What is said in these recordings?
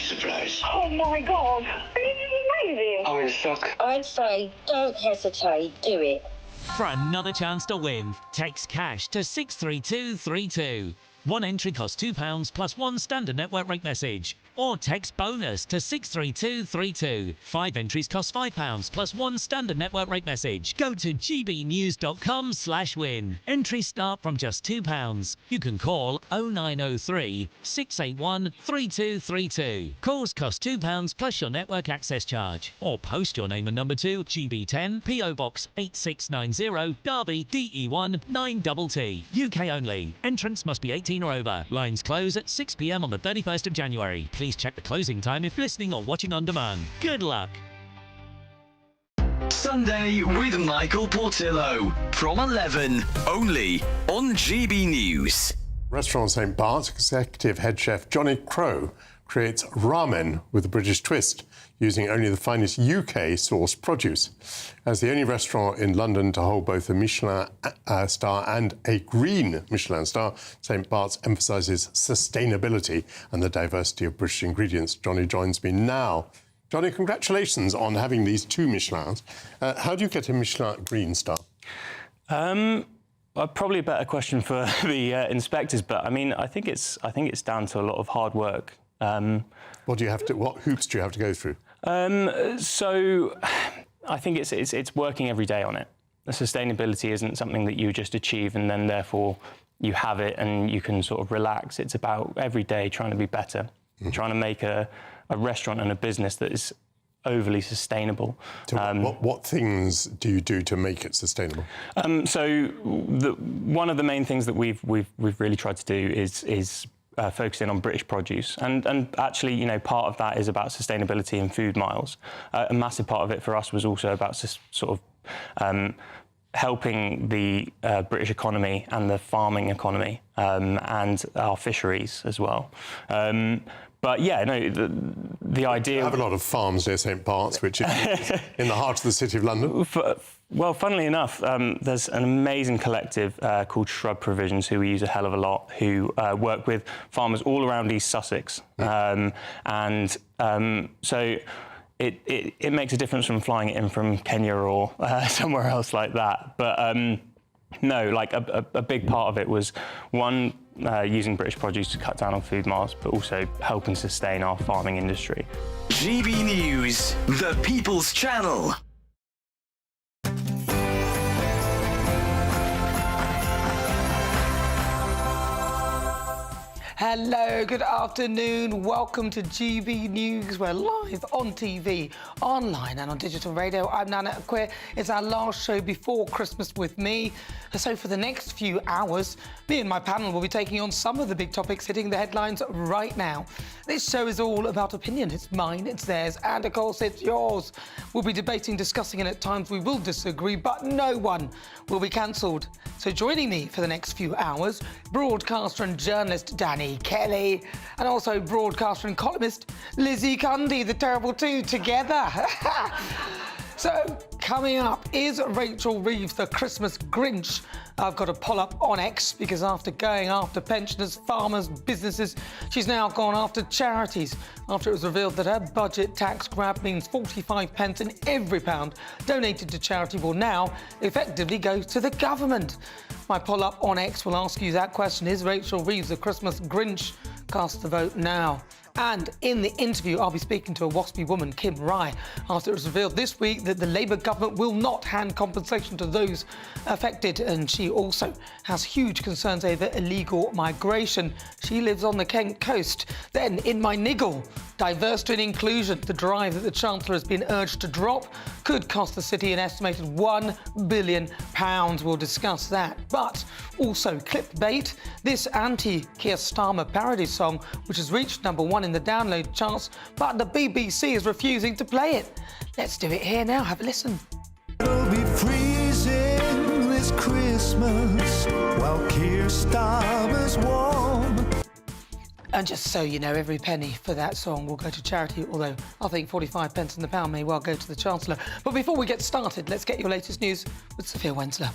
surprise. Oh my God, this is amazing. I'm in shock. I'd say don't hesitate, do it. For another chance to win, text cash to 63232. One entry costs £2 plus one standard network rate message. Or text bonus to 63232. 5 entries cost £5 plus one standard network rate message. Go to gbnews.com/win. Entries start from just £2. You can call 0903 681 3232. Calls cost £2 plus your network access charge. Or post your name and number to GB10 PO Box 8690 Derby DE1 9TT. UK only. Entrants must be 18 or over. Lines close at 6 p.m. on the 31st of January. Please check the closing time if listening or watching on demand. Good luck. Sunday with Michael Portillo from 11, only on GB News. Restaurant St. Bart's executive head chef Johnny Crowe creates ramen with a British twist, using only the finest UK-sourced produce. As the only restaurant in London to hold both a Michelin star and a green Michelin star, St. Bart's emphasises sustainability and the diversity of British ingredients. Johnny joins me now. Johnny, congratulations on having these 2 Michelins. How do you get a Michelin green star? Probably a better question for the inspectors, but I mean, I think it's down to a lot of hard work. What hoops do you have to go through? So I think it's working every day on it. The sustainability isn't something that you just achieve and then therefore you have it and you can sort of relax. It's about every day trying to be better, trying to make a restaurant and a business that is overly sustainable. So what things do you do to make it sustainable? One of the main things that we've really tried to do is focusing on British produce, and actually, you know, part of that is about sustainability and food miles. A massive part of it for us was also about sort of helping the British economy and the farming economy and our fisheries as well. But yeah, no, the idea... You have a lot of farms near St. Bart's, which is in the heart of the City of London. Well, funnily enough, there's an amazing collective called Shrub Provisions, who we use a hell of a lot, who work with farmers all around East Sussex. So it makes a difference from flying it in from Kenya or somewhere else like that. But no, like a big part of it was, one, using British produce to cut down on food miles, but also helping sustain our farming industry. GB News, the People's Channel. Hello, good afternoon. Welcome to GB News. We're live on TV, online and on digital radio. I'm Nana Akua. It's our last show before Christmas with me. So for the next few hours, me and my panel will be taking on some of the big topics hitting the headlines right now. This show is all about opinion. It's mine, it's theirs, and of course it's yours. We'll be debating, discussing, and at times we will disagree, but no one will be cancelled. So joining me for the next few hours, broadcaster and journalist Danny Kelly, and also broadcaster and columnist Lizzie Cundy, the terrible two together. So, coming up, is Rachel Reeves the Christmas Grinch? I've got a poll up on X, because after going after pensioners, farmers, businesses, she's now gone after charities, after it was revealed that her budget tax grab means 45 pence in every pound donated to charity will now effectively go to the government. My poll up on X will ask you that question: is Rachel Reeves the Christmas Grinch? Cast the vote now. And in the interview, I'll be speaking to a Waspi woman, Kim Rye, after it was revealed this week that the Labour government will not hand compensation to those affected. And she also has huge concerns over illegal migration. She lives on the Kent coast. Then, in my niggle, diversity and inclusion, the drive that the Chancellor has been urged to drop, could cost the city an estimated £1 billion. We'll discuss that. But also clickbait, this anti-Keir Starmer parody song, which has reached #1 in the download charts, but the BBC is refusing to play it. Let's do it here now. Have a listen. It'll be freezing this Christmas while Keir Starmer's warm. And just so you know, every penny for that song will go to charity, although I think 45 pence in the pound may well go to the Chancellor. But before we get started, let's get your latest news with Sophia Wensler.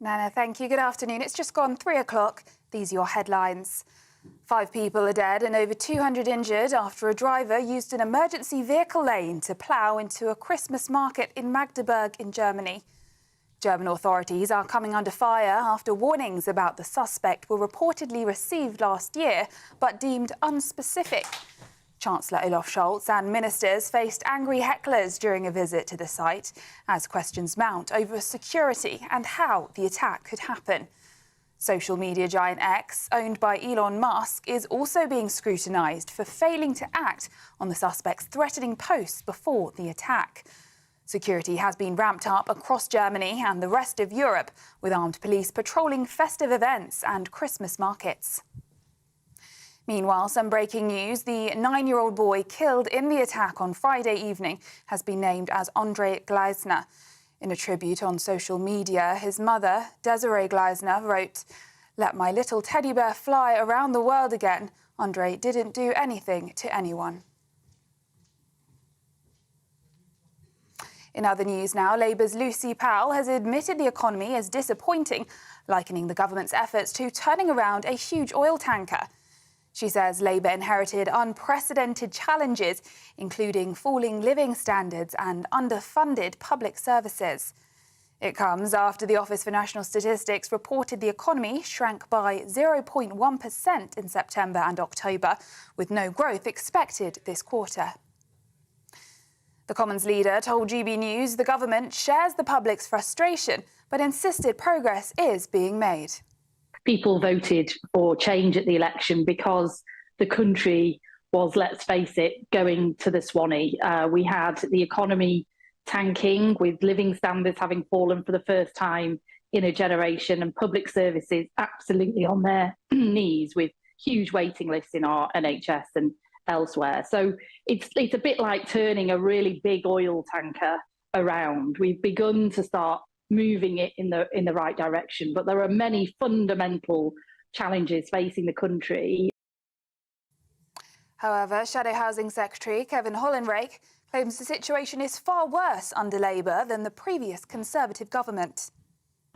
Nana, thank you. Good afternoon. It's just gone 3 o'clock. These are your headlines. 5 people are dead and over 200 injured after a driver used an emergency vehicle lane to plough into a Christmas market in Magdeburg in Germany. German authorities are coming under fire after warnings about the suspect were reportedly received last year, but deemed unspecific. Chancellor Olaf Scholz and ministers faced angry hecklers during a visit to the site as questions mount over security and how the attack could happen. Social media giant X, owned by Elon Musk, is also being scrutinised for failing to act on the suspect's threatening posts before the attack. Security has been ramped up across Germany and the rest of Europe, with armed police patrolling festive events and Christmas markets. Meanwhile, some breaking news. The 9-year-old boy killed in the attack on Friday evening has been named as André Gleisner. In a tribute on social media, his mother, Desiree Gleisner, wrote, "Let my little teddy bear fly around the world again. André didn't do anything to anyone." In other news now, Labour's Lucy Powell has admitted the economy is disappointing, likening the government's efforts to turning around a huge oil tanker. She says Labour inherited unprecedented challenges, including falling living standards and underfunded public services. It comes after the Office for National Statistics reported the economy shrank by 0.1% in September and October, with no growth expected this quarter. The Commons leader told GB News the government shares the public's frustration, but insisted progress is being made. People voted for change at the election because the country was, let's face it, going to the Swanee. We had the economy tanking, with living standards having fallen for the first time in a generation, and public services absolutely on their knees, with huge waiting lists in our NHS and elsewhere. So it's a bit like turning a really big oil tanker around. We've begun to start moving it in the right direction, but there are many fundamental challenges facing the country. However, Shadow Housing Secretary Kevin Hollenrake claims the situation is far worse under Labour than the previous Conservative government.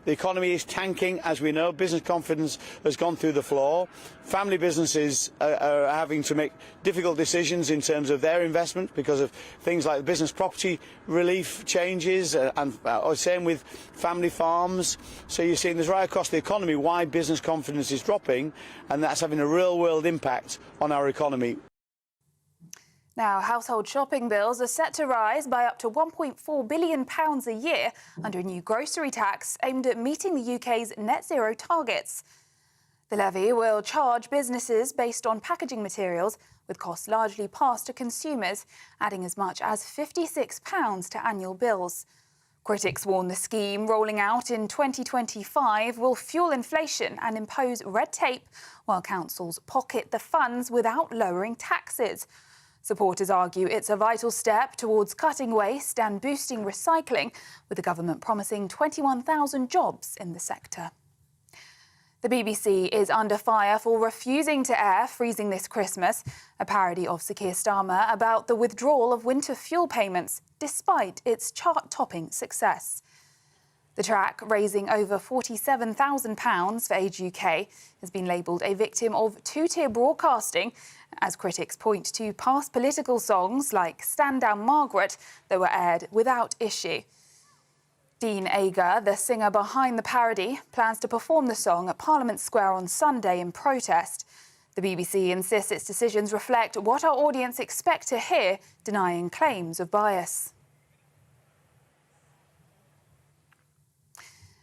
The economy is tanking, as we know. Business confidence has gone through the floor. Family businesses are having to make difficult decisions in terms of their investment because of things like business property relief changes, and same with family farms. So you're seeing this right across the economy why business confidence is dropping, and that's having a real-world impact on our economy. Now, household shopping bills are set to rise by up to £1.4 billion a year under a new grocery tax aimed at meeting the UK's net zero targets. The levy will charge businesses based on packaging materials, with costs largely passed to consumers, adding as much as £56 to annual bills. Critics warn the scheme, rolling out in 2025, will fuel inflation and impose red tape, while councils pocket the funds without lowering taxes. Supporters argue it's a vital step towards cutting waste and boosting recycling, with the government promising 21,000 jobs in the sector. The BBC is under fire for refusing to air Freezing This Christmas, a parody of Sir Keir Starmer about the withdrawal of winter fuel payments, despite its chart-topping success. The track, raising over £47,000 for Age UK, has been labelled a victim of two-tier broadcasting, as critics point to past political songs like Stand Down Margaret that were aired without issue. Dean Ager, the singer behind the parody, plans to perform the song at Parliament Square on Sunday in protest. The BBC insists its decisions reflect what our audience expect to hear, denying claims of bias.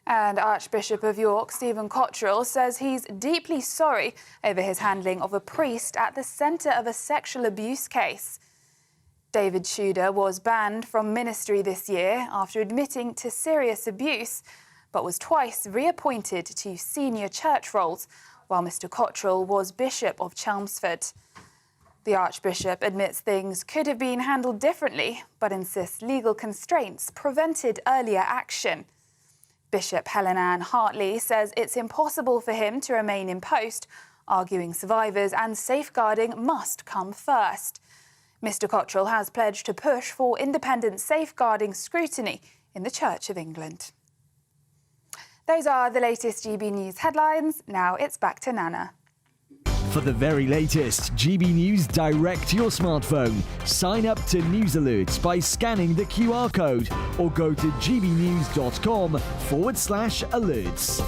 And Archbishop of York, Stephen Cottrell, says he's deeply sorry over his handling of a priest at the centre of a sexual abuse case. David Shuder was banned from ministry this year after admitting to serious abuse, but was twice reappointed to senior church roles, while Mr Cottrell was Bishop of Chelmsford. The Archbishop admits things could have been handled differently, but insists legal constraints prevented earlier action. Bishop Helen Ann Hartley says it's impossible for him to remain in post, arguing survivors and safeguarding must come first. Mr Cottrell has pledged to push for independent safeguarding scrutiny in the Church of England. Those are the latest GB News headlines. Now it's back to Nana. For the very latest GB News direct to your smartphone, sign up to News Alerts by scanning the QR code or go to gbnews.com/alerts.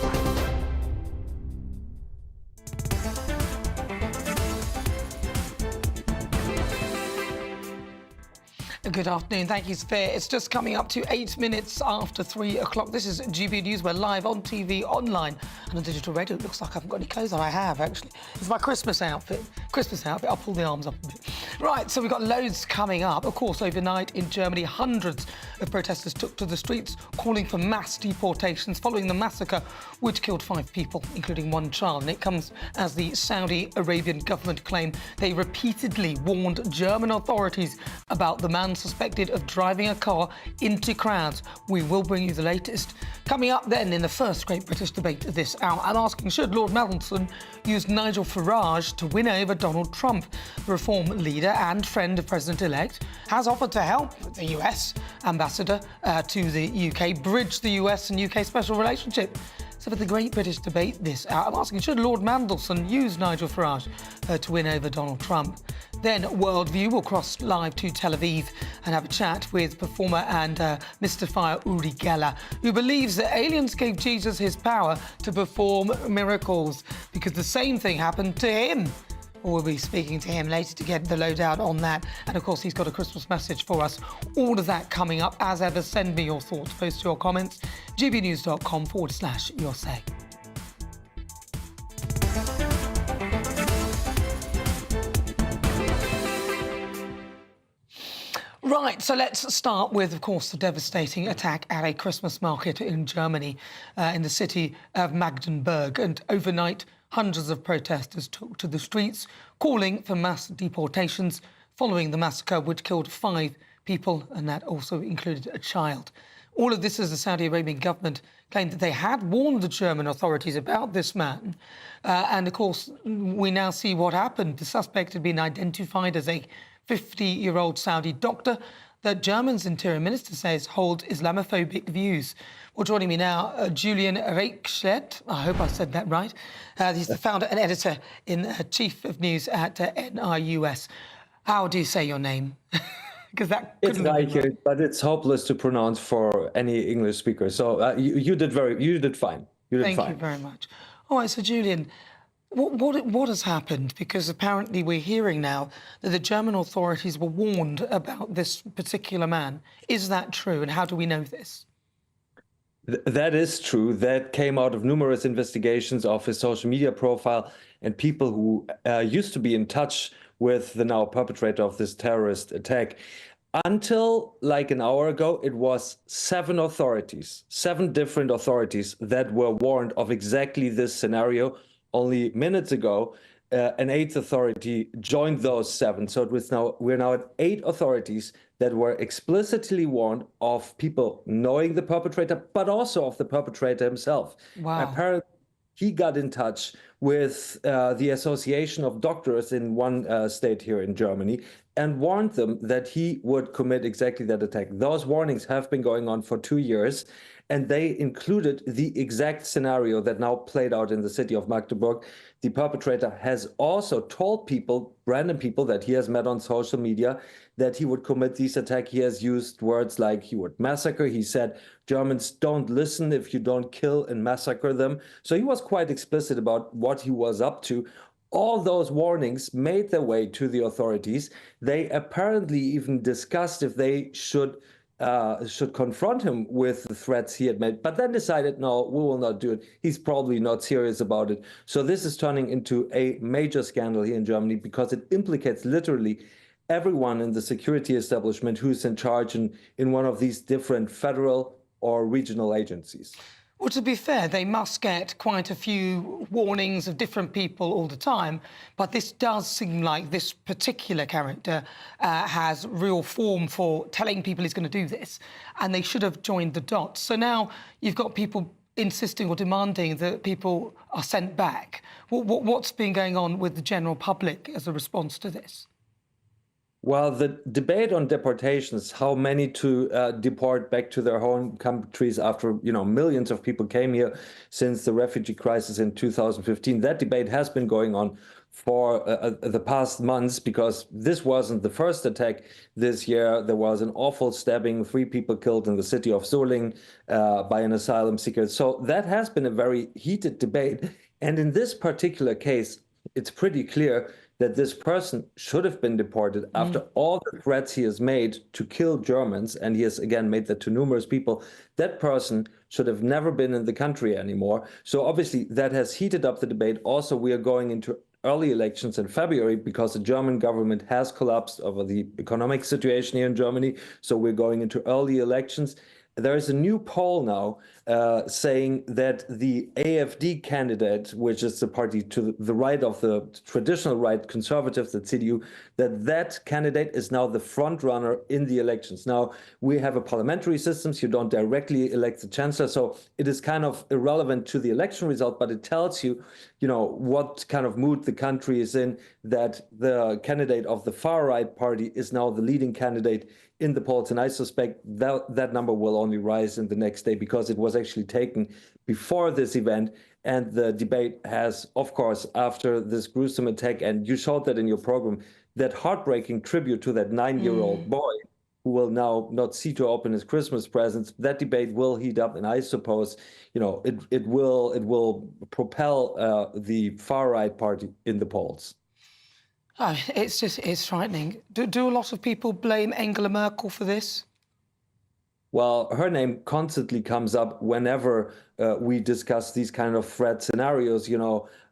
Good afternoon. Thank you, Sophia. It's just coming up to 8 minutes after 3 o'clock. This is GB News. We're live on TV, online, and on digital radio. It looks like I haven't got any clothes on. I have, actually. It's my Christmas outfit. I'll pull the arms up a bit. Right, so we've got loads coming up. Of course, overnight in Germany, hundreds of protesters took to the streets calling for mass deportations following the massacre which killed 5 people, including 1 child. And it comes as the Saudi Arabian government claim they repeatedly warned German authorities about the man suspected of driving a car into crowds. We will bring you the latest. Coming up then in the first Great British Debate this hour, I'm asking, should Lord Mandelson use Nigel Farage to win over Donald Trump? The Reform leader and friend of President-elect has offered to help the US ambassador to the UK bridge the US and UK special relationship. So for the Great British Debate this hour, I'm asking, should Lord Mandelson use Nigel Farage to win over Donald Trump? Then Worldview will cross live to Tel Aviv and have a chat with performer and mystifier Uri Geller, who believes that aliens gave Jesus his power to perform miracles because the same thing happened to him. We'll be speaking to him later to get the lowdown on that. And of course, he's got a Christmas message for us. All of that coming up. As ever, send me your thoughts. Post your comments. gbnews.com/your say. Right, so let's start with, of course, the devastating attack at a Christmas market in Germany, in the city of Magdeburg. And overnight, hundreds of protesters took to the streets, calling for mass deportations following the massacre which killed 5 people, and that also included a child. All of this as the Saudi Arabian government claimed that they had warned the German authorities about this man. And, of course, we now see what happened. The suspect had been identified as a 50-year-old Saudi doctor that Germany's Interior Minister says holds Islamophobic views. Well, joining me now, Julian Reichstedt. I hope I said that right. He's the founder and editor in Chief of News at NIUS. How do you say your name? Because that it's Reichert, but it's hopeless to pronounce for any English speaker. So you did fine. You did fine. Thank you very much. All right, so Julian, what has happened? Because apparently we're hearing now that the German authorities were warned about this particular man. Is that true? And how do we know this? That is true. That came out of numerous investigations of his social media profile and people who used to be in touch with the now perpetrator of this terrorist attack. Until like an hour ago, it was 7 different authorities that were warned of exactly this scenario. Only minutes ago, an 8th authority joined those 7. So we're now at 8 authorities that were explicitly warned of people knowing the perpetrator, but also of the perpetrator himself. Wow. Apparently, he got in touch with the Association of Doctors in one state here in Germany and warned them that he would commit exactly that attack. Those warnings have been going on for 2 years, and they included the exact scenario that now played out in the city of Magdeburg. The perpetrator has also told people, random people that he has met on social media, that he would commit these attacks. He has used words like he would massacre. He said, Germans don't listen if you don't kill and massacre them. So he was quite explicit about what he was up to. All those warnings made their way to the authorities. They apparently even discussed if they should confront him with the threats he had made, but then decided, no, we will not do it. He's probably not serious about it. So this is turning into a major scandal here in Germany because it implicates literally everyone in the security establishment who's in charge in one of these different federal or regional agencies. Well, to be fair, they must get quite a few warnings of different people all the time, but this does seem like this particular character has real form for telling people he's going to do this, and they should have joined the dots. So now you've got people insisting or demanding that people are sent back. What's been going on with the general public as a response to this? Well, the debate on deportations, how many to deport back to their home countries after, millions of people came here since the refugee crisis in 2015, that debate has been going on for the past months, because this wasn't the first attack this year. There was an awful stabbing, 3 people killed in the city of Solingen by an asylum seeker. So that has been a very heated debate. And in this particular case, it's pretty clear that this person should have been deported after all the threats he has made to kill Germans, and he has again made that to numerous people. That person should have never been in the country anymore. So obviously that has heated up the debate. Also, we are going into early elections in February because the German government has collapsed over the economic situation here in Germany. So we're going into early elections. There is a new poll now saying that the AfD candidate, which is the party to the right of the traditional right, conservatives, the CDU, that candidate is now the front runner in the elections. Now, we have a parliamentary system, so you don't directly elect the chancellor, so it is kind of irrelevant to the election result, but it tells you, what kind of mood the country is in, that the candidate of the far right party is now the leading candidate in the polls, and I suspect that number will only rise in the next day because it was actually taken before this event. And the debate has, of course, after this gruesome attack, and you showed that in your program, that heartbreaking tribute to that 9-year-old boy who will now not see to open his Christmas presents. That debate will heat up, and I suppose, it will propel the far right party in the polls. Oh, it's frightening. Do a lot of people blame Angela Merkel for this? Well, her name constantly comes up whenever we discuss these kind of threat scenarios.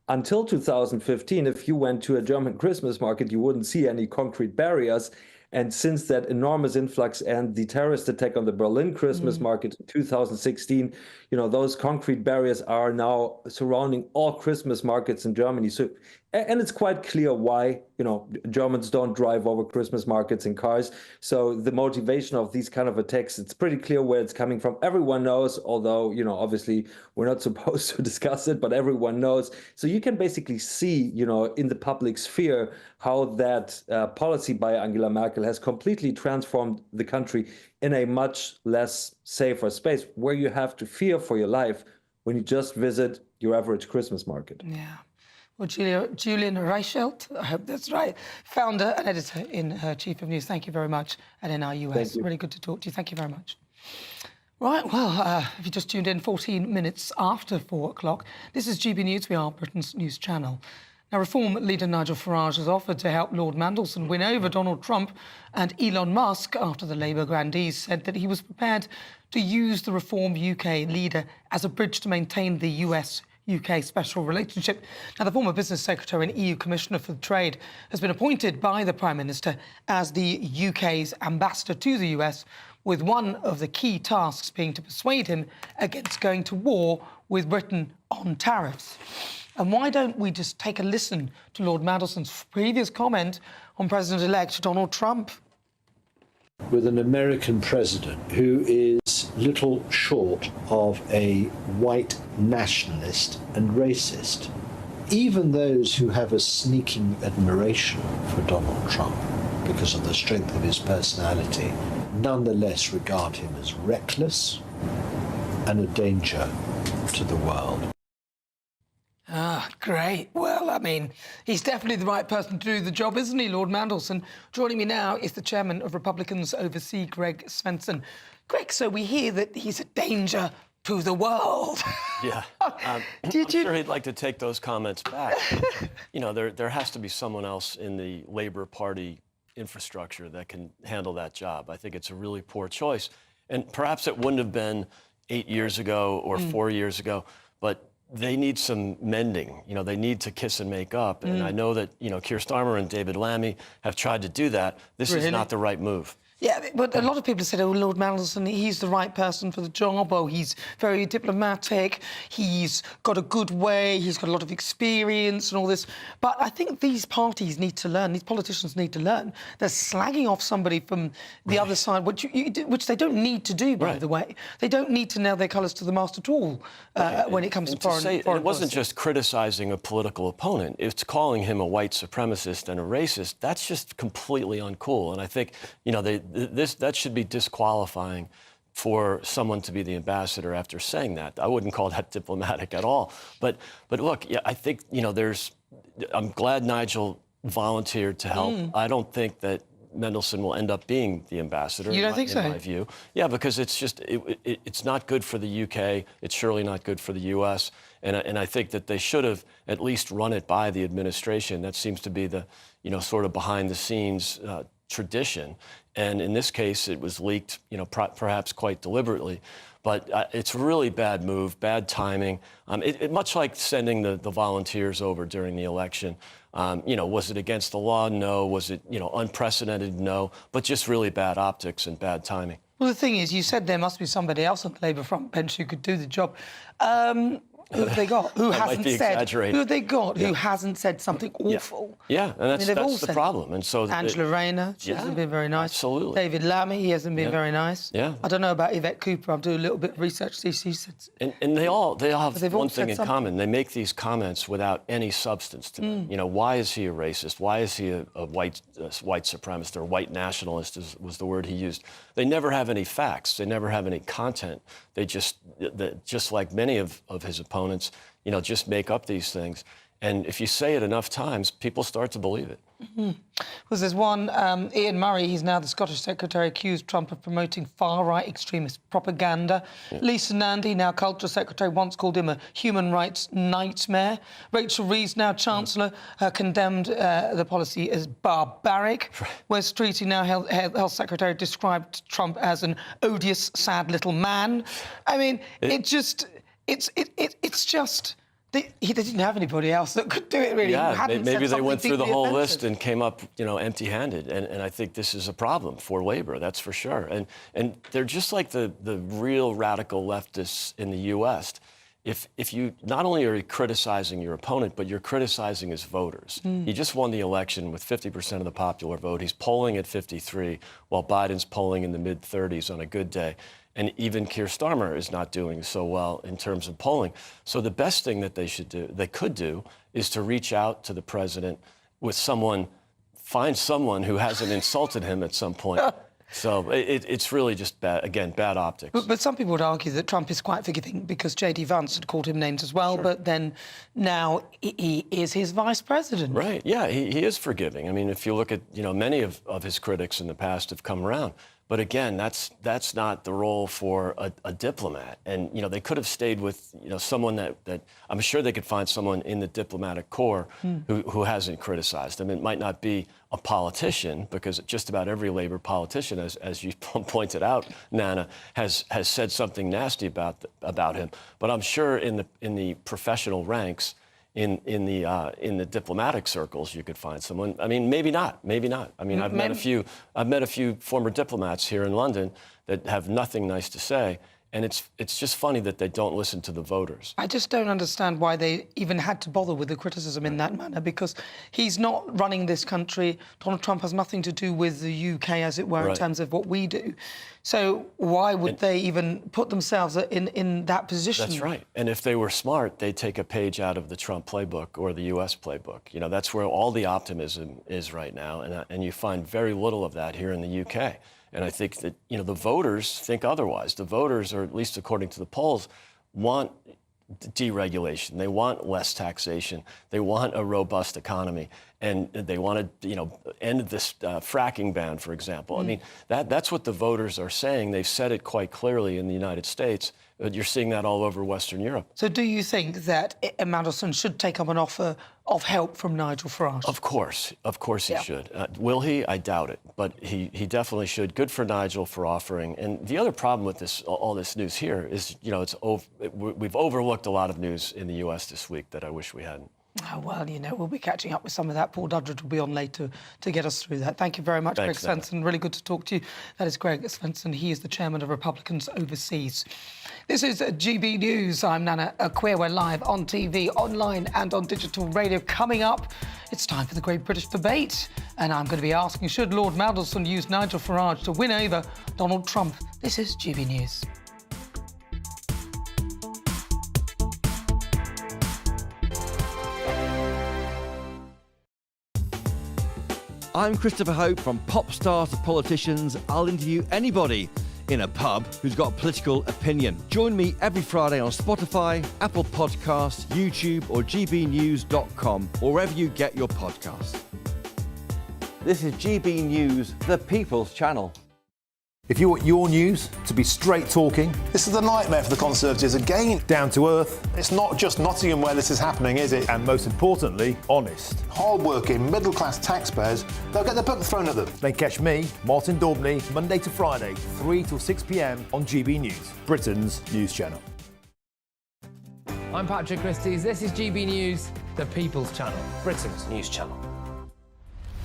Until 2015, if you went to a German Christmas market, you wouldn't see any concrete barriers. And since that enormous influx and the terrorist attack on the Berlin Christmas market in 2016, those concrete barriers are now surrounding all Christmas markets in Germany. So, and it's quite clear why, Germans don't drive over Christmas markets in cars. So the motivation of these kind of attacks, it's pretty clear where it's coming from. Everyone knows, although, obviously we're not supposed to discuss it, but everyone knows. So you can basically see, in the public sphere, how that policy by Angela Merkel has completely transformed the country in a much less safer space where you have to fear for your life when you just visit your average Christmas market. Yeah. Well, Julian Reichelt, I hope that's right, founder and editor in Chief of News. Thank you very much at NRUS. Really good to talk to you. Thank you very much. Right, well, if you just tuned in 14 minutes after 4 o'clock, this is GB News. We are Britain's news channel. Now, Reform leader Nigel Farage has offered to help Lord Mandelson win over Donald Trump and Elon Musk after the Labour grandees said that he was prepared to use the Reform UK leader as a bridge to maintain the US-UK special relationship. Now, the former business secretary and EU Commissioner for Trade has been appointed by the Prime Minister as the UK's ambassador to the US, with one of the key tasks being to persuade him against going to war with Britain on tariffs. And why don't we just take a listen to Lord Mandelson's previous comment on President-elect Donald Trump? With an American president who is little short of a white nationalist and racist. Even those who have a sneaking admiration for Donald Trump because of the strength of his personality, nonetheless regard him as reckless and a danger to the world. Ah, great. Well, I mean, he's definitely the right person to do the job, isn't he, Lord Mandelson? Joining me now is the chairman of Republicans Overseas, Greg Svensson. Greg, so we hear that he's a danger to the world. Yeah. I'm sure he'd like to take those comments back. There has to be someone else in the Labour Party infrastructure that can handle that job. I think it's a really poor choice. And perhaps it wouldn't have been 8 years ago or 4 years ago, but they need some mending. They need to kiss and make up. And I know that, Keir Starmer and David Lammy have tried to do that. This is not the right move. Yeah, but a lot of people have said, oh, Lord Mandelson, he's the right person for the job. Oh, he's very diplomatic. He's got a good way. He's got a lot of experience and all this. But I think these parties need to learn, these politicians need to learn. They're slagging off somebody from the other side, which they don't need to do, by the way. They don't need to nail their colours to the mast at all when it comes to foreign It wasn't policy. just criticizing a political opponent. It's calling him a white supremacist and a racist. That's just completely uncool. And I think, you know, that should be disqualifying for someone to be the ambassador after saying that. I wouldn't call that diplomatic at all. But look, yeah, I think, you know, I'm glad Nigel volunteered to help. I don't think that Mendelsohn will end up being the ambassador. You don't think so? In my view. Yeah, because it's just, it's not good for the UK. It's surely not good for the US. And I think that they should have at least run it by the administration. That seems to be the, you know, sort of behind the scenes tradition. And in this case, it was leaked, you know, perhaps quite deliberately. But it's a really bad move, bad timing. Much like sending the volunteers over during the election. You know, was it against the law? No. Was it, you know, unprecedented? No. But just really bad optics and bad timing. Well, the thing is, you said there must be somebody else on the Labour front bench who could do the job. Who have they got? Who hasn't said? Who have they got? Who hasn't said something awful? Yeah, and that's the problem. And so Angela Rayner, she hasn't been very nice. Absolutely. David Lammy, he hasn't been very nice. Yeah. I don't know about Yvette Cooper. I'm doing a little bit of research. She said. And they all have one thing in common. They make these comments without any substance to them. You know, why is he a racist? Why is he a white supremacist or white nationalist? Was the word he used. They never have any facts. They never have any content. They just like many of his opponents, you know, just make up these things. And if you say it enough times, people start to believe it. Because there's one, Ian Murray, he's now the Scottish Secretary, accused Trump of promoting far-right extremist propaganda. Lisa Nandy, now Culture Secretary, once called him a human rights nightmare. Rachel Reeves, now Chancellor, condemned the policy as barbaric. Wes Streeting, now Health Secretary, described Trump as an odious, sad little man. I mean, it's just... He didn't have anybody else that could do it, really. Yeah, maybe they went through the whole list and came up, you know, empty-handed. And I think this is a problem for Labour, that's for sure. And they're just like the real radical leftists in the U.S. If you not only are you criticizing your opponent, but you're criticizing his voters. He just won the election with 50% of the popular vote. He's polling at 53, while Biden's polling in the mid-30s on a good day. And even Keir Starmer is not doing so well in terms of polling. So the best thing that they could do, is to reach out to the president with find someone who hasn't insulted him at some point. So it's really just bad optics. But some people would argue that Trump is quite forgiving because J.D. Vance had called him names as well, but then now he is his vice president. Right, yeah, he is forgiving. I mean, if you look at, you know, many of his critics in the past have come around. But again, that's not the role for a diplomat. And, you know, they could have stayed with, you know, someone that I'm sure they could find someone in the diplomatic corps who hasn't criticized them. It might not be a politician, because just about every Labour politician, as you pointed out, Nana, has said something nasty about him. But I'm sure in the professional ranks, in the diplomatic circles, you could find someone. I mean, maybe not. I mean, I've met a few former diplomats here in London that have nothing nice to say, and it's just funny that they don't listen to the voters. I just don't understand why they even had to bother with the criticism in that manner, because he's not running this country. Donald Trump has nothing to do with the UK, as it were, in terms of what we do. So why would they even put themselves in that position? That's right. And if they were smart, they'd take a page out of the Trump playbook or the U.S. playbook. You know, that's where all the optimism is right now, and you find very little of that here in the UK. And I think that, you know, the voters think otherwise. The voters, or at least according to the polls, want deregulation. They want less taxation. They want a robust economy. And they want to, you know, end this fracking ban, for example. I mean, that's what the voters are saying. They've said it quite clearly in the United States. You're seeing that all over Western Europe. So do you think that Mandelson should take up an offer of help from Nigel Farage? Of course he should. Will he? I doubt it. But he definitely should. Good for Nigel for offering. And the other problem with all this news here is, you know, we've overlooked a lot of news in the U.S. this week that I wish we hadn't. Oh, well, you know, we'll be catching up with some of that. Paul Dudgeon will be on later to get us through that. Thank you very much, Greg Svensson. Really good to talk to you. That is Greg Svensson. He is the chairman of Republicans Overseas. This is GB News. I'm Nana Akua. We're live on TV, online and on digital radio. Coming up, it's time for the Great British Debate. And I'm going to be asking, should Lord Mandelson use Nigel Farage to win over Donald Trump? This is GB News. I'm Christopher Hope. From pop stars to politicians, I'll interview anybody in a pub who's got a political opinion. Join me every Friday on Spotify, Apple Podcasts, YouTube or gbnews.com, or wherever you get your podcasts. This is GB News, the People's Channel. If you want your news to be straight talking, this is the nightmare for the Conservatives again. Down to earth. It's not just Nottingham where this is happening, is it? And most importantly, honest. Hard-working, middle-class taxpayers, they'll get their book thrown at them. Then catch me, Martin Daubney, Monday to Friday, 3 till 6 p.m. on GB News, Britain's news channel. I'm Patrick Christie's. This is GB News, the People's Channel, Britain's news channel.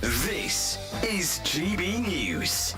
This is GB News,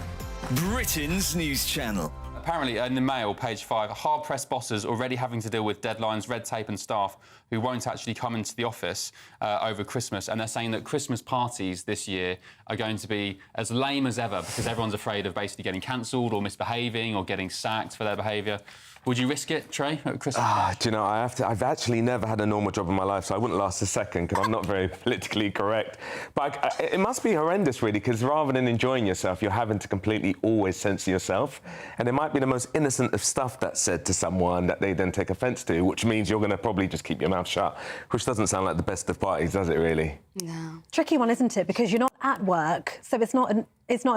Britain's news channel. Apparently, in the Mail, page 5, hard-pressed bosses already having to deal with deadlines, red tape and staff who won't actually come into the office over Christmas. And they're saying that Christmas parties this year are going to be as lame as ever because everyone's afraid of basically getting cancelled or misbehaving or getting sacked for their behaviour. Would you risk it, Trey, at Christmas? Do you know, I've actually never had a normal job in my life, so I wouldn't last a second because I'm not very politically correct. But it must be horrendous, really, because rather than enjoying yourself, you're having to completely always censor yourself. And it might be the most innocent of stuff that's said to someone that they then take offence to, which means you're going to probably just keep your mouth shut, which doesn't sound like the best of parties, does it, really? No. Tricky one, isn't it? Because you're not at work, so it's not an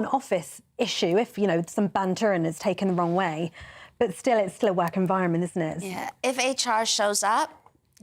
office issue if, you know, some banter and it's taken the wrong way. But still, it's still a work environment, isn't it? Yeah. If HR shows up,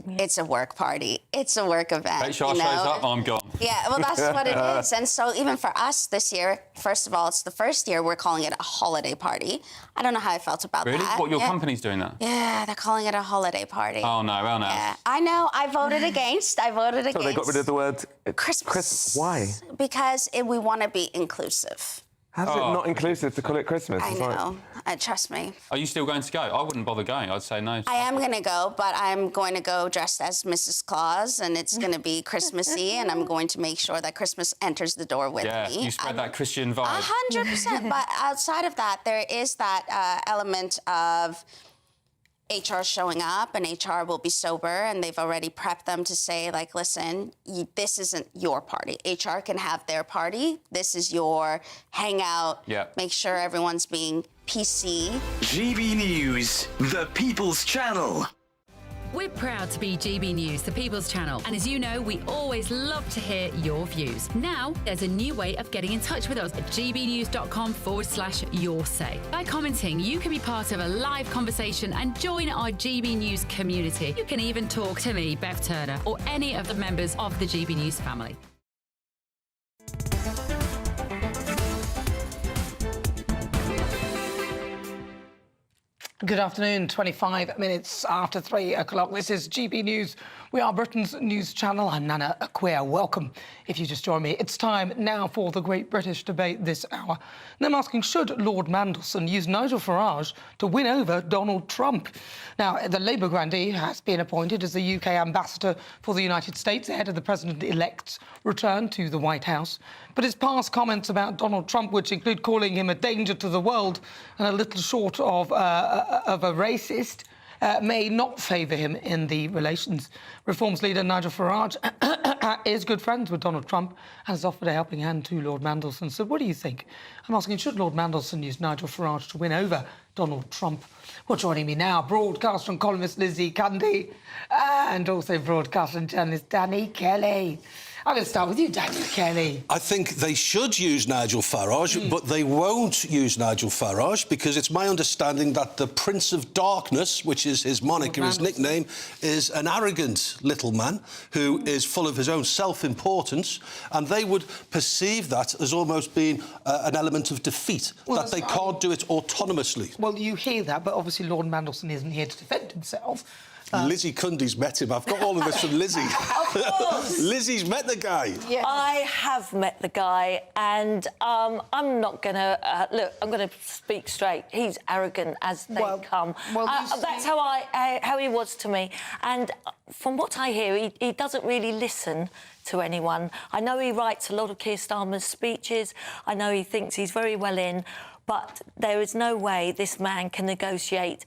it's a work party. It's a work event. HR shows up, I'm gone. Yeah, well, that's what it is. And so even for us this year, first of all, it's the first year we're calling it a holiday party. I don't know how I felt about that. Really? What, your company's doing that? Yeah, they're calling it a holiday party. Oh, no, well, no. Yeah, I know. I voted against. So they got rid of the word Christmas. Why? Because we want to be inclusive. How's it not inclusive to call it Christmas? I know. Trust me. Are you still going to go? I wouldn't bother going. I'd say no. I am going to go, but I'm going to go dressed as Mrs. Claus, and it's going to be Christmassy, and I'm going to make sure that Christmas enters the door with me. Yeah, you spread that Christian vibe. 100%. But outside of that, there is that element of HR showing up, and HR will be sober, and they've already prepped them to say, like, listen, this isn't your party. HR can have their party. This is your hangout. Yeah. Make sure everyone's being PC. GB News, the People's Channel. We're proud to be GB News, the People's Channel. And as you know, we always love to hear your views. Now, there's a new way of getting in touch with us at gbnews.com/yoursay. By commenting, you can be part of a live conversation and join our GB News community. You can even talk to me, Bev Turner, or any of the members of the GB News family. Good afternoon, 25 minutes after 3 o'clock. This is GB News. We are Britain's news channel. I'm Nana Akua. Welcome. If you just joined me, it's time now for the Great British Debate this hour. And I'm asking, should Lord Mandelson use Nigel Farage to win over Donald Trump? Now, the Labour grandee has been appointed as the UK ambassador for the United States ahead of the president-elect's return to the White House. But his past comments about Donald Trump, which include calling him a danger to the world and a little short of a racist, may not favour him in the relations. Reforms leader Nigel Farage is good friends with Donald Trump and has offered a helping hand to Lord Mandelson. So what do you think? I'm asking, should Lord Mandelson use Nigel Farage to win over Donald Trump? Well, joining me now, broadcaster and columnist Lizzie Cundy and also broadcaster and journalist Danny Kelly. I'm going to start with you, Danny Kelly. I think they should use Nigel Farage, but they won't use Nigel Farage because it's my understanding that the Prince of Darkness, which is his moniker, his nickname, is an arrogant little man who is full of his own self-importance, and they would perceive that as almost being an element of defeat, that they can't do it autonomously. Well, you hear that, but obviously Lord Mandelson isn't here to defend himself. Lizzie Cundy's met him. I've got all of this from Lizzie. Of course. Lizzie's met the guy. Yes. I have met the guy, and I'm not going to... look, I'm going to speak straight. He's arrogant as they come. That's how he was to me. And from what I hear, he doesn't really listen to anyone. I know he writes a lot of Keir Starmer's speeches. I know he thinks he's very well in, but there is no way this man can negotiate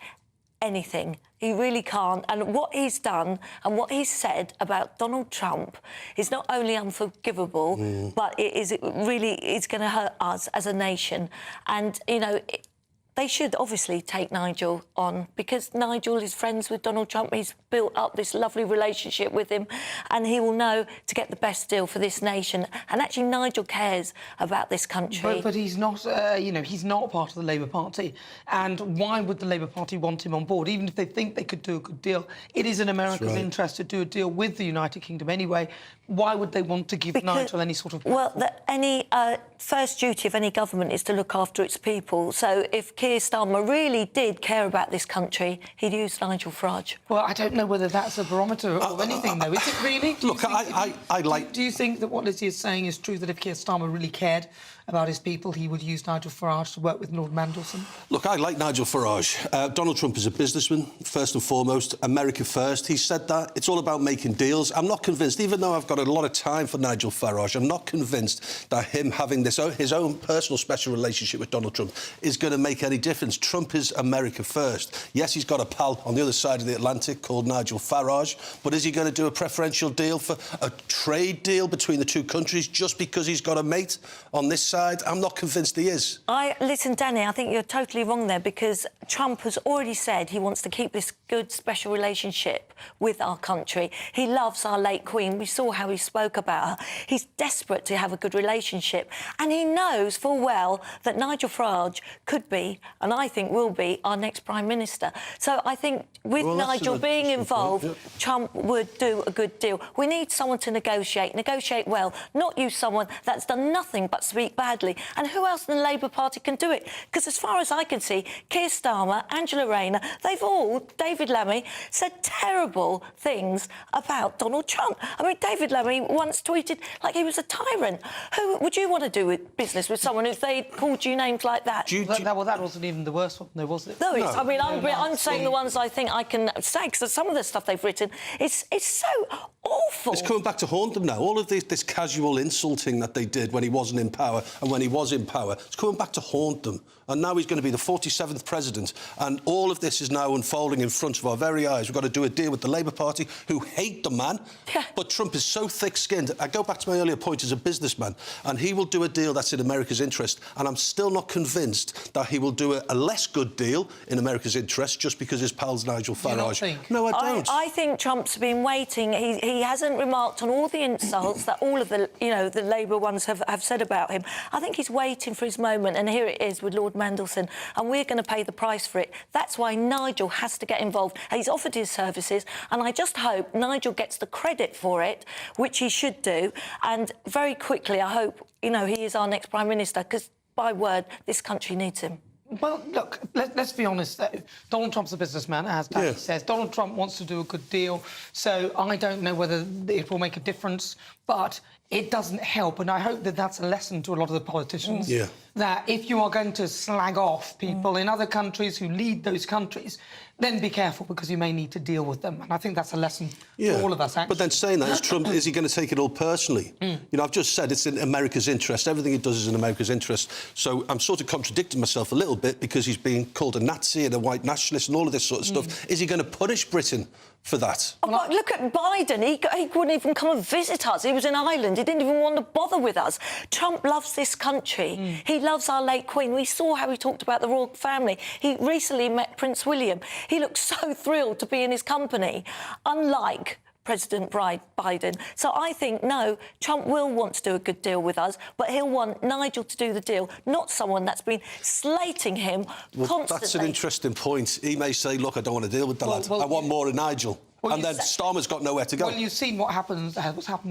anything. He really can't. And what he's done and what he's said about Donald Trump is not only unforgivable, but it's going to hurt us as a nation. And, you know, they should obviously take Nigel on, because Nigel is friends with Donald Trump. He's built up this lovely relationship with him, and he will know to get the best deal for this nation. And actually, Nigel cares about this country. But he's not, you know, he's not part of the Labour Party. And why would the Labour Party want him on board? Even if they think they could do a good deal, it is in America's interest to do a deal with the United Kingdom anyway. Why would they want to give Nigel any sort of... Well, any first duty of any government is to look after its people. So if Keir Starmer really did care about this country, he'd use Nigel Farage. Well, I don't know whether that's a barometer of anything, though. Is it really? Do you think that what Lizzie is saying is true, that if Keir Starmer really cared about his people, he would use Nigel Farage to work with Lord Mandelson? Look, I like Nigel Farage. Donald Trump is a businessman, first and foremost. America first. He said that. It's all about making deals. I'm not convinced, even though I've got a lot of time for Nigel Farage, I'm not convinced that him having his own personal special relationship with Donald Trump is going to make any difference. Trump is America first. Yes, he's got a pal on the other side of the Atlantic called Nigel Farage, but is he going to do a preferential deal for a trade deal between the two countries just because he's got a mate on this side? I'm not convinced he is. Listen, Danny, I think you're totally wrong there, because Trump has already said he wants to keep this good special relationship with our country. He loves our late Queen. We saw how he spoke about her. He's desperate to have a good relationship, and he knows full well that Nigel Farage could be, and I think will be, our next Prime Minister. So I think with Nigel being involved, Trump would do a good deal. We need someone to negotiate well, not use someone that's done nothing but speak badly. And who else in the Labour Party can do it? Because as far as I can see, Keir Starmer, Angela Rayner, they've all, David Lammy, said terrible things about Donald Trump. I mean, David Lammy once tweeted like he was a tyrant. Who would you want to do business with someone if they called you names like that? Well, that wasn't even the worst one, though, was it? No, I mean, I'm saying the ones I think I can say, because some of the stuff they've written is so awful. It's coming back to haunt them now. All of this casual insulting that they did when he wasn't in power and when he was in power, it's coming back to haunt them. And now he's going to be the 47th president, and all of this is now unfolding in front of our very eyes. We've got to do a deal with the Labour Party, who hate the man, but Trump is so thick-skinned. I go back to my earlier point as a businessman, and he will do a deal that's in America's interest, and I'm still not convinced that he will do a less good deal in America's interest just because his pal's Nigel Farage. You don't think? No, I don't. I think Trump's been waiting. He hasn't remarked on all the insults that all of the Labour ones have said about him. I think he's waiting for his moment, and here it is with Lord Mandelson, and we're going to pay the price for it. That's why Nigel has to get involved. He's offered his services, and I just hope Nigel gets the credit for it, which he should do. And very quickly, I hope, he is our next Prime Minister, because, by word, this country needs him. Well, look, let's be honest. Donald Trump's a businessman, as Patty says. Donald Trump wants to do a good deal, so I don't know whether it will make a difference, but it doesn't help, and I hope that that's a lesson to a lot of the politicians, that if you are going to slag off people in other countries who lead those countries, then be careful, because you may need to deal with them. And I think that's a lesson for all of us, actually. But then saying that, is Trump, is he going to take it all personally? I've just said it's in America's interest. Everything he does is in America's interest. So I'm sort of contradicting myself a little bit, because he's being called a Nazi and a white nationalist and all of this sort of stuff. Is he going to punish Britain for that? Oh, but look at Biden. He wouldn't even come and visit us. He was in Ireland. He didn't even want to bother with us. Trump loves this country. He loves our late Queen. We saw how he talked about the royal family. He recently met Prince William. He looked so thrilled to be in his company, unlike President Biden. So I think, no, Trump will want to do a good deal with us, but he'll want Nigel to do the deal, not someone that's been slating him constantly. That's an interesting point. He may say, look, I don't want to deal with the lad. I want more of Nigel. And then Starmer's got nowhere to go. Well, you've seen what's happened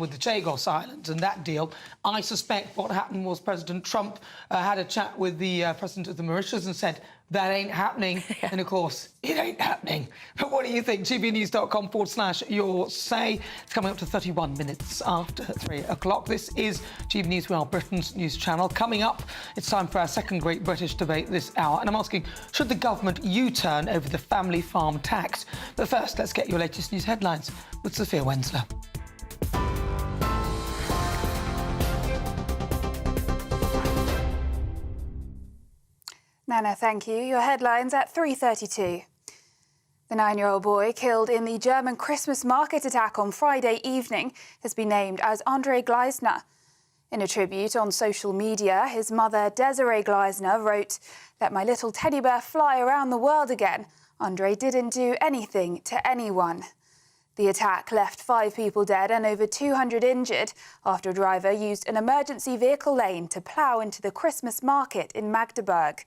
with the Chagos Islands and that deal. I suspect what happened was President Trump had a chat with the President of the Mauritius and said, that ain't happening. And of course, it ain't happening. But what do you think? gbnews.com/your say. It's coming up to 31 minutes after 3 o'clock. This is GB News, we are Britain's news channel. Coming up, it's time for our second Great British Debate this hour. And I'm asking, should the government U-turn over the family farm tax? But first, let's get your latest news headlines with Sophia Wensler. Nana, thank you. Your headlines at 3:32. The 9-year-old boy killed in the German Christmas market attack on Friday evening has been named as Andre Gleisner. In a tribute on social media, his mother, Desiree Gleisner, wrote, "Let my little teddy bear fly around the world again. Andre didn't do anything to anyone." The attack left 5 people dead and over 200 injured after a driver used an emergency vehicle lane to plough into the Christmas market in Magdeburg.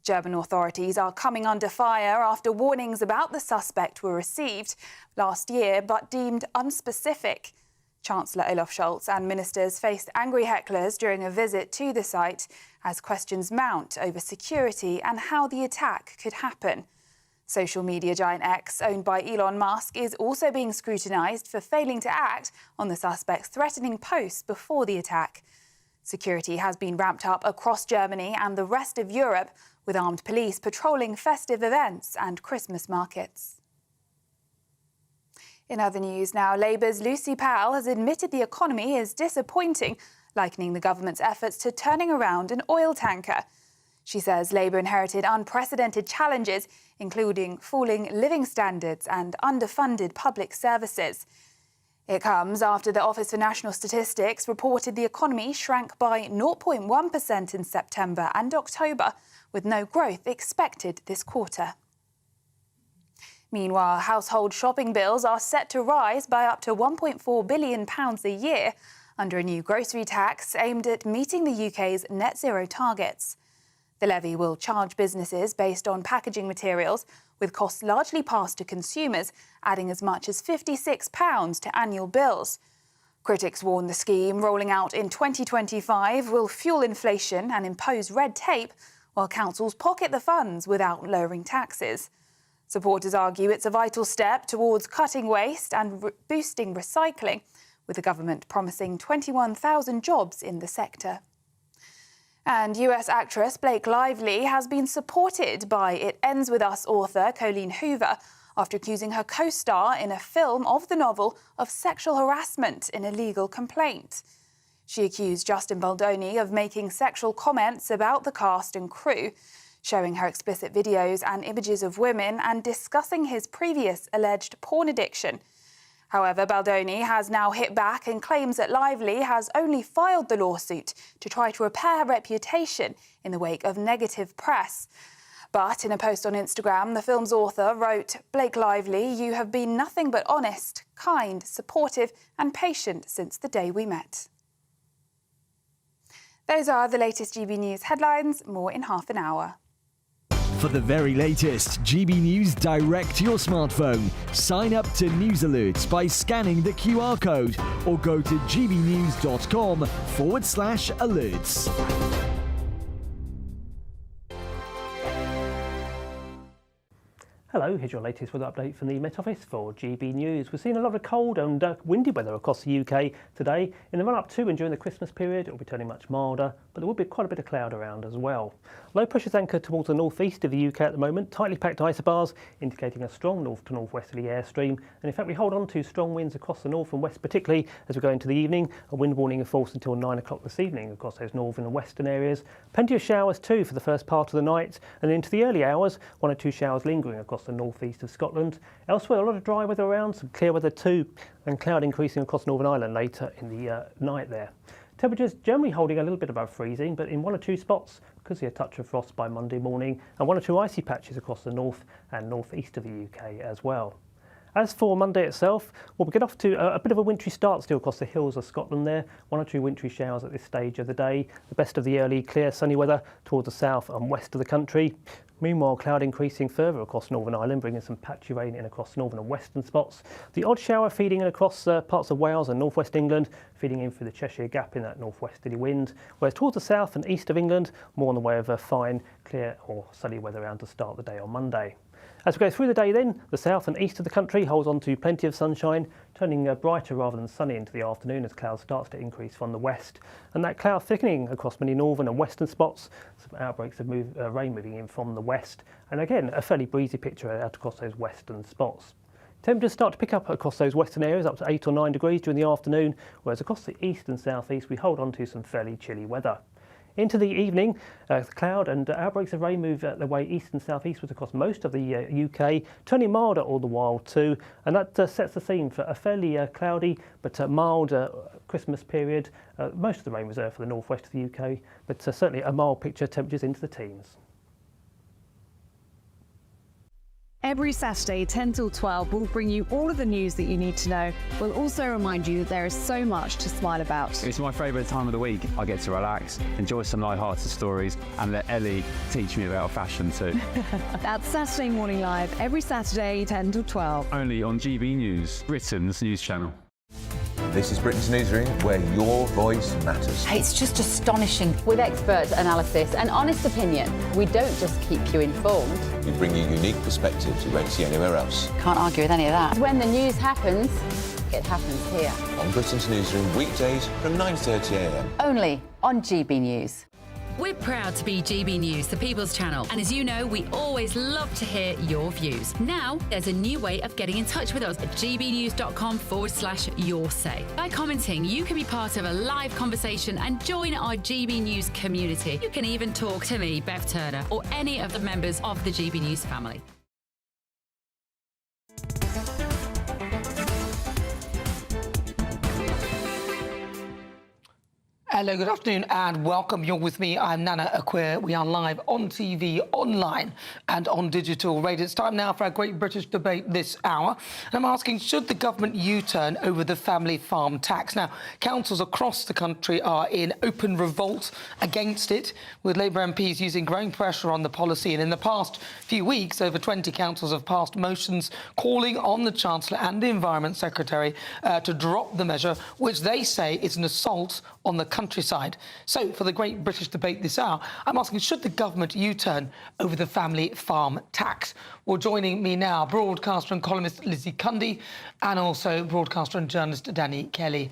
German authorities are coming under fire after warnings about the suspect were received last year but deemed unspecific. Chancellor Olaf Scholz and ministers faced angry hecklers during a visit to the site as questions mount over security and how the attack could happen. Social media giant X, owned by Elon Musk, is also being scrutinised for failing to act on the suspect's threatening posts before the attack. Security has been ramped up across Germany and the rest of Europe, with armed police patrolling festive events and Christmas markets. In other news now, Labour's Lucy Powell has admitted the economy is disappointing, likening the government's efforts to turning around an oil tanker. She says Labour inherited unprecedented challenges, including falling living standards and underfunded public services. It comes after the Office for National Statistics reported the economy shrank by 0.1% in September and October, with no growth expected this quarter. Meanwhile, household shopping bills are set to rise by up to £1.4 billion a year under a new grocery tax aimed at meeting the UK's net zero targets. The levy will charge businesses based on packaging materials, with costs largely passed to consumers, adding as much as £56 to annual bills. Critics warn the scheme, rolling out in 2025, will fuel inflation and impose red tape, while councils pocket the funds without lowering taxes. Supporters argue it's a vital step towards cutting waste and boosting recycling, with the government promising 21,000 jobs in the sector. And US actress Blake Lively has been supported by It Ends With Us author Colleen Hoover after accusing her co-star in a film of the novel of sexual harassment in a legal complaint. She accused Justin Baldoni of making sexual comments about the cast and crew, showing her explicit videos and images of women and discussing his previous alleged porn addiction. However, Baldoni has now hit back and claims that Lively has only filed the lawsuit to try to repair her reputation in the wake of negative press. But in a post on Instagram, the film's author wrote, "Blake Lively, you have been nothing but honest, kind, supportive and patient since the day we met." Those are the latest GB News headlines. More in half an hour. For the very latest GB News direct to your smartphone, sign up to News Alerts by scanning the QR code or go to gbnews.com/alerts. Hello, here's your latest weather update from the Met Office for GB News. We're seeing a lot of cold and windy weather across the UK today. In the run-up to and during the Christmas period, it will be turning much milder, but there will be quite a bit of cloud around as well. Low pressure's anchored towards the northeast of the UK at the moment, tightly packed isobars indicating a strong north to northwesterly airstream. And in fact, we hold on to strong winds across the north and west, particularly as we go into the evening. A wind warning in force until 9 o'clock this evening across those northern and western areas. Plenty of showers too for the first part of the night, and into the early hours, 1 or 2 showers lingering across the northeast of Scotland. Elsewhere, a lot of dry weather around, some clear weather too, and cloud increasing across Northern Ireland later in the night there. Temperatures generally holding a little bit above freezing, but in 1 or 2 spots could see a touch of frost by Monday morning, and 1 or 2 icy patches across the north and northeast of the UK as well. As for Monday itself, well, we get off to a bit of a wintry start still across the hills of Scotland there. 1 or 2 wintry showers at this stage of the day. The best of the early clear sunny weather towards the south and west of the country. Meanwhile, cloud increasing further across Northern Ireland, bringing some patchy rain in across northern and western spots. The odd shower feeding in across parts of Wales and northwest England, feeding in through the Cheshire Gap in that northwesterly wind. Whereas towards the south and east of England, more on the way of fine, clear or sunny weather around to start the day on Monday. As we go through the day then, the south and east of the country holds on to plenty of sunshine, turning brighter rather than sunny into the afternoon as cloud starts to increase from the west. And that cloud thickening across many northern and western spots, some outbreaks of rain moving in from the west. And again, a fairly breezy picture out across those western spots. Temperatures start to pick up across those western areas up to 8 or 9 degrees during the afternoon, whereas across the east and southeast we hold on to some fairly chilly weather. Into the evening, cloud and outbreaks of rain move their way east and southeastwards across most of the UK, turning milder all the while too, and that sets the scene for a fairly cloudy but mild Christmas period. Most of the rain reserved for the northwest of the UK, but certainly a mild picture, temperatures into the teens. Every Saturday, 10 till 12, we'll bring you all of the news that you need to know. We'll also remind you that there is so much to smile about. It's my favourite time of the week. I get to relax, enjoy some light-hearted stories, and let Ellie teach me about fashion too. That's Saturday Morning Live, every Saturday, 10 till 12. Only on GB News, Britain's news channel. This is Britain's Newsroom, where your voice matters. It's just astonishing. With expert analysis and honest opinion, we don't just keep you informed. We bring you unique perspectives you won't see anywhere else. Can't argue with any of that. When the news happens, it happens here. On Britain's Newsroom, weekdays from 9:30 a.m. Only on GB News. We're proud to be GB News, the People's Channel. And as you know, we always love to hear your views. Now, there's a new way of getting in touch with us at gbnews.com/your-say. By commenting, you can be part of a live conversation and join our GB News community. You can even talk to me, Bev Turner, or any of the members of the GB News family. Hello, good afternoon and welcome. You're with me. I'm Nana Akua. We are live on TV, online and on digital radio. It's time now for our Great British Debate this hour. And I'm asking, should the government U-turn over the family farm tax? Now, councils across the country are in open revolt against it, with Labour MPs using growing pressure on the policy. And in the past few weeks, over 20 councils have passed motions calling on the Chancellor and the Environment Secretary to drop the measure, which they say is an assault on the countryside. So, for the Great British Debate this hour, I'm asking, should the government U-turn over the family farm tax? Well, joining me now, broadcaster and columnist Lizzie Cundy, and also broadcaster and journalist Danny Kelly.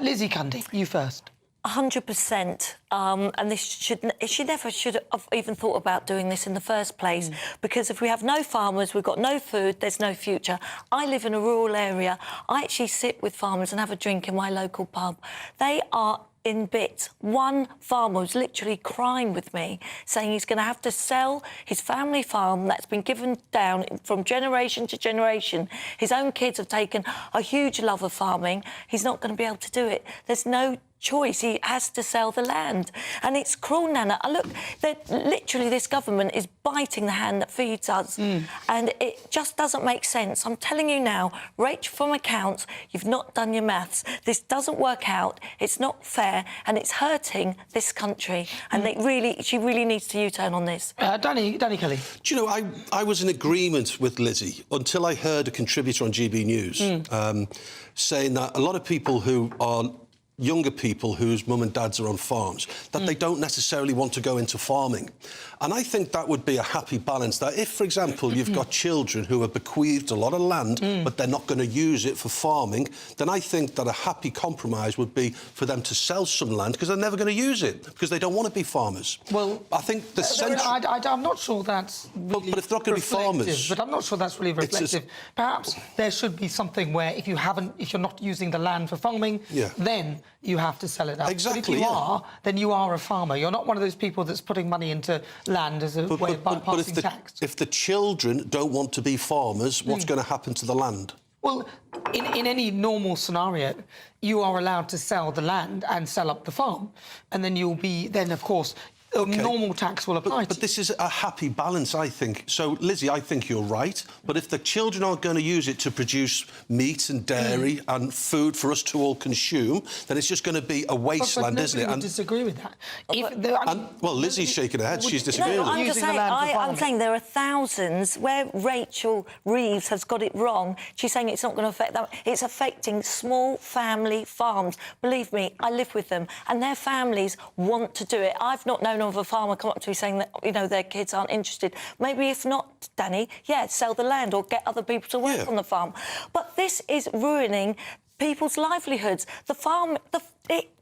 Lizzie Cundy, you first. 100%, and she never should have even thought about doing this in the first place, because if we have no farmers, we've got no food, there's no future. I live in a rural area. I actually sit with farmers and have a drink in my local pub. They are in bits. One farmer was literally crying with me, saying he's going to have to sell his family farm that's been given down from generation to generation. His own kids have taken a huge love of farming. He's not going to be able to do it. There's no choice. He has to sell the land. And it's cruel, Nana. Look, literally this government is biting the hand that feeds us. And it just doesn't make sense. I'm telling you now, Rach from accounts, you've not done your maths. This doesn't work out. It's not fair. And it's hurting this country. And she really needs to U-turn on this. Danny Kelly. Do you know, I was in agreement with Lizzie until I heard a contributor on GB News saying that a lot of people who are younger people whose mum and dads are on farms, that they don't necessarily want to go into farming. And I think that would be a happy balance, that if, for example, you've got children who are bequeathed a lot of land, but they're not going to use it for farming, then I think that a happy compromise would be for them to sell some land, because they're never going to use it, because they don't want to be farmers. Well, I think the I'm not sure that's really but if they're not going to be farmers... But I'm not sure that's really reflective. Perhaps there should be something where if you're not using the land for farming, then you have to sell it up. Exactly, but if you are, then you are a farmer. You're not one of those people that's putting money into land as a way of bypassing tax. If the children don't want to be farmers, what's going to happen to the land? Well, in any normal scenario, you are allowed to sell the land and sell up the farm, and then of course, normal tax will apply. But this is a happy balance, I think. So, Lizzie, I think you're right. But if the children aren't going to use it to produce meat and dairy and food for us to all consume, then it's just going to be a wasteland, isn't it? I disagree with that. Well, Lizzie's shaking her head. She's disagreeing with I'm just saying, I'm saying there are thousands where Rachel Reeves has got it wrong. She's saying it's not going to affect them. It's affecting small family farms. Believe me, I live with them, and their families want to do it. I've not known of a farmer come up to me saying that, you know, their kids aren't interested. Maybe if not, Danny, sell the land or get other people to work on the farm. But this is ruining people's livelihoods. The farm...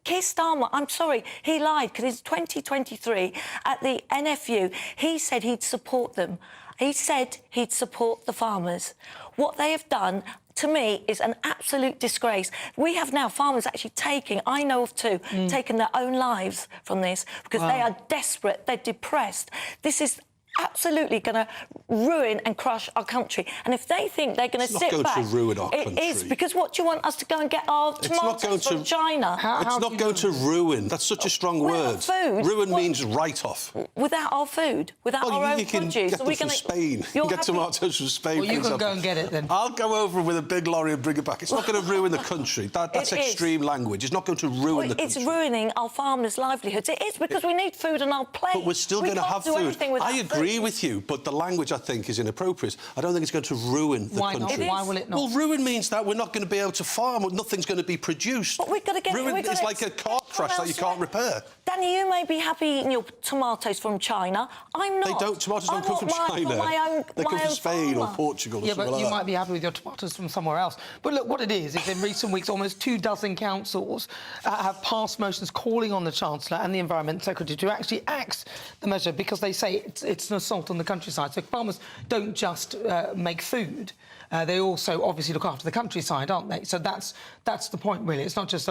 Keir Starmer, I'm sorry, he lied, because in 2023, at the NFU, he said he'd support them. He said he'd support the farmers. What they have done, to me, is an absolute disgrace. We have now farmers actually taking, I know of two, taking their own lives from this because they are desperate, they're depressed. This is absolutely going to ruin and crush our country. And if they think they're going to sit back... It's not going to ruin our country. It is, because what do you want us to go and get our tomatoes from China? It's not going to ruin. That's such a strong word. Food? Ruin means write-off. Without our food? Without our own you can produce? get them from Spain. You can get tomatoes from Spain. Well, you can go and get it, then. I'll go over with a big lorry and bring it back. It's not going to ruin the country. That's extreme language. It's not going to ruin the country. It's ruining our farmers' livelihoods. It is, because we need food on our plate. But we're still going to have food. I agree with you, but the language, I think, is inappropriate. I don't think it's going to ruin the country. Why will it not? Well, ruin means that we're not going to be able to farm, or nothing's going to be produced. But we've got to get... Ruin is like a car crash that you can't repair. Danny, you may be happy eating your tomatoes from China. I'm not. Tomatoes don't come from China. They come from Spain or Portugal or something like that. You might be happy with your tomatoes from somewhere else. But look, what it is in recent weeks, almost 24 councils have passed motions calling on the Chancellor and the Environment Secretary to actually axe the measure, because they say it's an assault on the countryside. So farmers don't just make food. They also obviously look after the countryside, aren't they? So that's the point, really. It's not just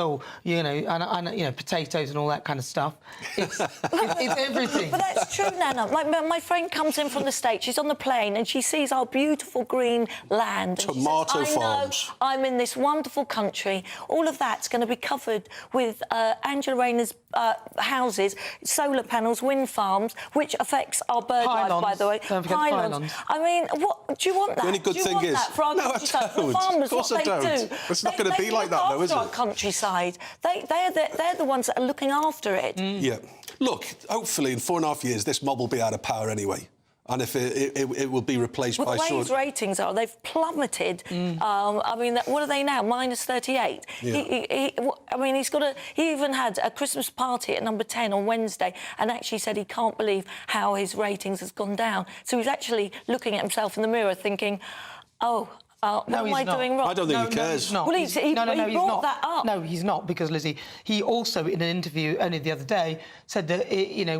potatoes and all that kind of stuff. It's everything. But that's true, Nana. My friend comes in from the States. She's on the plane and she sees our beautiful green land. Tomato farms. I'm in this wonderful country. All of that's going to be covered with Angela Rayner's houses, solar panels, wind farms, which affects our bird life, by the way. Don't forget pylons. I mean, what do you want that? The only good thing is... For our countryside, for farmers, of course what I don't. do, it's not going to be like that, though, is it? Our countryside. They're the ones that are looking after it. Yeah. Look, hopefully in 4.5 years, this mob will be out of power anyway. And if it will be replaced by... the way his ratings are, they've plummeted. I mean, what are they now? -38. Yeah. I mean, he even had a Christmas party at number 10 on Wednesday and actually said he can't believe how his ratings has gone down. So he's actually looking at himself in the mirror thinking, what am I doing wrong? I don't think he cares. No, he's not. Well, he brought that up. No, he's not, because, Lizzie, he also, in an interview only the other day, said that,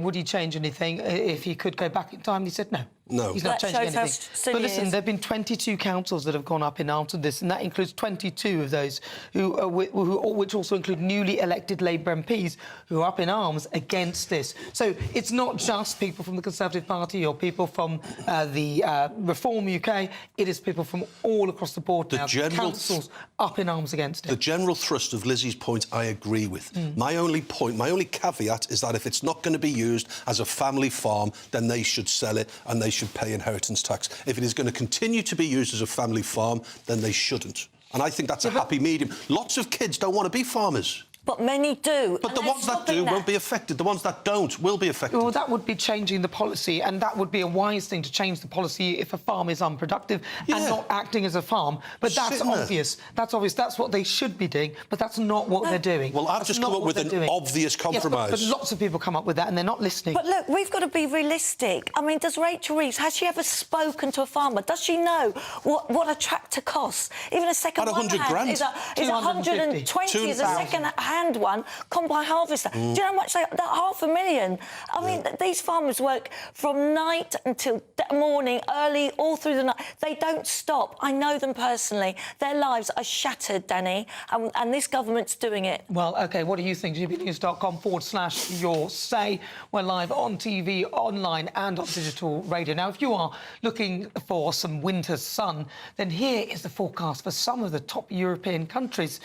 would he change anything if he could go back in time? He said no. No. He's not changing anything. But listen, there have been 22 councils that have gone up in arms with this, and that includes 22 of those which also include newly elected Labour MPs who are up in arms against this. So it's not just people from the Conservative Party or people from the Reform UK. It is people from all across the board now. Councils up in arms against it. The general thrust of Lizzie's point, I agree with. My only caveat is that if it's not going to be used as a family farm, then they should sell it and they should pay inheritance tax. If it is going to continue to be used as a family farm, then they shouldn't. And I think that's a happy medium. Lots of kids don't want to be farmers. But many do. But the ones that do won't be affected. The ones that don't will be affected. Well, that would be changing the policy, and that would be a wise thing to change the policy if a farm is unproductive and not acting as a farm. But that's obvious. That's obvious. That's what they should be doing, but that's not what they're doing. Well, I've just come up with an obvious compromise. Yes, but lots of people come up with that, and they're not listening. But look, we've got to be realistic. I mean, does Rachel Reeves, has she ever spoken to a farmer? Does she know what a tractor costs? Even a second one hand is 120 is a second-hand one. Combine harvester. Do you know how much that $500,000? I mean, these farmers work from night until morning, early, all through the night. They don't stop. I know them personally. Their lives are shattered, Danny, and this government's doing it. Well, OK, what do you think? gbnews.com/your say. We're live on TV, online and on digital radio. Now, if you are looking for some winter sun, then here is the forecast for some of the top European countries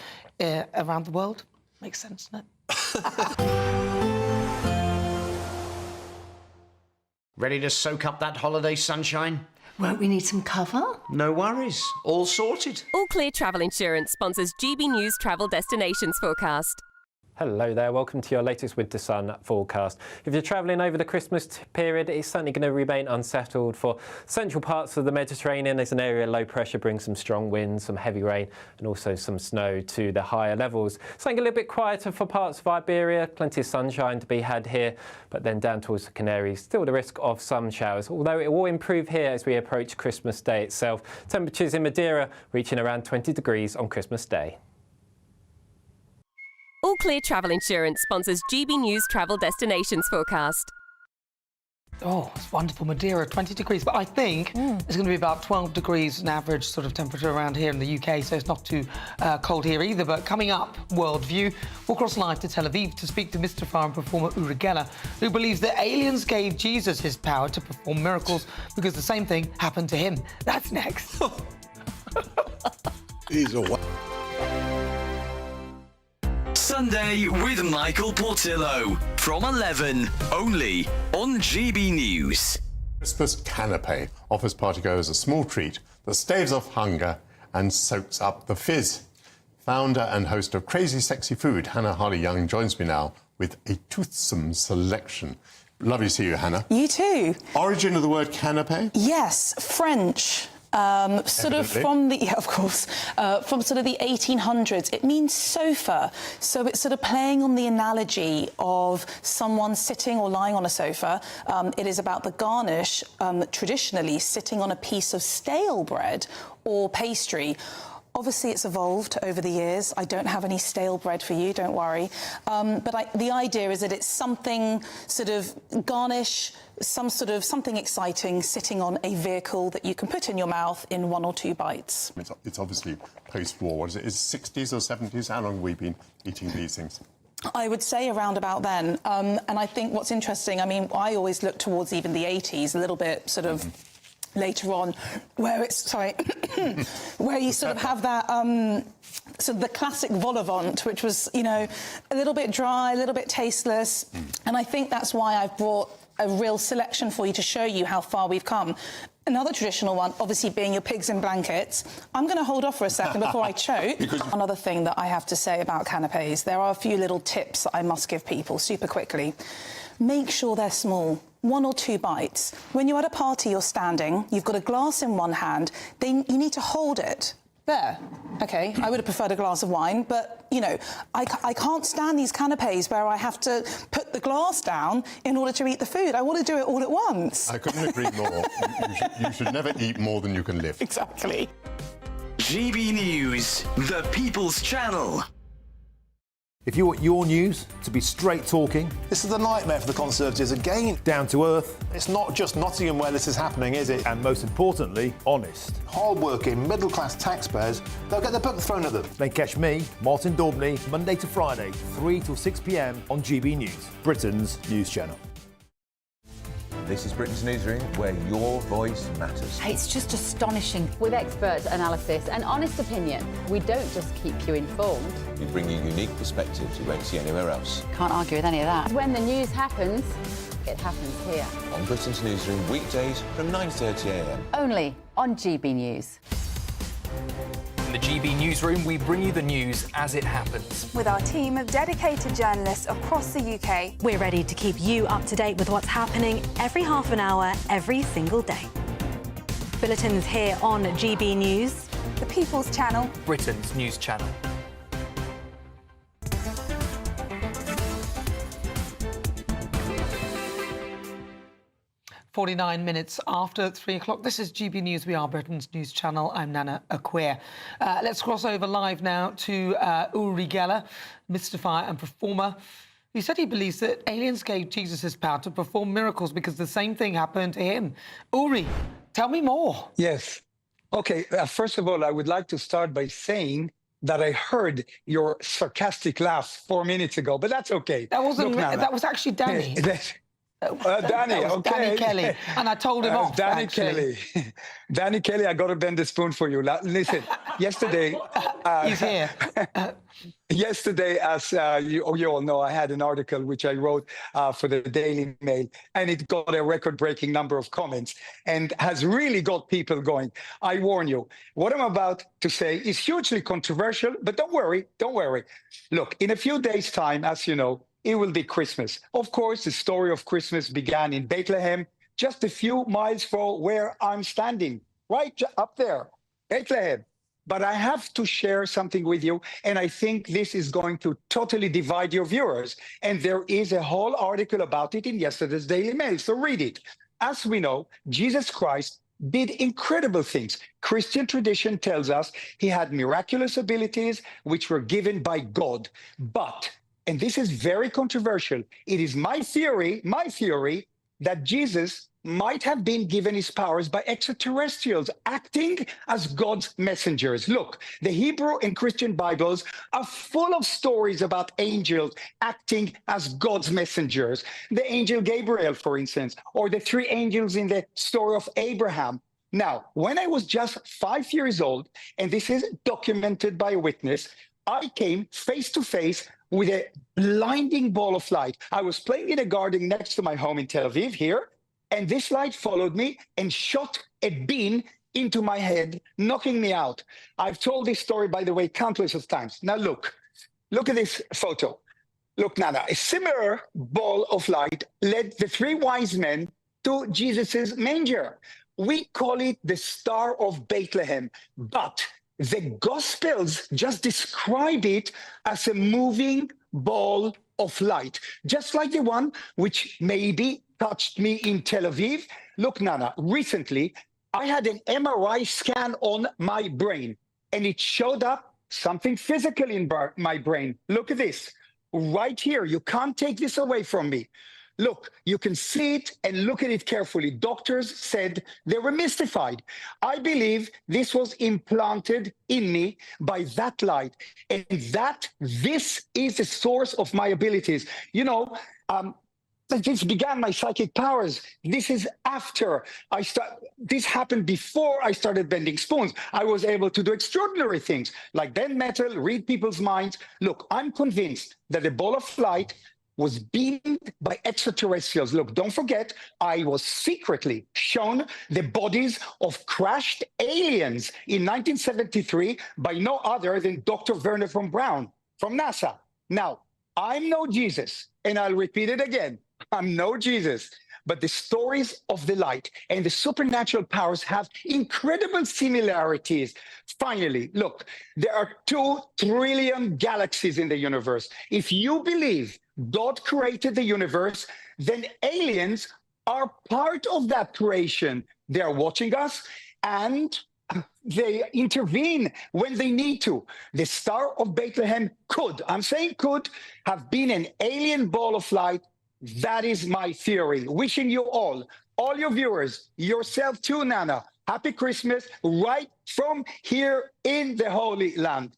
around the world. Makes sense, doesn't it? Ready to soak up that holiday sunshine? Won't we need some cover? No worries. All sorted. All Clear Travel Insurance sponsors GB News Travel Destinations Forecast. Hello there, welcome to your latest winter sun forecast. If you're travelling over the Christmas period, it's certainly going to remain unsettled for central parts of the Mediterranean. There's an area of low pressure brings some strong winds, some heavy rain and also some snow to the higher levels. Something a little bit quieter for parts of Iberia, plenty of sunshine to be had here, but then down towards the Canaries, still the risk of some showers, although it will improve here as we approach Christmas Day itself. Temperatures in Madeira reaching around 20 degrees on Christmas Day. All Clear Travel Insurance sponsors GB News Travel Destinations Forecast. Oh, it's wonderful. Madeira, 20 degrees. But I think it's going to be about 12 degrees an average sort of temperature around here in the UK, so it's not too cold here either. But coming up, Worldview, we'll cross live to Tel Aviv to speak to mystifier and performer Uri Geller, who believes that aliens gave Jesus his power to perform miracles because the same thing happened to him. That's next. He's a Sunday with Michael Portillo from 11, only on GB News. Christmas canapé offers partygoers a small treat that staves off hunger and soaks up the fizz. Founder and host of Crazy Sexy Food, Hannah Harley-Young, joins me now with a toothsome selection. Lovely to see you, Hannah. You too. Origin of the word canapé? Yes, French. Sort of from the, of course, from sort of the 1800s. It means sofa. So it's sort of playing on the analogy of someone sitting or lying on a sofa. It is about the garnish, traditionally sitting on a piece of stale bread or pastry. Obviously, it's evolved over the years. I don't have any stale bread for you, don't worry. But the idea is that it's something sort of garnish, something exciting sitting on a vehicle that you can put in your mouth in 1 or 2 bites. It's obviously post-war. What is it? Is it 60s or 70s? How long have we been eating these things? I would say around about then. And I think what's interesting, I mean, I always look towards even the 80s, a little bit sort of later on, where it's, where you sort of have that, sort of the classic vol au vent, which was, you know, a little bit dry, a little bit tasteless. And I think that's why I've brought a real selection for you to show you how far we've come. Another traditional one, obviously, being your pigs in blankets. I'm going to hold off for a second before I choke. Another thing that I have to say about canapés, there are a few little tips that I must give people super quickly. Make sure they're small. 1 or 2 bites. When you're at a party, you're standing, you've got a glass in one hand, then you need to hold it. There. OK, I would have preferred a glass of wine, but, you know, I can't stand these canapés where I have to put the glass down in order to eat the food. I want to do it all at once. I couldn't agree more. You should never eat more than you can lift. Exactly. GB News, the People's Channel. If you want your news to be straight talking, this is the nightmare for the Conservatives again. Down to earth. It's not just Nottingham where this is happening, is it? And most importantly, honest. Hard-working, middle-class taxpayers, they'll get the book thrown at them. Then catch me, Martin Daubney, Monday to Friday, 3 till 6 p.m. on GB News, Britain's news channel. This is Britain's Newsroom, where your voice matters. It's just astonishing. With expert analysis and honest opinion, we don't just keep you informed. We bring you unique perspectives you won't see anywhere else. Can't argue with any of that. When the news happens, it happens here. On Britain's Newsroom, weekdays from 9:30 a.m. Only on GB News. In the GB Newsroom, we bring you the news as it happens. With our team of dedicated journalists across the UK. We're ready to keep you up to date with what's happening every half an hour, every single day. Bulletins here on GB News. The People's Channel. Britain's news channel. 49 minutes after 3 o'clock. This is GB News. We are Britain's news channel. I'm Nana Akua. Let's cross over live now to Uri Geller, mystifier and performer. He said he believes that aliens gave Jesus his power to perform miracles because the same thing happened to him. Uri, tell me more. Yes. OK, first of all, I would like to start by saying that I heard your sarcastic laugh 4 minutes ago, but that's OK. That wasn't. That was actually Danny. Danny, okay. Danny Kelly. And I told him off, Danny actually. Kelly. Danny Kelly, I got to bend the spoon for you. Listen, yesterday... He's here. Yesterday, as you all know, I had an article which I wrote for the Daily Mail, and it got a record-breaking number of comments and has really got people going. I warn you, what I'm about to say is hugely controversial, but don't worry, don't worry. Look, in a few days' time, as you know, it will be Christmas. Of course, the story of Christmas began in Bethlehem, just a few miles from where I'm standing, right up there, Bethlehem. But I have to share something with you, and I think this is going to totally divide your viewers. And there is a whole article about it in yesterday's Daily Mail, so read it. As we know, Jesus Christ did incredible things. Christian tradition tells us he had miraculous abilities which were given by God. But, and this is very controversial, it is my theory that Jesus might have been given his powers by extraterrestrials acting as God's messengers. Look, the Hebrew and Christian Bibles are full of stories about angels acting as God's messengers. The angel Gabriel, for instance, or the 3 angels in the story of Abraham. Now, when I was just 5 years old, and this is documented by a witness, I came face to face with a blinding ball of light. I was playing in a garden next to my home in Tel Aviv here, and this light followed me and shot a beam into my head, knocking me out. I've told this story, by the way, countless of times. Now look at this photo. Look, Nana, a similar ball of light led the 3 wise men to Jesus's manger. We call it the Star of Bethlehem, but the Gospels just describe it as a moving ball of light, just like the one which maybe touched me in Tel Aviv. Look, Nana, recently I had an MRI scan on my brain, and it showed up something physical in my brain. Look at this, right here. You can't take this away from me. Look, you can see it and look at it carefully. Doctors said they were mystified. I believe this was implanted in me by that light, and that this is the source of my abilities. You know, this began my psychic powers. This is after this happened before I started bending spoons. I was able to do extraordinary things like bend metal, read people's minds. Look, I'm convinced that the ball of light was beamed by extraterrestrials. Look, don't forget, I was secretly shown the bodies of crashed aliens in 1973 by no other than Dr. Werner von Braun from NASA. Now, I'm no Jesus, and I'll repeat it again. I'm no Jesus, but the stories of the light and the supernatural powers have incredible similarities. Finally, look, there are 2 trillion galaxies in the universe. If you believe God created the universe, then aliens are part of that creation. They are watching us, and they intervene when they need to. The Star of Bethlehem could, I'm saying could, have been an alien ball of light. That is my theory. Wishing you all your viewers, yourself too, Nana, happy Christmas right from here in the Holy Land.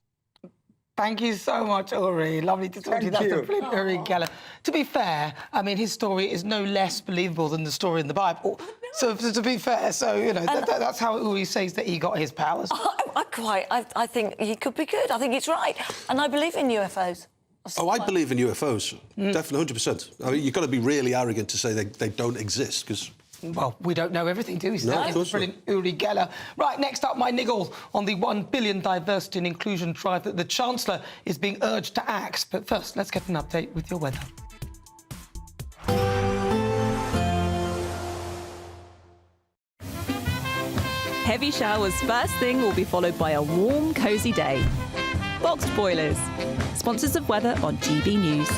Thank you so much, Uri. Lovely to talk to you. That's the brilliant Uri Geller. To be fair, I mean, his story is no less believable than the story in the Bible. So to be fair, so, you know, that's how Uri says that he got his powers. I think he could be good. I think he's right. And I believe in UFOs. Oh, I believe in UFOs. Definitely, 100%. I mean, you've got to be really arrogant to say they don't exist, because... Well, we don't know everything, do we? No, of course brilliant Uri Geller. Right, next up, my niggle on the 1 billion diversity and inclusion drive that the Chancellor is being urged to axe. But first, let's get an update with your weather. Heavy showers first thing will be followed by a warm, cosy day. Boxed boilers. Sponsors of weather on GB News.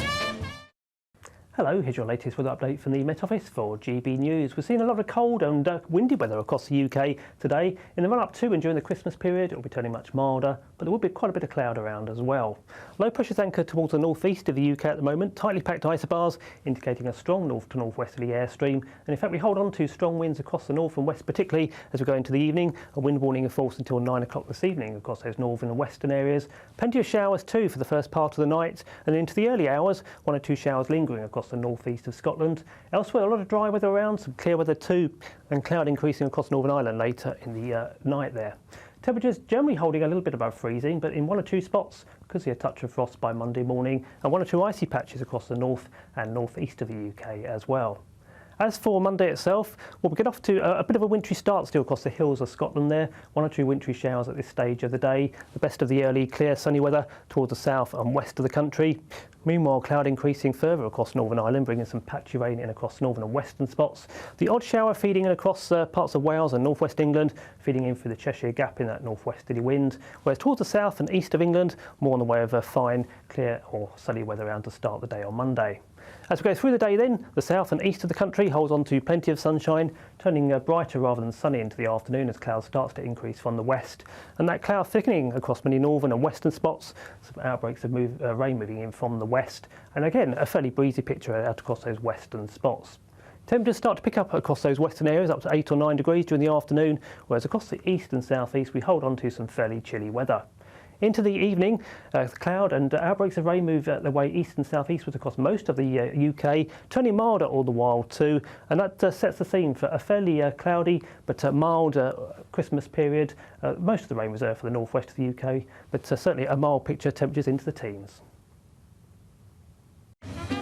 Hello, here's your latest weather update from the Met Office for GB News. We're seeing a lot of cold and windy weather across the UK today. In the run-up to and during the Christmas period, it will be turning much milder, but there will be quite a bit of cloud around as well. Low pressure's anchored towards the northeast of the UK at the moment, tightly packed isobars indicating a strong north to northwesterly airstream. And in fact, we hold on to strong winds across the north and west, particularly as we go into the evening. A wind warning in force until 9 o'clock this evening across those northern and western areas. Plenty of showers too for the first part of the night, and into the early hours, 1 or 2 showers lingering across across the northeast of Scotland. Elsewhere, a lot of dry weather around, some clear weather too, and cloud increasing across Northern Ireland later in the night there. Temperatures generally holding a little bit above freezing, but in one or two spots could see a touch of frost by Monday morning, and one or two icy patches across the north and northeast of the UK as well. As for Monday itself, well, we get off to a bit of a wintry start still across the hills of Scotland there. One or two wintry showers at this stage of the day. The best of the early clear sunny weather towards the south and west of the country. Meanwhile, cloud increasing further across Northern Ireland, bringing some patchy rain in across northern and western spots. The odd shower feeding in across parts of Wales and northwest England, feeding in through the Cheshire Gap in that northwesterly wind. Whereas towards the south and east of England, more in the way of fine, clear or sunny weather around to start the day on Monday. As we go through the day then, the south and east of the country holds on to plenty of sunshine, turning brighter rather than sunny into the afternoon as cloud starts to increase from the west. And that cloud thickening across many northern and western spots, some outbreaks of rain moving in from the west. And again, a fairly breezy picture out across those western spots. Temperatures start to pick up across those western areas up to 8 or 9 degrees during the afternoon, whereas across the east and southeast we hold on to some fairly chilly weather. Into the evening, cloud and outbreaks of rain move their way east and southeastwards across most of the UK, turning milder all the while too, and that sets the scene for a fairly cloudy but mild Christmas period. Most of the rain reserved for the northwest of the UK, but certainly a mild picture, temperatures into the teens.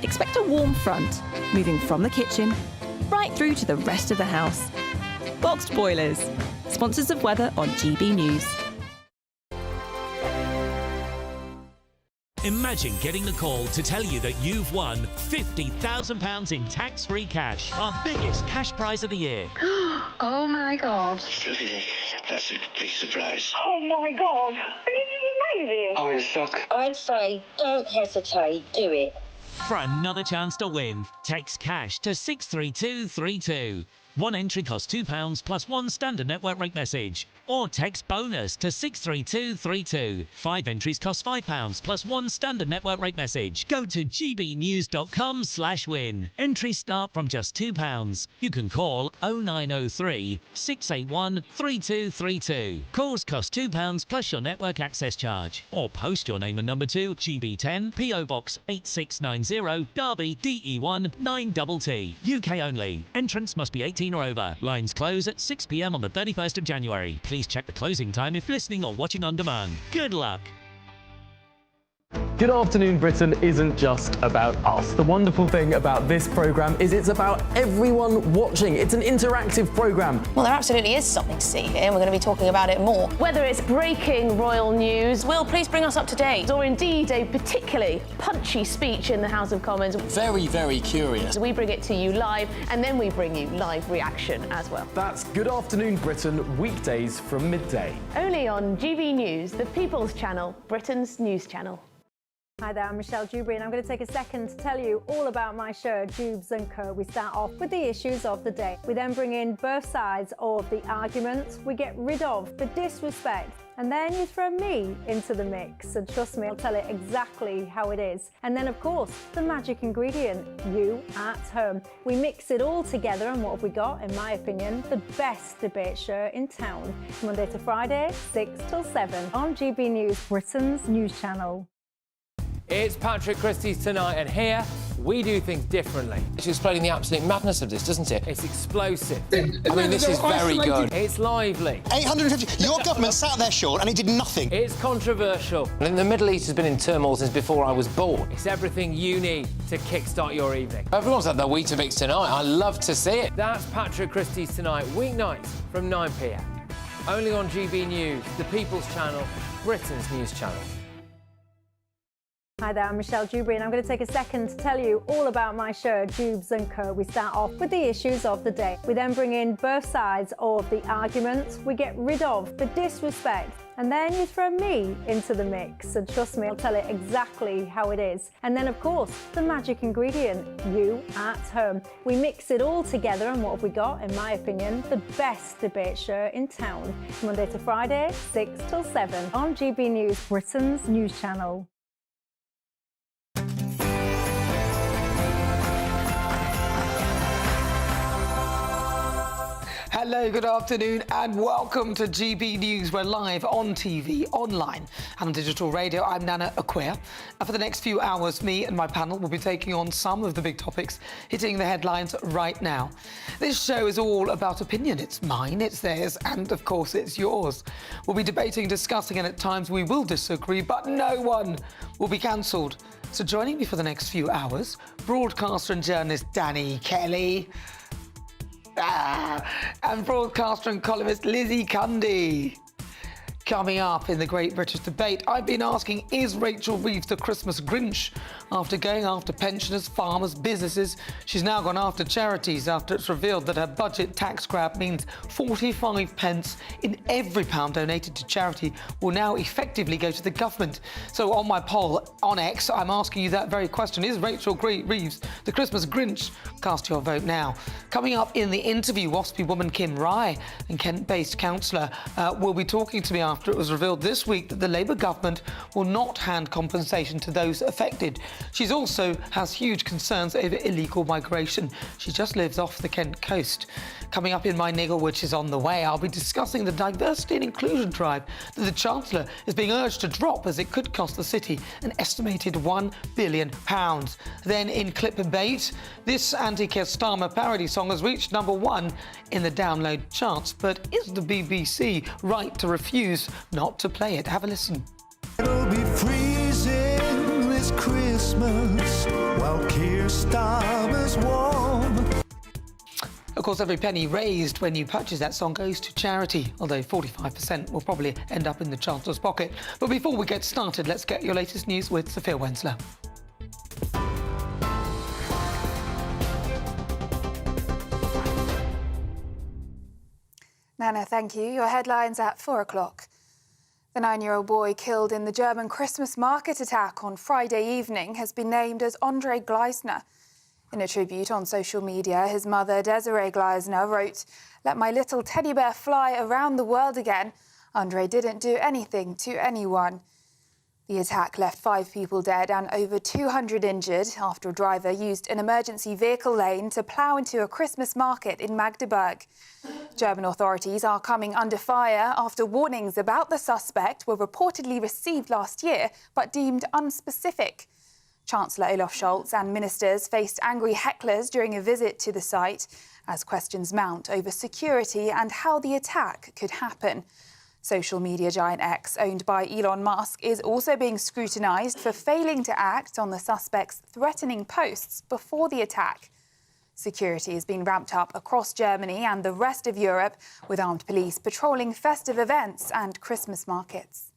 Expect a warm front, moving from the kitchen right through to the rest of the house. Boxed Boilers, sponsors of weather on GB News. Imagine getting the call to tell you that you've won £50,000 in tax-free cash, our biggest cash prize of the year. Oh my God. That's a big surprise. Oh my God. This is amazing. I'm in shock. I'd say don't hesitate, do it. For another chance to win, text cash to 63232. One entry costs £2 plus one standard network rate message. Or text bonus to 63232. 5 entries cost £5 plus one standard network rate message. Go to gbnews.com/win. Entries start from just £2. You can call 0903 681 3232. Calls cost £2 plus your network access charge. Or post your name and number to GB10 PO Box 8690 Derby DE1 9TT. UK only. Entrance must be 18 or over. Lines close at 6 p.m. on the 31st of January. Please check the closing time if listening or watching on demand. Good luck. Good Afternoon Britain isn't just about us. The wonderful thing about this programme is it's about everyone watching. It's an interactive programme. Well, there absolutely is something to see here, and we're going to be talking about it more. Whether it's breaking royal news, Will, please bring us up to date, or indeed a particularly punchy speech in the House of Commons. Very, very curious. We bring it to you live, and then we bring you live reaction as well. That's Good Afternoon Britain, weekdays from midday. Only on GB News, the People's Channel, Britain's news channel. Hi there, I'm Michelle Dewberry and I'm going to take a second to tell you all about my show, Jubes and Co. We start off with the issues of the day. We then bring in both sides of the argument. We get rid of the disrespect. And then you throw me into the mix. And trust me, I'll tell it exactly how it is. And then, of course, the magic ingredient, you at home. We mix it all together and what have we got, in my opinion, the best debate show in town. Monday to Friday, 6 till 7 on GB News, Britain's news channel. It's Patrick Christie's Tonight, and here we do things differently. It's explaining the absolute madness of this, doesn't it? It's explosive. I mean, this is very good. It's lively. 850. Your government sat there, Sean, and it did nothing. It's controversial. And the Middle East has been in turmoil since before I was born. It's everything you need to kickstart your evening. Everyone's had their Weetabix tonight. I love to see it. That's Patrick Christie's Tonight, weeknights from 9 p.m. Only on GB News, the People's Channel, Britain's news channel. Hi there, I'm Michelle Dewberry and I'm going to take a second to tell you all about my show, Jubes and Co. We start off with the issues of the day. We then bring in both sides of the argument. We get rid of the disrespect. And then you throw me into the mix. And trust me, I'll tell it exactly how it is. And then, of course, the magic ingredient, you at home. We mix it all together and what have we got, in my opinion, the best debate show in town. Monday to Friday, 6 till 7 on GB News, Britain's news channel. Hello, good afternoon, and welcome to GB News. We're live on TV, online, and on digital radio. I'm Nana Akua. And for the next few hours, me and my panel will be taking on some of the big topics hitting the headlines right now. This show is all about opinion. It's mine, it's theirs, and of course, it's yours. We'll be debating, discussing, and at times we will disagree, but no one will be cancelled. So joining me for the next few hours, broadcaster and journalist Danny Kelly. And broadcaster and columnist Lizzie Cundy. Coming up in the Great British Debate, I've been asking, is Rachel Reeves the Christmas Grinch? After going after pensioners, farmers, businesses, she's now gone after charities after it's revealed that her budget tax grab means 45 pence in every pound donated to charity will now effectively go to the government. So on my poll on X, I'm asking you that very question. Is Rachel Reeves the Christmas Grinch? Cast your vote now. Coming up in the interview, Waspi woman Kim Rye and Kent-based councillor will be talking to me after it was revealed this week that the Labour government will not hand compensation to those affected. She also has huge concerns over illegal migration. She just lives off the Kent coast. Coming up in my niggle, which is on the way, I'll be discussing the diversity and inclusion drive that the Chancellor is being urged to drop as it could cost the city an estimated £1 billion. Then in clickbait, this anti-Keir Starmer parody song has reached #1 in the download charts. But is the BBC right to refuse not to play it? Have a listen. It'll be freezing this Christmas while Keir Starmer's warm. Of course, every penny raised when you purchase that song goes to charity, although 45% will probably end up in the Chancellor's pocket. But before we get started, let's get your latest news with Sophia Wensler. Nana, thank you. Your headlines at 4 o'clock. The 9-year-old boy killed in the German Christmas market attack on Friday evening has been named as Andre Gleisner. In a tribute on social media, his mother, Desiree Gleisner, wrote, "Let my little teddy bear fly around the world again. Andre didn't do anything to anyone." The attack left 5 people dead and over 200 injured after a driver used an emergency vehicle lane to plough into a Christmas market in Magdeburg. German authorities are coming under fire after warnings about the suspect were reportedly received last year but deemed unspecific. Chancellor Olaf Scholz and ministers faced angry hecklers during a visit to the site as questions mount over security and how the attack could happen. Social media giant X, owned by Elon Musk, is also being scrutinised for failing to act on the suspect's threatening posts before the attack. Security has been ramped up across Germany and the rest of Europe, with armed police patrolling festive events and Christmas markets.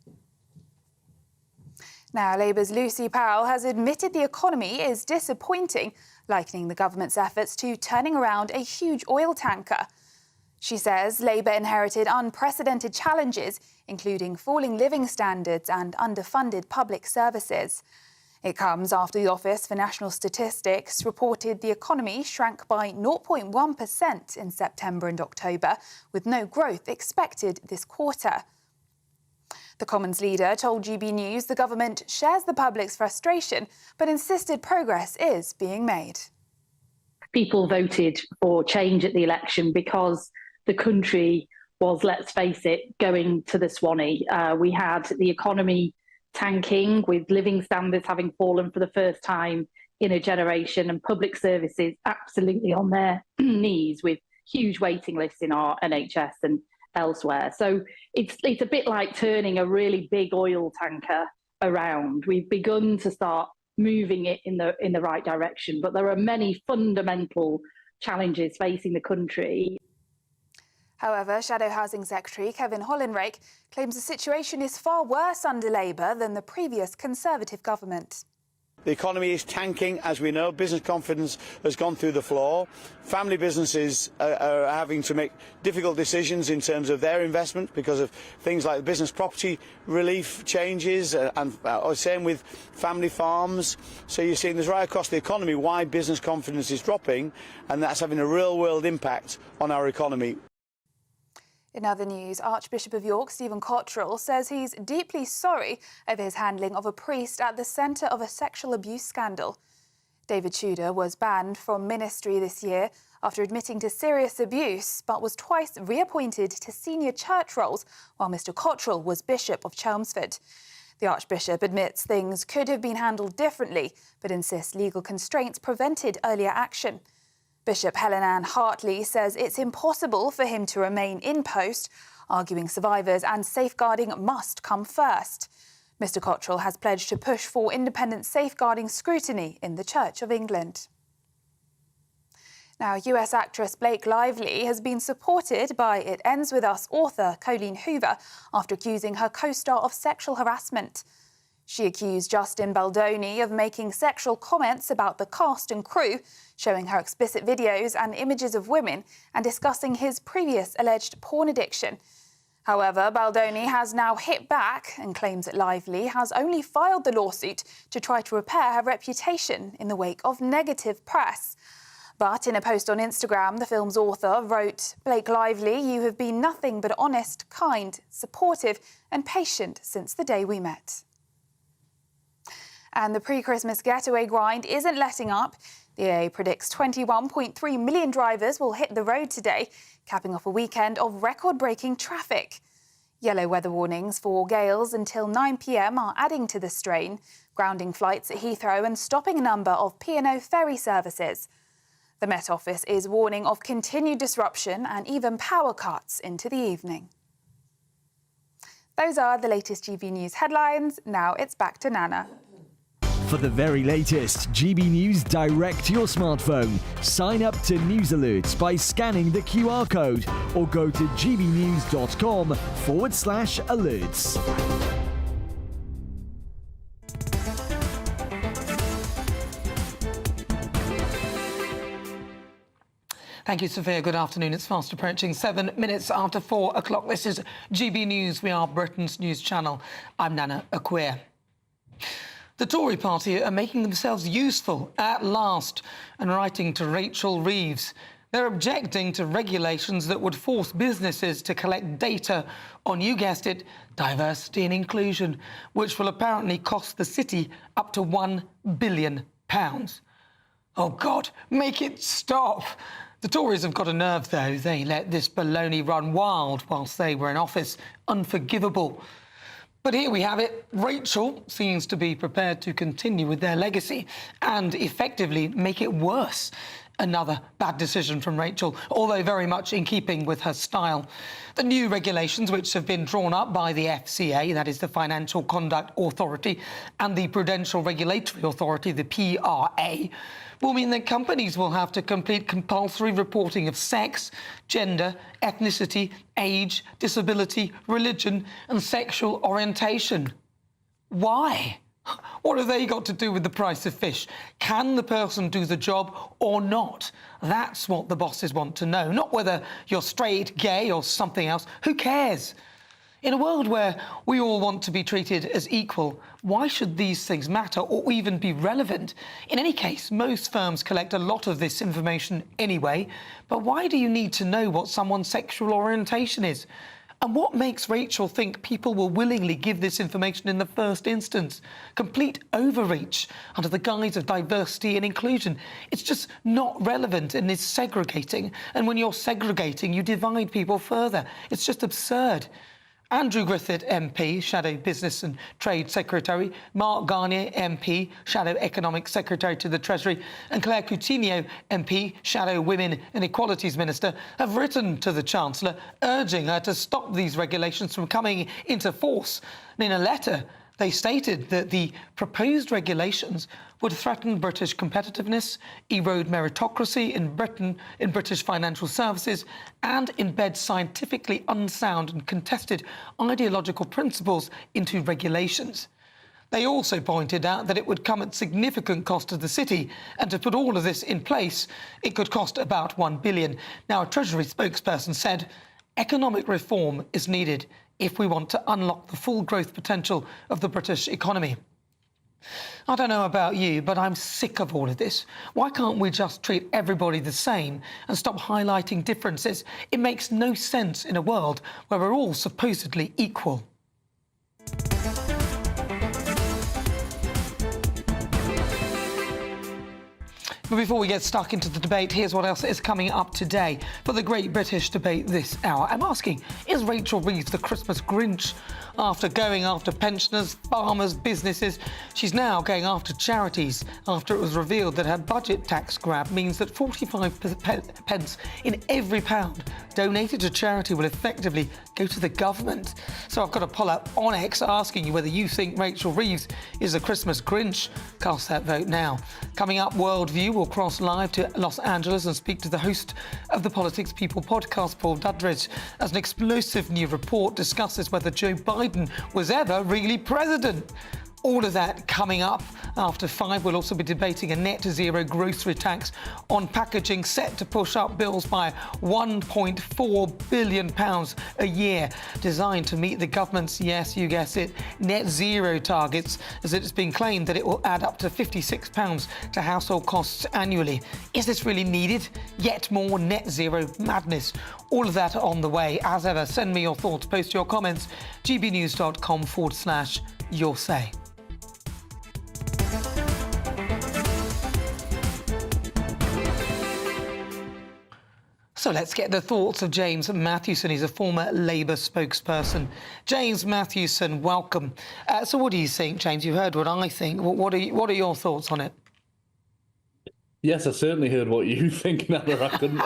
Now, Labour's Lucy Powell has admitted the economy is disappointing, likening the government's efforts to turning around a huge oil tanker. She says Labour inherited unprecedented challenges, including falling living standards and underfunded public services. It comes after the Office for National Statistics reported the economy shrank by 0.1% in September and October, with no growth expected this quarter. The Commons leader told GB News the government shares the public's frustration, but insisted progress is being made. People voted for change at the election because the country was, let's face it, going to the Swanee. We had the economy tanking, with living standards having fallen for the first time in a generation, and public services absolutely on their knees, with huge waiting lists in our NHS and elsewhere. So it's a bit like turning a really big oil tanker around. We've begun to start moving it in the right direction, but there are many fundamental challenges facing the country. However, Shadow Housing Secretary Kevin Hollinrake claims the situation is far worse under Labour than the previous Conservative government. The economy is tanking, as we know. Business confidence has gone through the floor. Family businesses are having to make difficult decisions in terms of their investment because of things like business property relief changes and same with family farms. So you're seeing this right across the economy why business confidence is dropping, and that's having a real-world impact on our economy. In other news, Archbishop of York Stephen Cottrell says he's deeply sorry over his handling of a priest at the centre of a sexual abuse scandal. David Tudor was banned from ministry this year after admitting to serious abuse, but was twice reappointed to senior church roles while Mr Cottrell was Bishop of Chelmsford. The Archbishop admits things could have been handled differently, but insists legal constraints prevented earlier action. Bishop Helen Ann Hartley says it's impossible for him to remain in post, arguing survivors and safeguarding must come first. Mr Cottrell has pledged to push for independent safeguarding scrutiny in the Church of England. Now, US actress Blake Lively has been supported by It Ends With Us author Colleen Hoover after accusing her co-star of sexual harassment. She accused Justin Baldoni of making sexual comments about the cast and crew, showing her explicit videos and images of women and discussing his previous alleged porn addiction. However, Baldoni has now hit back and claims that Lively has only filed the lawsuit to try to repair her reputation in the wake of negative press. But in a post on Instagram, the film's author wrote, "Blake Lively, you have been nothing but honest, kind, supportive and patient since the day we met." And the pre-Christmas getaway grind isn't letting up. The AA predicts 21.3 million drivers will hit the road today, capping off a weekend of record-breaking traffic. Yellow weather warnings for gales until 9 p.m. are adding to the strain, grounding flights at Heathrow and stopping a number of P&O ferry services. The Met Office is warning of continued disruption and even power cuts into the evening. Those are the latest GB News headlines. Now it's back to Nana. For the very latest GB News direct to your smartphone, sign up to News Alerts by scanning the QR code or go to gbnews.com/alerts. Thank you, Sophia. Good afternoon. It's fast approaching 7 minutes after 4 o'clock. This is GB News. We are Britain's news channel. I'm Nana Akua. The Tory party are making themselves useful at last and writing to Rachel Reeves. They're objecting to regulations that would force businesses to collect data on, you guessed it, diversity and inclusion, which will apparently cost the city up to £1 billion. Oh, God, make it stop. The Tories have got a nerve, though. They let this baloney run wild whilst they were in office. Unforgivable. But here we have it. Rachel seems to be prepared to continue with their legacy and effectively make it worse. Another bad decision from Rachel, although very much in keeping with her style. The new regulations, which have been drawn up by the FCA, that is the Financial Conduct Authority, and the Prudential Regulatory Authority, the PRA, will mean that companies will have to complete compulsory reporting of sex, gender, ethnicity, age, disability, religion and sexual orientation. Why? What have they got to do with the price of fish? Can the person do the job or not? That's what the bosses want to know, not whether you're straight, gay or something else. Who cares? In a world where we all want to be treated as equal, why should these things matter or even be relevant? In any case, most firms collect a lot of this information anyway, but why do you need to know what someone's sexual orientation is? And what makes Rachel think people will willingly give this information in the first instance? Complete overreach under the guise of diversity and inclusion. It's just not relevant and is segregating. And when you're segregating, you divide people further. It's just absurd. Andrew Griffith MP, Shadow Business and Trade Secretary, Mark Garnier MP, Shadow Economic Secretary to the Treasury, and Claire Coutinho MP, Shadow Women and Equalities Minister, have written to the Chancellor urging her to stop these regulations from coming into force. And in a letter, they stated that the proposed regulations would threaten British competitiveness, erode meritocracy in Britain, in British financial services, and embed scientifically unsound and contested ideological principles into regulations. They also pointed out that it would come at significant cost to the city, and to put all of this in place, it could cost about £1 billion. Now, a Treasury spokesperson said, economic reform is needed if we want to unlock the full growth potential of the British economy. I don't know about you, but I'm sick of all of this. Why can't we just treat everybody the same and stop highlighting differences? It makes no sense in a world where we're all supposedly equal. But before we get stuck into the debate, here's what else is coming up today. For the Great British Debate this hour, I'm asking, is Rachel Reeves the Christmas Grinch? After going after pensioners, farmers, businesses, she's now going after charities after it was revealed that her budget tax grab means that 45 pence in every pound donated to charity will effectively go to the government. So I've got a poll up on X asking you whether you think Rachel Reeves is a Christmas Grinch. Cast that vote now. Coming up, Worldview will cross live to Los Angeles and speak to the host of the Politics People podcast, Paul Dudridge, as an explosive new report discusses whether Joe Biden was ever really president. All of that coming up. After 5, we'll also be debating a net zero grocery tax on packaging set to push up bills by £1.4 billion a year, designed to meet the government's, yes, you guess it, net zero targets, as it's been claimed that it will add up to £56 to household costs annually. Is this really needed? Yet more net zero madness. All of that on the way. As ever, send me your thoughts, post your comments, gbnews.com/your say. So let's get the thoughts of James Matthewson. He's a former Labour spokesperson. James Matthewson, welcome. So what do you think, James? You heard what I think. What are your thoughts on it? Yes, I certainly heard what you think, Nana. I couldn't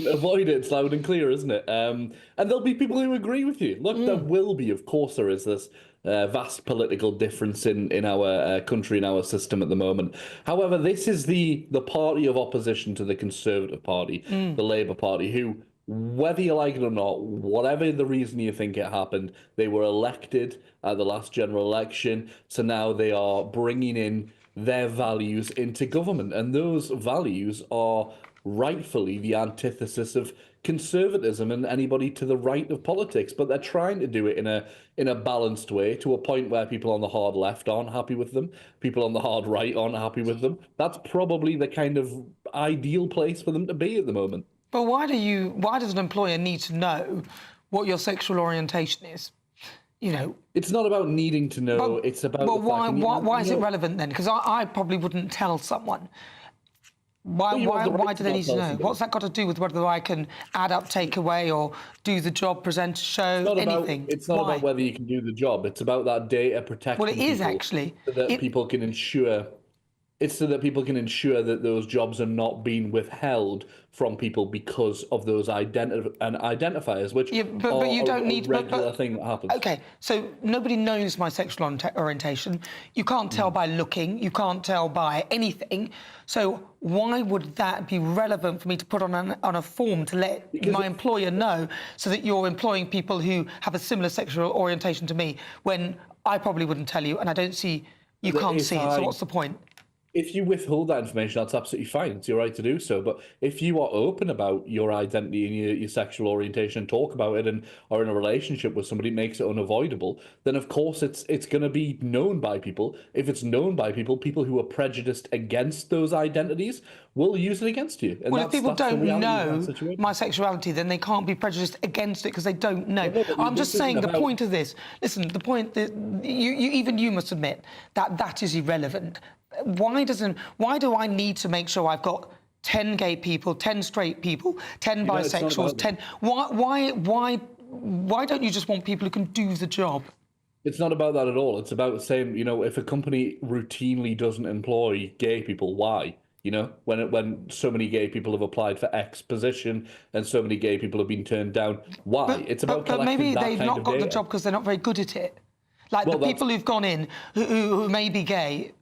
avoid it. It's loud and clear, isn't it? And there'll be people who agree with you. Look, there will be, of course there is this vast political difference in our country, in our system at the moment. However, this is the party of opposition to the Conservative Party, the Labour Party, who, whether you like it or not, whatever the reason you think it happened, they were elected at the last general election, so now they are bringing in their values into government, and those values are rightfully the antithesis of conservatism and anybody to the right of politics, but they're trying to do it in a balanced way, to a point where people on the hard left aren't happy with them, people on the hard right aren't happy with them. That's probably the kind of ideal place for them to be at the moment. But why does an employer need to know what your sexual orientation is? You know, it's not about needing to know. It's about. But why is it relevant then? Because I probably wouldn't tell someone. Why do they need to know? What's that got to do with whether I can add up, take away, or do the job, present a show, anything? It's not about whether you can do the job. It's about that data protection. Well, it is actually. So that people can ensure. It's so that people can ensure that those jobs are not being withheld from people because of those identifiers, which but you don't need a regular thing that happens. Okay, so nobody knows my sexual orientation. You can't tell by looking. You can't tell by anything. So why would that be relevant for me to put on a form to let my employer know, so that you're employing people who have a similar sexual orientation to me, when I probably wouldn't tell you, and I don't see, you can't see it. So what's the point? If you withhold that information, that's absolutely fine. It's your right to do so. But if you are open about your identity and your sexual orientation, talk about it, and are in a relationship with somebody, makes it unavoidable, then of course it's going to be known by people. If it's known by people who are prejudiced against those identities will use it against you. And well, if people don't know my sexuality, then they can't be prejudiced against it because they don't know. I'm just saying the point of this. Listen, the point that you must admit that is irrelevant. Why do I need to make sure I've got 10 gay people, 10 straight people, 10 bisexuals, 10? Why don't you just want people who can do the job? It's not about that at all. It's about saying, if a company routinely doesn't employ gay people, why? When so many gay people have applied for X position and so many gay people have been turned down, why? It's about collecting that kind of data. But maybe they've not got the job because they're not very good at it. Like the people who've gone in who may be gay.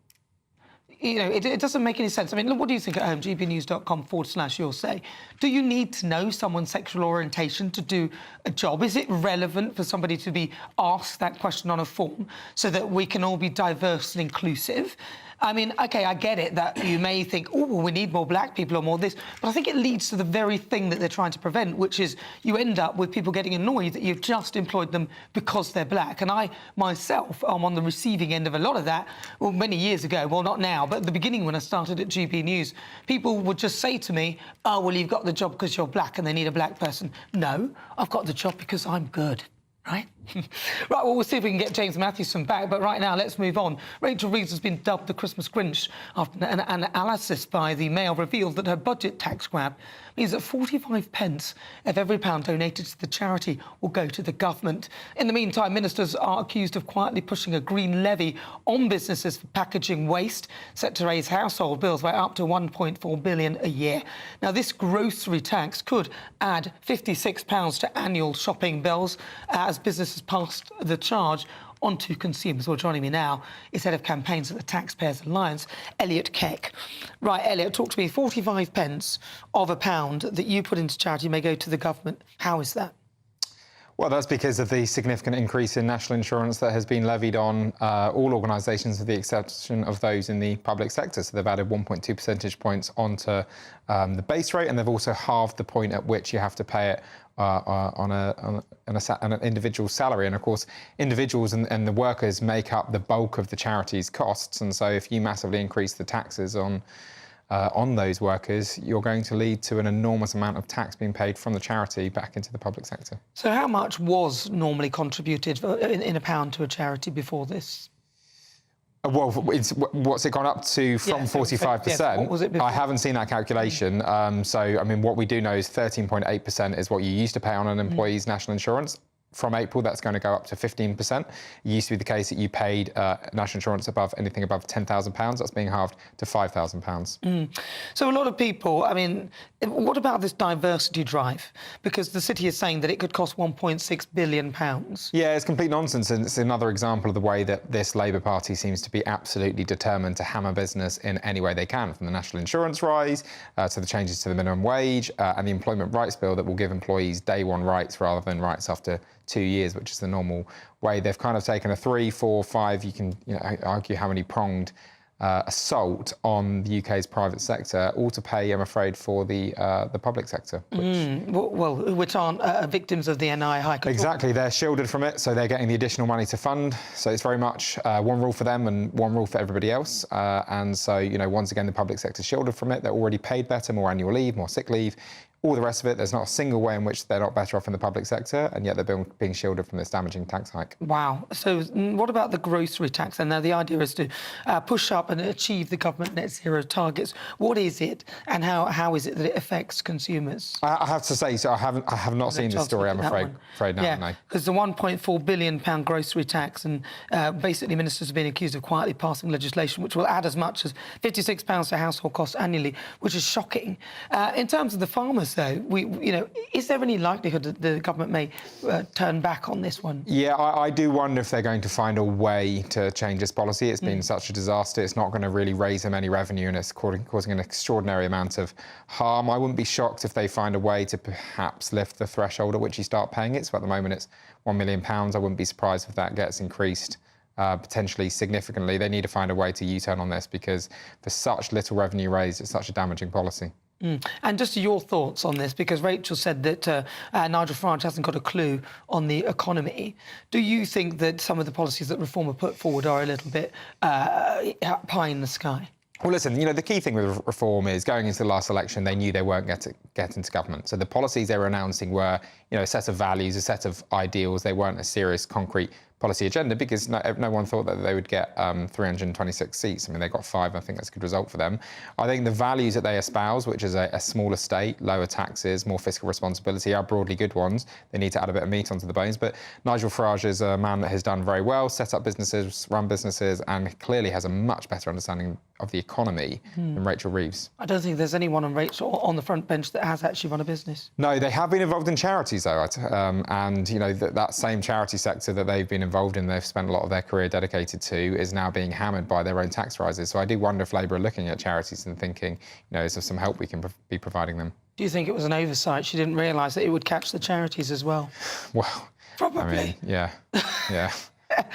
It doesn't make any sense. I mean, what do you think at home? gbnews.com/your say. Do you need to know someone's sexual orientation to do a job? Is it relevant for somebody to be asked that question on a form so that we can all be diverse and inclusive? I mean, OK, I get it that you may think, oh, well, we need more black people or more this, but I think it leads to the very thing that they're trying to prevent, which is you end up with people getting annoyed that you've just employed them because they're black. And I, myself, am on the receiving end of a lot of that. Well, many years ago, well, not now, but at the beginning when I started at GB News, people would just say to me, oh, well, you've got the job because you're black and they need a black person. No, I've got the job because I'm good. Right? Right, well, we'll see if we can get James Mathewson back, but right now, let's move on. Rachel Reeves has been dubbed the Christmas Grinch after an analysis by the Mail revealed that her budget tax grab means that 45 pence of every pound donated to the charity will go to the government. In the meantime, ministers are accused of quietly pushing a green levy on businesses for packaging waste, set to raise household bills by up to £1.4 billion a year. Now, this grocery tax could add £56 to annual shopping bills as businesses passed the charge onto consumers. Well, joining me now is Head of Campaigns at the Taxpayers Alliance, Elliot Keck. Right, Elliot, talk to me. 45 pence of a pound that you put into charity may go to the government. How is that? Well, that's because of the significant increase in national insurance that has been levied on all organisations with the exception of those in the public sector. So they've added 1.2 percentage points onto the base rate, and they've also halved the point at which you have to pay it on an individual salary. And of course, individuals and the workers make up the bulk of the charity's costs. And so if you massively increase the taxes on those workers, you're going to lead to an enormous amount of tax being paid from the charity back into the public sector. So how much was normally contributed in a pound to a charity before this? Well, what's it gone up to from 45%? What was it before? I haven't seen that calculation. So, I mean, what we do know is 13.8% is what you used to pay on an employee's national insurance. From April, that's going to go up to 15%. It used to be the case that you paid national insurance anything above £10,000. That's being halved to £5,000. So a lot of people, I mean, what about this diversity drive? Because the city is saying that it could cost £1.6 billion. Yeah, it's complete nonsense. And it's another example of the way that this Labour Party seems to be absolutely determined to hammer business in any way they can, from the national insurance rise to the changes to the minimum wage and the employment rights bill that will give employees day one rights rather than rights after 2 years, which is the normal way. They've kind of taken a 3, 4, 5, you can argue how many pronged assault on the UK's private sector, all to pay, I'm afraid, for the public sector. Which aren't victims of the NI high control. Exactly, they're shielded from it, so they're getting the additional money to fund. So it's very much one rule for them and one rule for everybody else. And so, once again, the public sector's shielded from it. They're already paid better, more annual leave, more sick leave. All the rest of it, there's not a single way in which they're not better off in the public sector, and yet they're being shielded from this damaging tax hike. Wow. So what about the grocery tax? And now the idea is to push up and achieve the government net zero targets. What is it, and how is it that it affects consumers? I have to say, so I have not seen this story, I'm afraid. No. Because the £1.4 billion grocery tax, and basically ministers have been accused of quietly passing legislation which will add as much as £56 to household costs annually, which is shocking. In terms of the farmers, though, is there any likelihood that the government may turn back on this one? Yeah, I do wonder if they're going to find a way to change this policy. It's been such a disaster. It's not going to really raise them any revenue, and it's causing an extraordinary amount of harm. I wouldn't be shocked if they find a way to perhaps lift the threshold at which you start paying it. So at the moment it's £1 million. I wouldn't be surprised if that gets increased potentially significantly. They need to find a way to U-turn on this, because for such little revenue raised, it's such a damaging policy. And just your thoughts on this, because Rachel said that Nigel Farage hasn't got a clue on the economy. Do you think that some of the policies that Reform have put forward are a little bit pie in the sky? Well, listen, the key thing with Reform is going into the last election, they knew they weren't going to get into government. So the policies they were announcing were, a set of values, a set of ideals. They weren't a serious, concrete policy agenda, because no one thought that they would get 326 seats. I mean, they got 5. I think that's a good result for them. I think the values that they espouse, which is a smaller state, lower taxes, more fiscal responsibility, are broadly good ones. They need to add a bit of meat onto the bones. But Nigel Farage is a man that has done very well, set up businesses, run businesses, and clearly has a much better understanding of the economy than Rachel Reeves. I don't think there's anyone on the front bench that has actually run a business. No, they have been involved in charities, though, and that same charity sector that they've been involved in, they've spent a lot of their career dedicated to, is now being hammered by their own tax rises. So I do wonder if Labour are looking at charities and thinking, is there some help we can be providing them? Do you think it was an oversight? She didn't realise that it would catch the charities as well? Well, probably. I mean, yeah.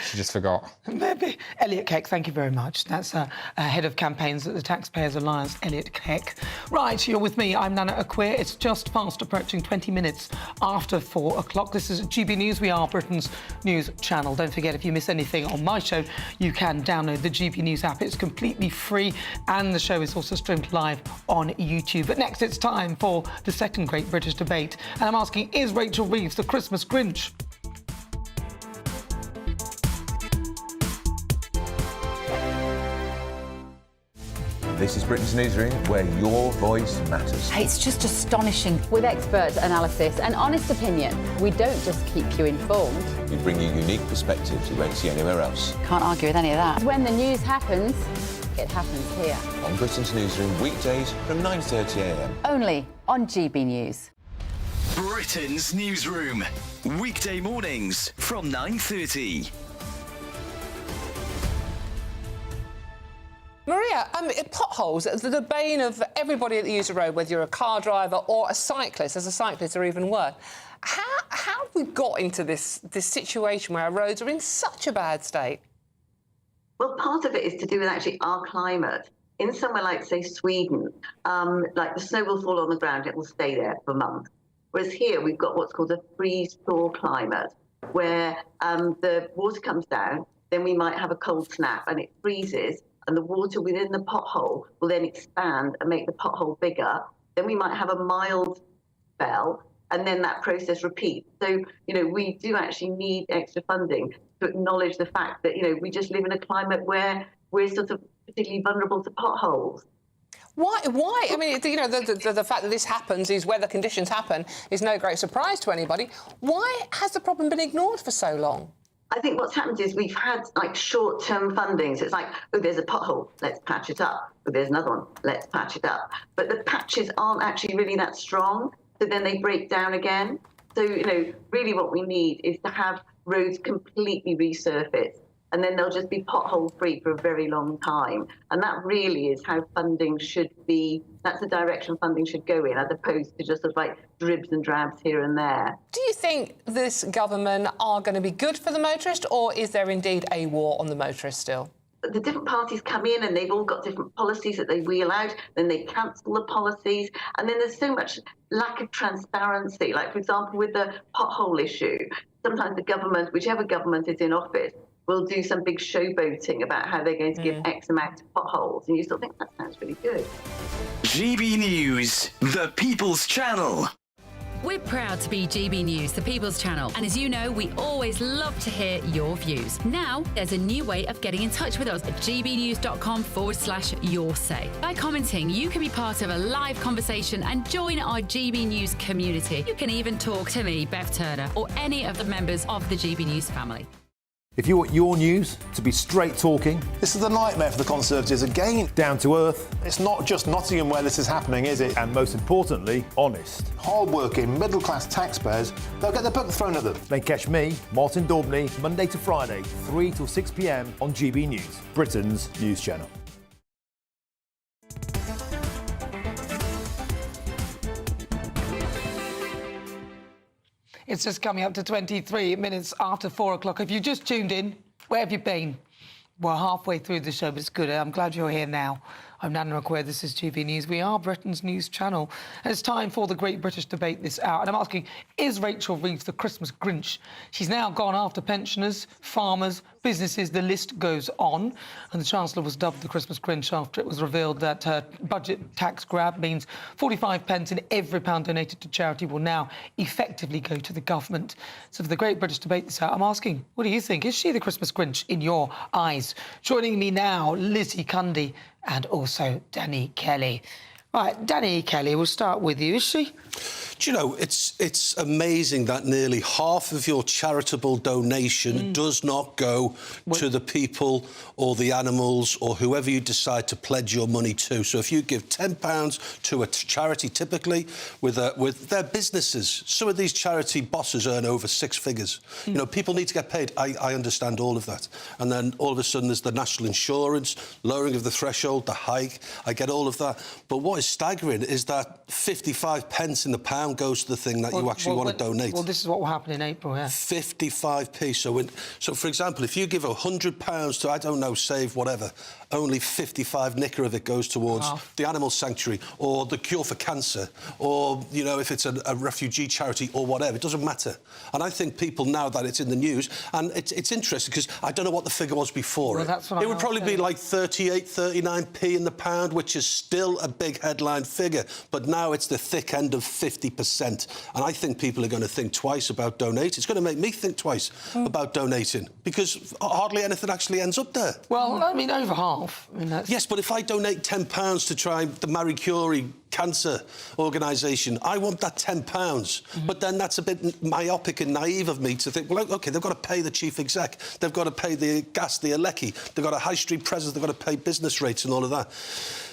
She just forgot. Maybe. Elliot Keck, thank you very much. That's Head of Campaigns at the Taxpayers Alliance, Elliot Keck. Right, you're with me. I'm Nana Akua. It's just fast approaching 20 minutes after 4 o'clock. This is GB News. We are Britain's news channel. Don't forget, if you miss anything on my show, you can download the GB News app. It's completely free, and the show is also streamed live on YouTube. But next, it's time for the second Great British Debate. And I'm asking, is Rachel Reeves the Christmas Grinch? This is Britain's Newsroom, where your voice matters. It's just astonishing. With expert analysis and honest opinion, we don't just keep you informed. We bring you unique perspectives you won't see anywhere else. Can't argue with any of that. When the news happens, it happens here. On Britain's Newsroom, weekdays from 9:30 a.m. Only on GB News. Britain's Newsroom, weekday mornings from 9:30. Maria, potholes, the bane of everybody that uses a road, whether you're a car driver or a cyclist. As a cyclist, are even worse. How have we got into this situation where our roads are in such a bad state? Well, part of it is to do with actually our climate. In somewhere like, say, Sweden, like the snow will fall on the ground, it will stay there for months. Whereas here, we've got what's called a freeze-thaw climate, where the water comes down, then we might have a cold snap and it freezes, and the water within the pothole will then expand and make the pothole bigger. Then we might have a mild spell, and then that process repeats. So, we do actually need extra funding to acknowledge the fact that, we just live in a climate where we're sort of particularly vulnerable to potholes. Why? I mean, the fact that this happens, these weather conditions happen, is no great surprise to anybody. Why has the problem been ignored for so long? I think what's happened is we've had short-term funding. So it's like, oh, there's a pothole, let's patch it up. Oh, there's another one, let's patch it up. But the patches aren't actually really that strong, so then they break down again. So, really what we need is to have roads completely resurfaced, and then they'll just be pothole-free for a very long time. And that really is how funding should be. That's the direction funding should go in, as opposed to just sort of dribs and drabs here and there. Do you think this government are going to be good for the motorist, or is there indeed a war on the motorist still? The different parties come in and they've all got different policies that they wheel out, then they cancel the policies, and then there's so much lack of transparency. Like, for example, with the pothole issue, sometimes the government, whichever government is in office, will do some big showboating about how they're going to give X amount of potholes, and you still think that sounds really good. GB News, the People's Channel. We're proud to be GB News, the People's Channel, and as you know, we always love to hear your views. Now, there's a new way of getting in touch with us at gbnews.com/yoursay. By commenting, you can be part of a live conversation and join our GB News community. You can even talk to me, Bev Turner, or any of the members of the GB News family. If you want your news to be straight talking, this is the nightmare for the Conservatives again. Down to earth. It's not just Nottingham where this is happening, is it? And most importantly, honest. Hard-working, middle-class taxpayers, they'll get their book thrown at them. Then catch me, Martin Daubney, Monday to Friday, 3 till 6 p.m. on GB News, Britain's news channel. It's just coming up to 23 minutes after 4 o'clock. If you just tuned in, where have you been? We're halfway through the show, but it's good. I'm glad you're here now. I'm Nana Akua, this is GB News. We are Britain's news channel. And it's time for the Great British Debate this hour. And I'm asking, is Rachel Reeves the Christmas Grinch? She's now gone after pensioners, farmers, businesses, the list goes on. And the Chancellor was dubbed the Christmas Grinch after it was revealed that her budget tax grab means 45 pence in every pound donated to charity will now effectively go to the government. So for the Great British Debate this hour, I'm asking, what do you think? Is she the Christmas Grinch in your eyes? Joining me now, Lizzie Cundy and also Danny Kelly. Right, Danny Kelly, we'll start with you. Is she? Do you know, it's amazing that nearly half of your charitable donation does not go to the people or the animals or whoever you decide to pledge your money to. So if you give £10 to a charity, typically, with their businesses, some of these charity bosses earn over 6 figures. You know, people need to get paid. I understand all of that. And then all of a sudden there's the national insurance, lowering of the threshold, the hike. I get all of that. But what is staggering is that 55 pence in the pound goes to the thing that you actually want to donate. Well, this is what will happen in April, yeah. 55p. So, for example, if you give £100 to, I don't know, Save whatever, only 55 nicker of it goes towards the animal sanctuary or the cure for cancer or, you know, if it's a refugee charity or whatever. It doesn't matter. And I think people, now that it's in the news, and it's interesting because I don't know what the figure was before it would probably be like 38, 39p in the pound, which is still a big headline figure. But now it's the thick end of 50p. 50%. And I think people are going to think twice about donating. It's going to make me think twice about donating, because hardly anything actually ends up there. Well, I mean, over half. I mean, that's... Yes, but if I donate £10 to try the Marie Curie cancer organisation, I want that £10. But then that's a bit myopic and naive of me to think, well, OK, they've got to pay the chief exec, they've got to pay the gas, the Alecki, they've got a high street presence, they've got to pay business rates and all of that.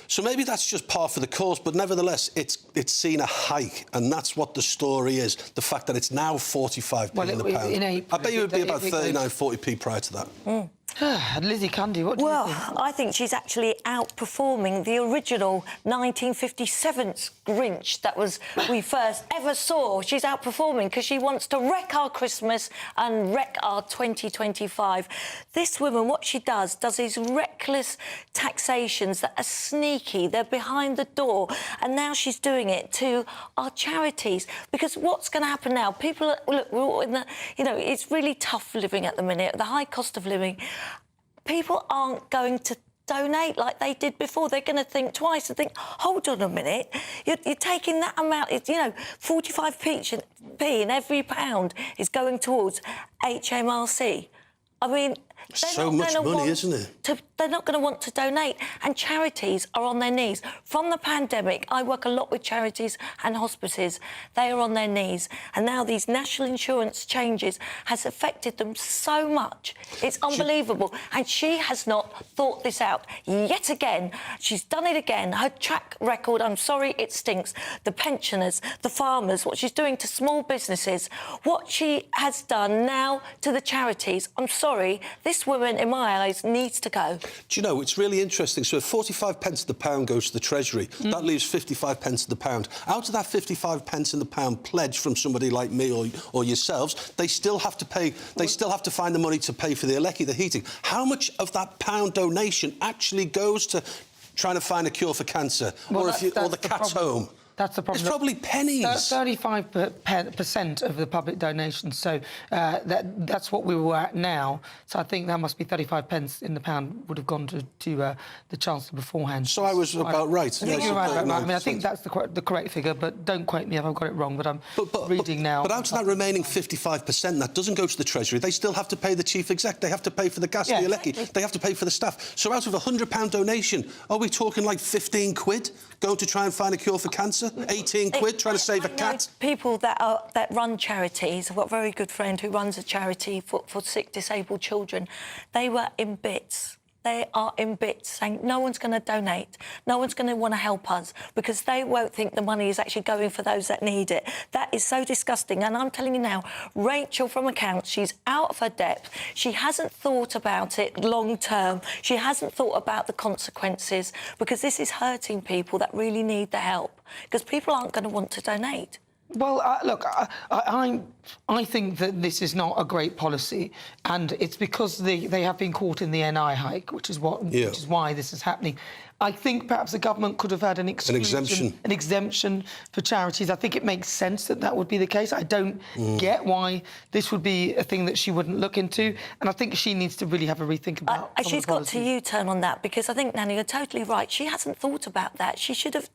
So maybe that's just par for the course, but nevertheless, it's seen a hike, and that's what the story is. The fact that it's now 45p in the pound. I bet you it would be about 39, 40p prior to that. Lizzie Cundy, what do you think? Well, I think she's actually outperforming the original 1957 Grinch that we first ever saw. She's outperforming because she wants to wreck our Christmas and wreck our 2025. This woman, what she does these reckless taxations that are sneaky. They're behind the door, and now she's doing it to our charities. Because what's going to happen now? People, look, we're all in the, it's really tough living at the minute. The high cost of living. People aren't going to donate like they did before. They're going to think twice and think, hold on a minute, you're taking that amount, 45p in every pound is going towards HMRC. I mean... So much money, isn't it? They're not going to want to donate. And charities are on their knees. From the pandemic, I work a lot with charities and hospices. They are on their knees. And now these national insurance changes has affected them so much. It's unbelievable. And she has not thought this out. Yet again, she's done it again. Her track record, I'm sorry, it stinks. The pensioners, the farmers, what she's doing to small businesses, what she has done now to the charities. I'm sorry, this woman, in my eyes, needs to go. Do you know, it's really interesting. So if 45p of the pound goes to the Treasury, that leaves 55p of the pound. Out of that 55p in the pound pledge from somebody like me or yourselves, they still have to pay. They still have to find the money to pay for the Alecki, the heating. How much of that pound donation actually goes to trying to find a cure for cancer, or the cat's home? That's the problem. It's probably pennies. 35% of the public donations, so that's what we were at now. So I think that must be 35p in the pound would have gone to the Chancellor beforehand. So I was about right. I think you're right about that. I mean, I think that's the correct figure, but don't quote me if I've got it wrong. But I'm reading now. But out of that remaining 55%, that doesn't go to the Treasury. They still have to pay the chief exec. They have to pay for the gas, the Alecki. They have to pay for the staff. So out of a £100 donation, are we talking like 15 quid going to try and find a cure for cancer? 18 quid trying to save a cat? People that run charities, I've got a very good friend who runs a charity for sick, disabled children. They were in bits. They are in bits, saying no one's going to donate, no one's going to want to help us because they won't think the money is actually going for those that need it. That is so disgusting. And I'm telling you now, Rachel from accounts, she's out of her depth. She hasn't thought about it long term. She hasn't thought about the consequences because this is hurting people that really need the help because people aren't going to want to donate. Well, look, I think that this is not a great policy, and it's because they have been caught in the NI hike, which is why this is happening. I think perhaps the government could have had an exemption for charities. I think it makes sense that would be the case. I don't get why this would be a thing that she wouldn't look into, and I think she needs to really have a rethink about. She's got to U-turn on that because I think, Nana, you're totally right. She hasn't thought about that. She should have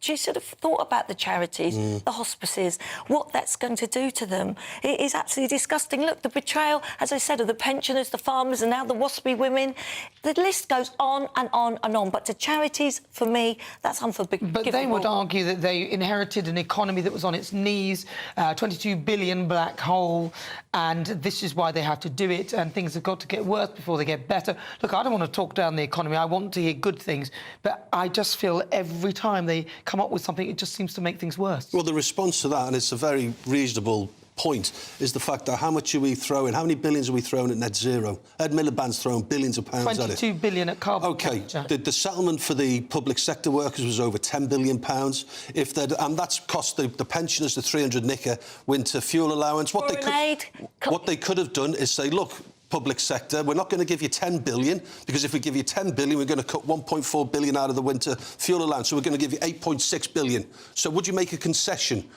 thought about the charities, the hospices, what that's going to do to them. It is absolutely disgusting. Look, the betrayal, as I said, of the pensioners, the farmers, and now the Waspi women. The list goes on and on and on. But to charities, for me, that's unforgivable. But they would argue that they inherited an economy that was on its knees, 22 billion black hole, and this is why they have to do it, and things have got to get worse before they get better. Look, I don't want to talk down the economy. I want to hear good things, but I just feel every time they come up with something, it just seems to make things worse. Well, the response to that, and it's a very reasonable point, is the fact that how much are we throwing, how many billions are we throwing at net zero? Ed Miliband's throwing billions of pounds at it. 22 billion at carbon capture. The settlement for the public sector workers was over £10 billion. And that's cost the pensioners the 300 nicker winter fuel allowance. What they could have done is say, look, public sector, we're not going to give you 10 billion, because if we give you 10 billion, we're going to cut 1.4 billion out of the winter fuel allowance, so we're going to give you 8.6 billion. So would you make a concession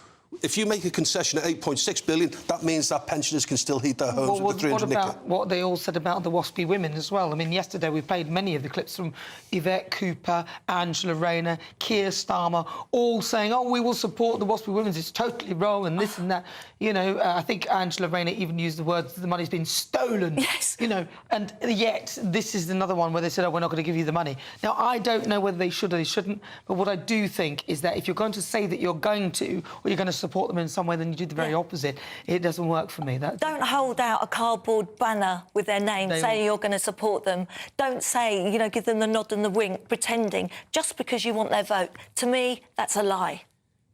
If you make a concession at 8.6 billion, that means that pensioners can still heat their homes with the 300 What about what they all said about the Waspi women as well? I mean, yesterday we played many of the clips from Yvette Cooper, Angela Rayner, Keir Starmer, all saying, oh, we will support the Waspi women, it's totally wrong and this and that. You know, I think Angela Rayner even used the words, the money's been stolen. Yes. You know, and yet this is another one where they said, oh, we're not going to give you the money. Now, I don't know whether they should or they shouldn't, but what I do think is that if you're going to say that you're going to, or you're going to support them in some way, then you do the very opposite. It doesn't work for me. Don't hold out a cardboard banner with their name saying you're going to support them. Don't say, you know, give them the nod and the wink, pretending, just because you want their vote. To me, that's a lie.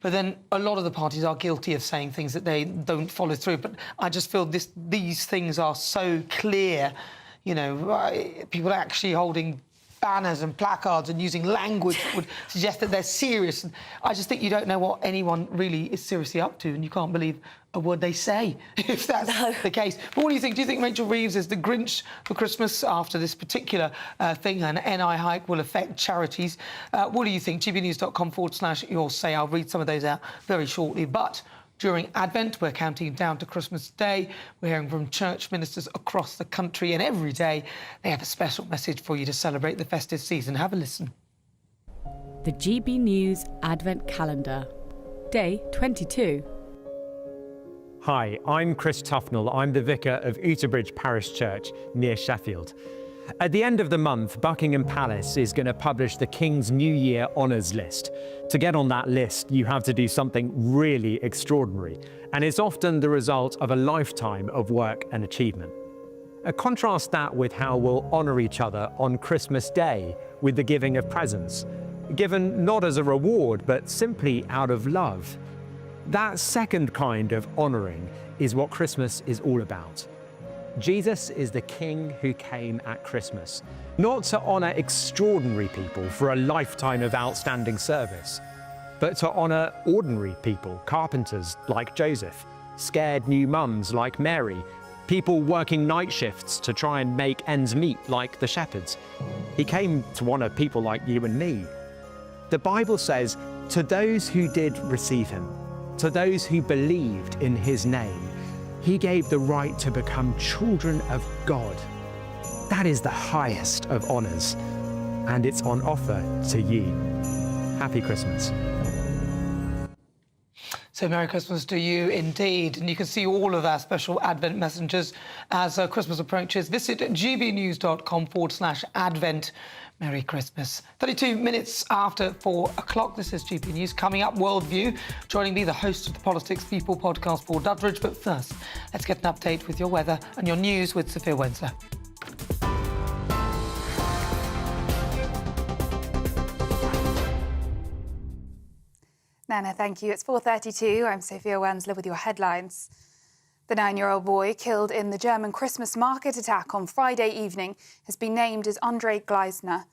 But then a lot of the parties are guilty of saying things that they don't follow through. But I just feel these things are so clear, you know, people actually holding banners and placards and using language that would suggest that they're serious. And I just think you don't know what anyone really is seriously up to, and you can't believe a word they say, if that's the case. But what do you think? Do you think Rachel Reeves is the Grinch for Christmas after this particular thing? An NI hike will affect charities. What do you think? gbnews.com/your say. I'll read some of those out very shortly. But during Advent, we're counting down to Christmas Day. We're hearing from church ministers across the country, and every day they have a special message for you to celebrate the festive season. Have a listen. The GB News Advent Calendar, Day 22. Hi, I'm Chris Tufnell. I'm the vicar of Uterbridge Parish Church near Sheffield. At the end of the month, Buckingham Palace is going to publish the King's New Year Honours List. To get on that list, you have to do something really extraordinary, and it's often the result of a lifetime of work and achievement. Contrast that with how we'll honour each other on Christmas Day with the giving of presents, given not as a reward, but simply out of love. That second kind of honouring is what Christmas is all about. Jesus is the King who came at Christmas, not to honour extraordinary people for a lifetime of outstanding service, but to honour ordinary people, carpenters like Joseph, scared new mums like Mary, people working night shifts to try and make ends meet like the shepherds. He came to honour people like you and me. The Bible says, to those who did receive him, to those who believed in his name, he gave the right to become children of God. That is the highest of honours, and it's on offer to you. Happy Christmas. So Merry Christmas to you indeed. And you can see all of our special Advent messengers as Christmas approaches. Visit gbnews.com/Advent. Merry Christmas. 32 minutes after 4 o'clock. This is GB News. Coming up, Worldview. Joining me, the host of the Politics People podcast, Paul Duddridge. But first, let's get an update with your weather and your news with Sophia Wensler. Nana, thank you. It's 4:32. I'm Sophia Wensler with your headlines. The 9-year-old boy killed in the German Christmas market attack on Friday evening has been named as André Gleisner.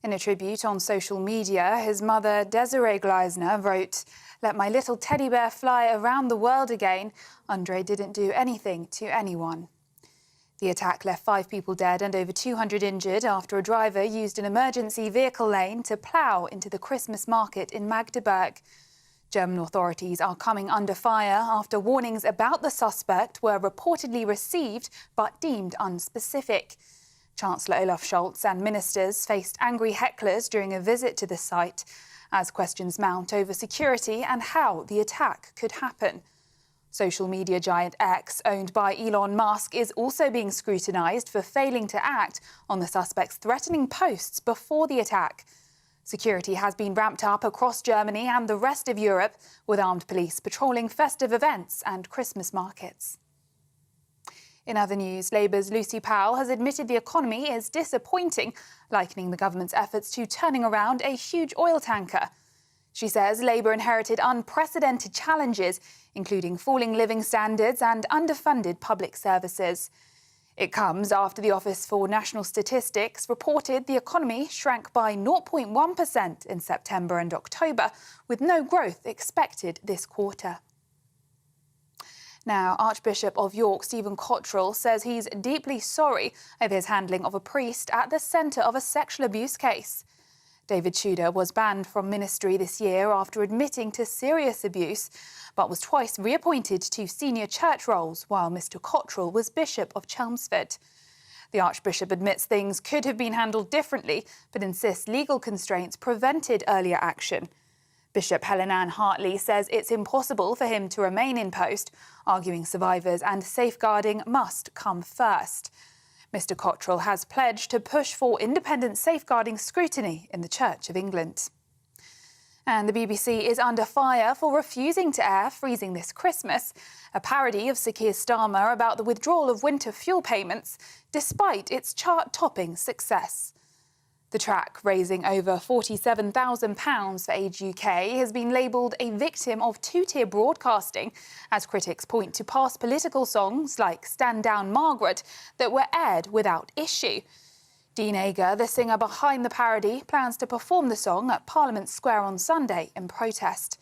In a tribute on social media, his mother, Desiree Gleisner, wrote, "Let my little teddy bear fly around the world again. André didn't do anything to anyone." The attack left 5 people dead and over 200 injured after a driver used an emergency vehicle lane to plough into the Christmas market in Magdeburg. German authorities are coming under fire after warnings about the suspect were reportedly received but deemed unspecific. Chancellor Olaf Scholz and ministers faced angry hecklers during a visit to the site as questions mount over security and how the attack could happen. Social media giant X, owned by Elon Musk, is also being scrutinised for failing to act on the suspect's threatening posts before the attack. Security has been ramped up across Germany and the rest of Europe, with armed police patrolling festive events and Christmas markets. In other news, Labour's Lucy Powell has admitted the economy is disappointing, likening the government's efforts to turning around a huge oil tanker. She says Labour inherited unprecedented challenges, including falling living standards and underfunded public services. It comes after the Office for National Statistics reported the economy shrank by 0.1% in September and October, with no growth expected this quarter. Now, Archbishop of York, Stephen Cottrell, says he's deeply sorry over his handling of a priest at the centre of a sexual abuse case. David Tudor was banned from ministry this year after admitting to serious abuse, but was twice reappointed to senior church roles while Mr Cottrell was Bishop of Chelmsford. The Archbishop admits things could have been handled differently, but insists legal constraints prevented earlier action. Bishop Helen Ann Hartley says it's impossible for him to remain in post, arguing survivors and safeguarding must come first. Mr Cottrell has pledged to push for independent safeguarding scrutiny in the Church of England. And the BBC is under fire for refusing to air Freezing This Christmas, a parody of Sir Keir Starmer about the withdrawal of winter fuel payments, despite its chart-topping success. The track, raising over £47,000 for Age UK, has been labelled a victim of two-tier broadcasting, as critics point to past political songs like Stand Down Margaret that were aired without issue. Dean Ager, the singer behind the parody, plans to perform the song at Parliament Square on Sunday in protest.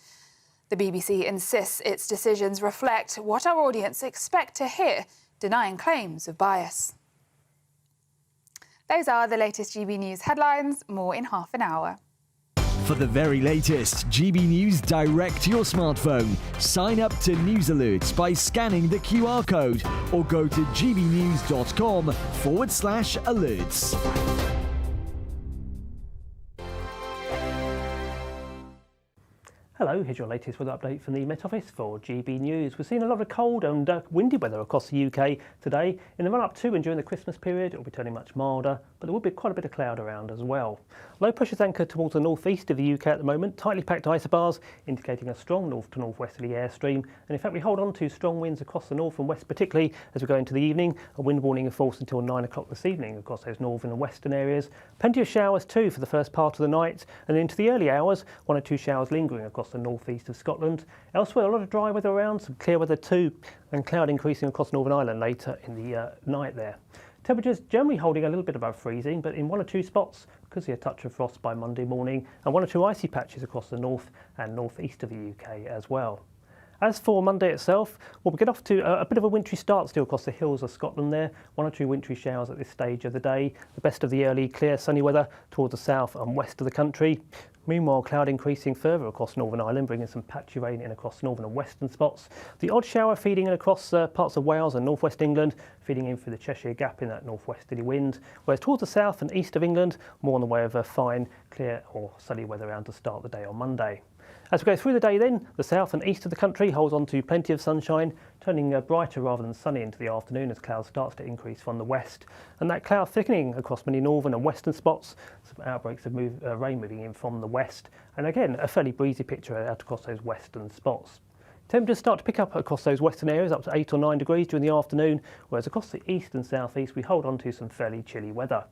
The BBC insists its decisions reflect what our audience expect to hear, denying claims of bias. Those are the latest GB News headlines. More in half an hour. For the very latest GB News direct to your smartphone, sign up to News Alerts by scanning the QR code or go to gbnews.com/alerts. Hello, here's your latest weather update from the Met Office for GB News. We're seeing a lot of cold and windy weather across the UK today. In the run-up to and during the Christmas period, it will be turning much milder, but there will be quite a bit of cloud around as well. Low pressure's anchored towards the northeast of the UK at the moment, tightly packed isobars indicating a strong north to northwesterly airstream. And in fact, we hold on to strong winds across the north and west, particularly as we go into the evening. A wind warning in force until 9 o'clock this evening across those northern and western areas. Plenty of showers too for the first part of the night, and into the early hours, 1 or 2 showers lingering across the northeast of Scotland. Elsewhere, a lot of dry weather around, some clear weather too, and cloud increasing across Northern Ireland later in the night there. Temperatures generally holding a little bit above freezing, but in 1 or 2 spots could see a touch of frost by Monday morning, and 1 or 2 icy patches across the north and northeast of the UK as well. As for Monday itself, well, we get off to a bit of a wintry start still across the hills of Scotland there. 1 or 2 wintry showers at this stage of the day. The best of the early clear sunny weather towards the south and west of the country. Meanwhile, cloud increasing further across Northern Ireland, bringing some patchy rain in across northern and western spots. The odd shower feeding in across parts of Wales and northwest England, feeding in through the Cheshire Gap in that northwesterly wind. Whereas towards the south and east of England, more in the way of fine, clear or sunny weather around to start the day on Monday. As we go through the day then, the south and east of the country holds on to plenty of sunshine, turning brighter rather than sunny into the afternoon as cloud starts to increase from the west. And that cloud thickening across many northern and western spots, some outbreaks of rain moving in from the west. And again, a fairly breezy picture out across those western spots. Temperatures start to pick up across those western areas up to 8 or 9 degrees during the afternoon, whereas across the east and southeast we hold on to some fairly chilly weather.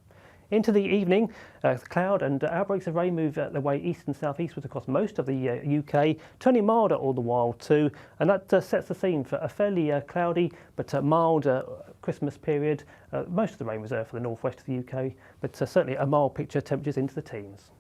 Into the evening, the cloud and outbreaks of rain move their way east and southeastwards across most of the UK, turning milder all the while too, and that sets the scene for a fairly cloudy but mild Christmas period. Most of the rain reserved for the northwest of the UK, but certainly a mild picture, temperatures into the teens.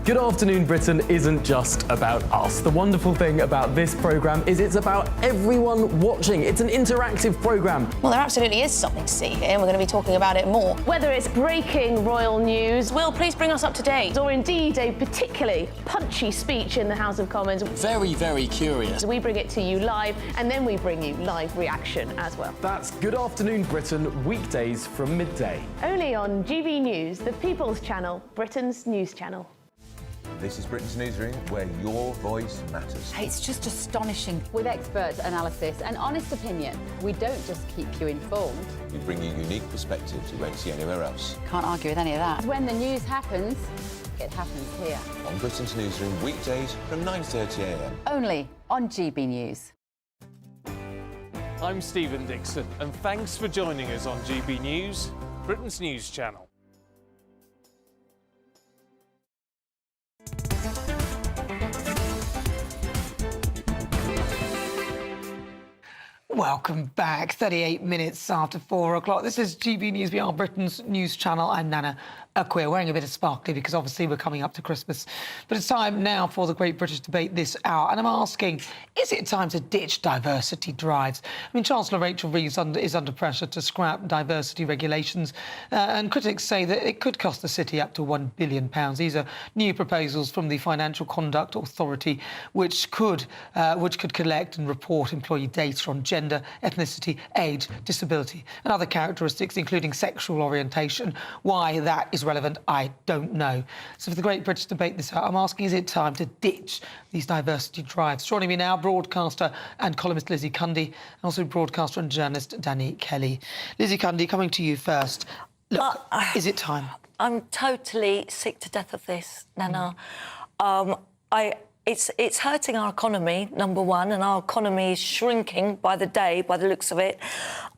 Good Afternoon Britain isn't just about us. The wonderful thing about this programme is it's about everyone watching. It's an interactive programme. Well, there absolutely is something to see here, and we're going to be talking about it more. Whether it's breaking royal news, Will, please bring us up to date. or indeed a particularly punchy speech in the House of Commons. Very, very curious. We bring it to you live, and then we bring you live reaction as well. That's Good Afternoon Britain, weekdays from midday. Only on GB News, the People's Channel, Britain's news channel. This is Britain's Newsroom, where your voice matters. It's just astonishing. With expert analysis and honest opinion, we don't just keep you informed. We bring you unique perspectives you won't see anywhere else. Can't argue with any of that. When the news happens, it happens here. On Britain's Newsroom, weekdays from 9:30 a.m. Only on GB News. I'm Stephen Dixon, and thanks for joining us on GB News, Britain's news channel. Welcome back. 38 minutes after 4 o'clock. This is GB News. We are Britain's news channel. I'm Nana Akua, wearing a bit of sparkly because obviously we're coming up to Christmas. But it's time now for the Great British Debate this hour. And I'm asking, is it time to ditch diversity drives? I mean, Chancellor Rachel Reeves is under pressure to scrap diversity regulations. And critics say that it could cost the city up to £1 billion. These are new proposals from the Financial Conduct Authority, which could collect and report employee data on gender, ethnicity, age, disability and other characteristics, including sexual orientation. Why that is relevant, I don't know. So for the Great British Debate this hour, I'm asking, is it time to ditch these diversity drives? Joining me now, broadcaster and columnist Lizzie Cundy, and also broadcaster and journalist Danny Kelly. Lizzie Cundy, coming to you first. Look, is it time? I'm totally sick to death of this, Nana. It's hurting our economy, number one, and our economy is shrinking by the day, by the looks of it.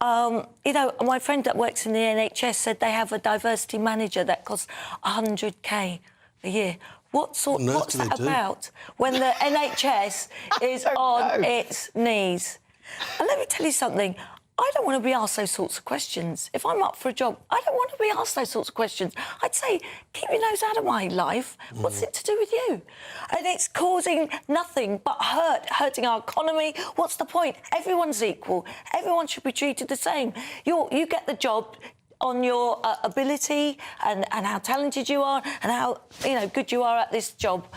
You know, my friend that works in the NHS said they have a diversity manager that costs 100k a year. What's that about when the NHS is on its knees? And let me tell you something. I don't want to be asked those sorts of questions. If I'm up for a job, I don't want to be asked those sorts of questions. I'd say, keep your nose out of my life. What's it to do with you? And it's causing nothing but hurting our economy. What's the point? Everyone's equal. Everyone should be treated the same. You get the job on your ability and how talented you are and how good you are at this job.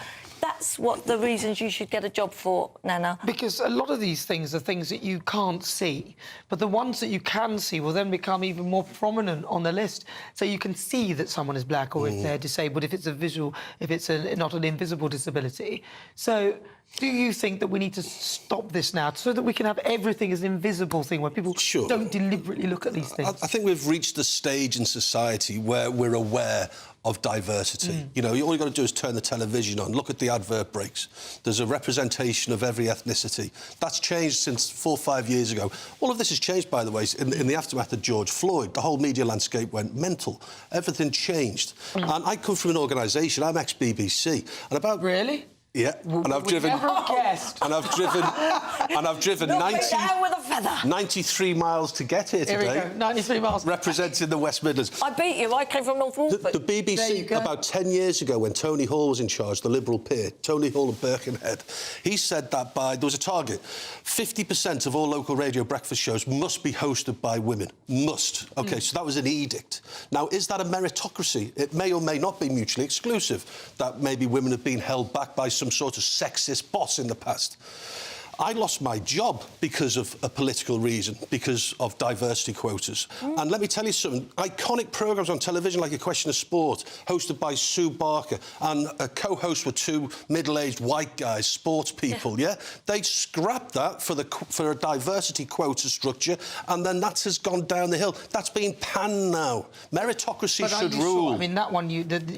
That's what the reasons you should get a job for, Nana. Because a lot of these things are things that you can't see, but the ones that you can see will then become even more prominent on the list. So you can see that someone is black or if they're disabled, if it's a visual, if it's not an invisible disability. So do you think that we need to stop this now so that we can have everything as an invisible thing where people don't deliberately look at these things? I think we've reached the stage in society where we're aware of diversity. You know, all you've got to do is turn the television on, look at the advert breaks. There's a representation of every ethnicity. That's changed since 4 or 5 years ago. All of this has changed, by the way, in the aftermath of George Floyd. The whole media landscape went mental. Everything changed. And I come from an organisation, I'm ex-BBC, and about... Really? Yeah, and I've driven... And I've driven 93 miles to get here today. Here we go, 93 miles. Representing the West Midlands. I beat you, I came from North Wolford. The BBC, about 10 years ago, when Tony Hall was in charge, the Liberal peer, Tony Hall of Birkenhead, he said that there was a target, 50% of all local radio breakfast shows must be hosted by women. Must. OK, so that was an edict. Now, is that a meritocracy? It may or may not be mutually exclusive, that maybe women have been held back by some sort of sexist boss in the past. I lost my job because of a political reason, because of diversity quotas. And let me tell you something, iconic programmes on television like A Question of Sport, hosted by Sue Barker, and a co-host were two middle-aged white guys, sports people, They'd scrapped that for a diversity quota structure, and then that has gone down the hill. That's being panned now. Meritocracy should rule. Sure? I mean, that one,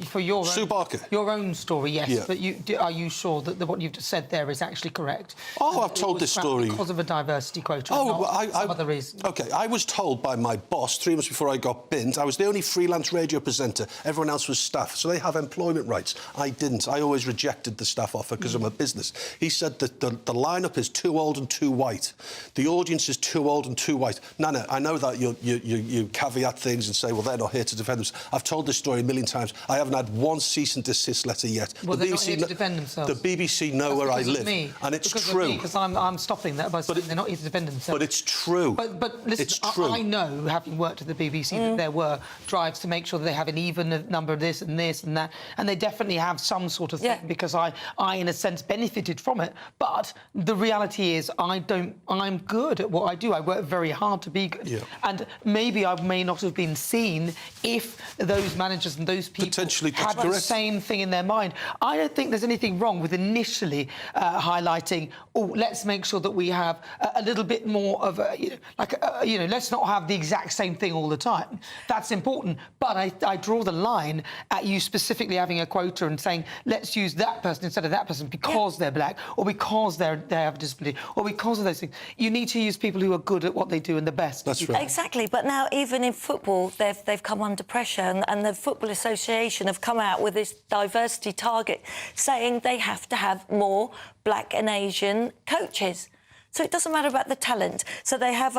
for your Sue Barker. Your own story, yes, but are you sure that what you've just said there is actually correct? Oh, I've told this story because of a diversity quota. Some other reason. OK, I was told by my boss 3 months before I got binned. I was the only freelance radio presenter. Everyone else was staff, so they have employment rights. I didn't. I always rejected the staff offer because I'm a business. He said that the lineup is too old and too white. The audience is too old and too white. Nana, I know that you caveat things and say, well, they're not here to defend themselves. I've told this story a million times. I haven't had one cease and desist letter yet. Well, they're not here to defend themselves. The BBC know where I live, and it's true. Because I'm stopping that by saying they're not here to defend themselves. But it's true. But listen, it's true. I know, having worked at the BBC, that there were drives to make sure that they have an even number of this and that, and they definitely have some sort of thing, because I, in a sense, benefited from it. But the reality is, I'm good at what I do. I work very hard to be good. And maybe I may not have been seen if those managers and those people had the same thing in their mind. I don't think there's anything wrong with initially highlighting, let's make sure that we have a little bit more of let's not have the exact same thing all the time. That's important. But I draw the line at you specifically having a quota and saying, let's use that person instead of that person because they're black or because they have a disability or because of those things. You need to use people who are good at what they do and the best. That's right. Exactly. But now, even in football, they've come under pressure, and the Football Association have come out with this diversity target saying they have to have more black and Asian coaches. So it doesn't matter about the talent. So they have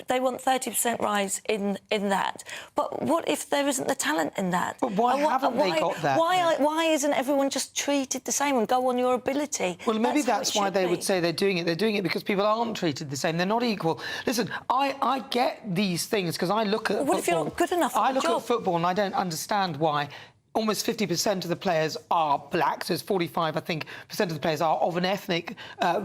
they want 30% rise in that. But what if there isn't the talent in that? But why haven't they got that? Why isn't everyone just treated the same and go on your ability? Well, maybe that's why they would say they're doing it. They're doing it because people aren't treated the same. They're not equal. Listen, I get these things because I look at what if you're not good enough for I the look job? at football and I don't understand why almost 50% of the players are black. So it's 45, I think, percent of the players are of an ethnic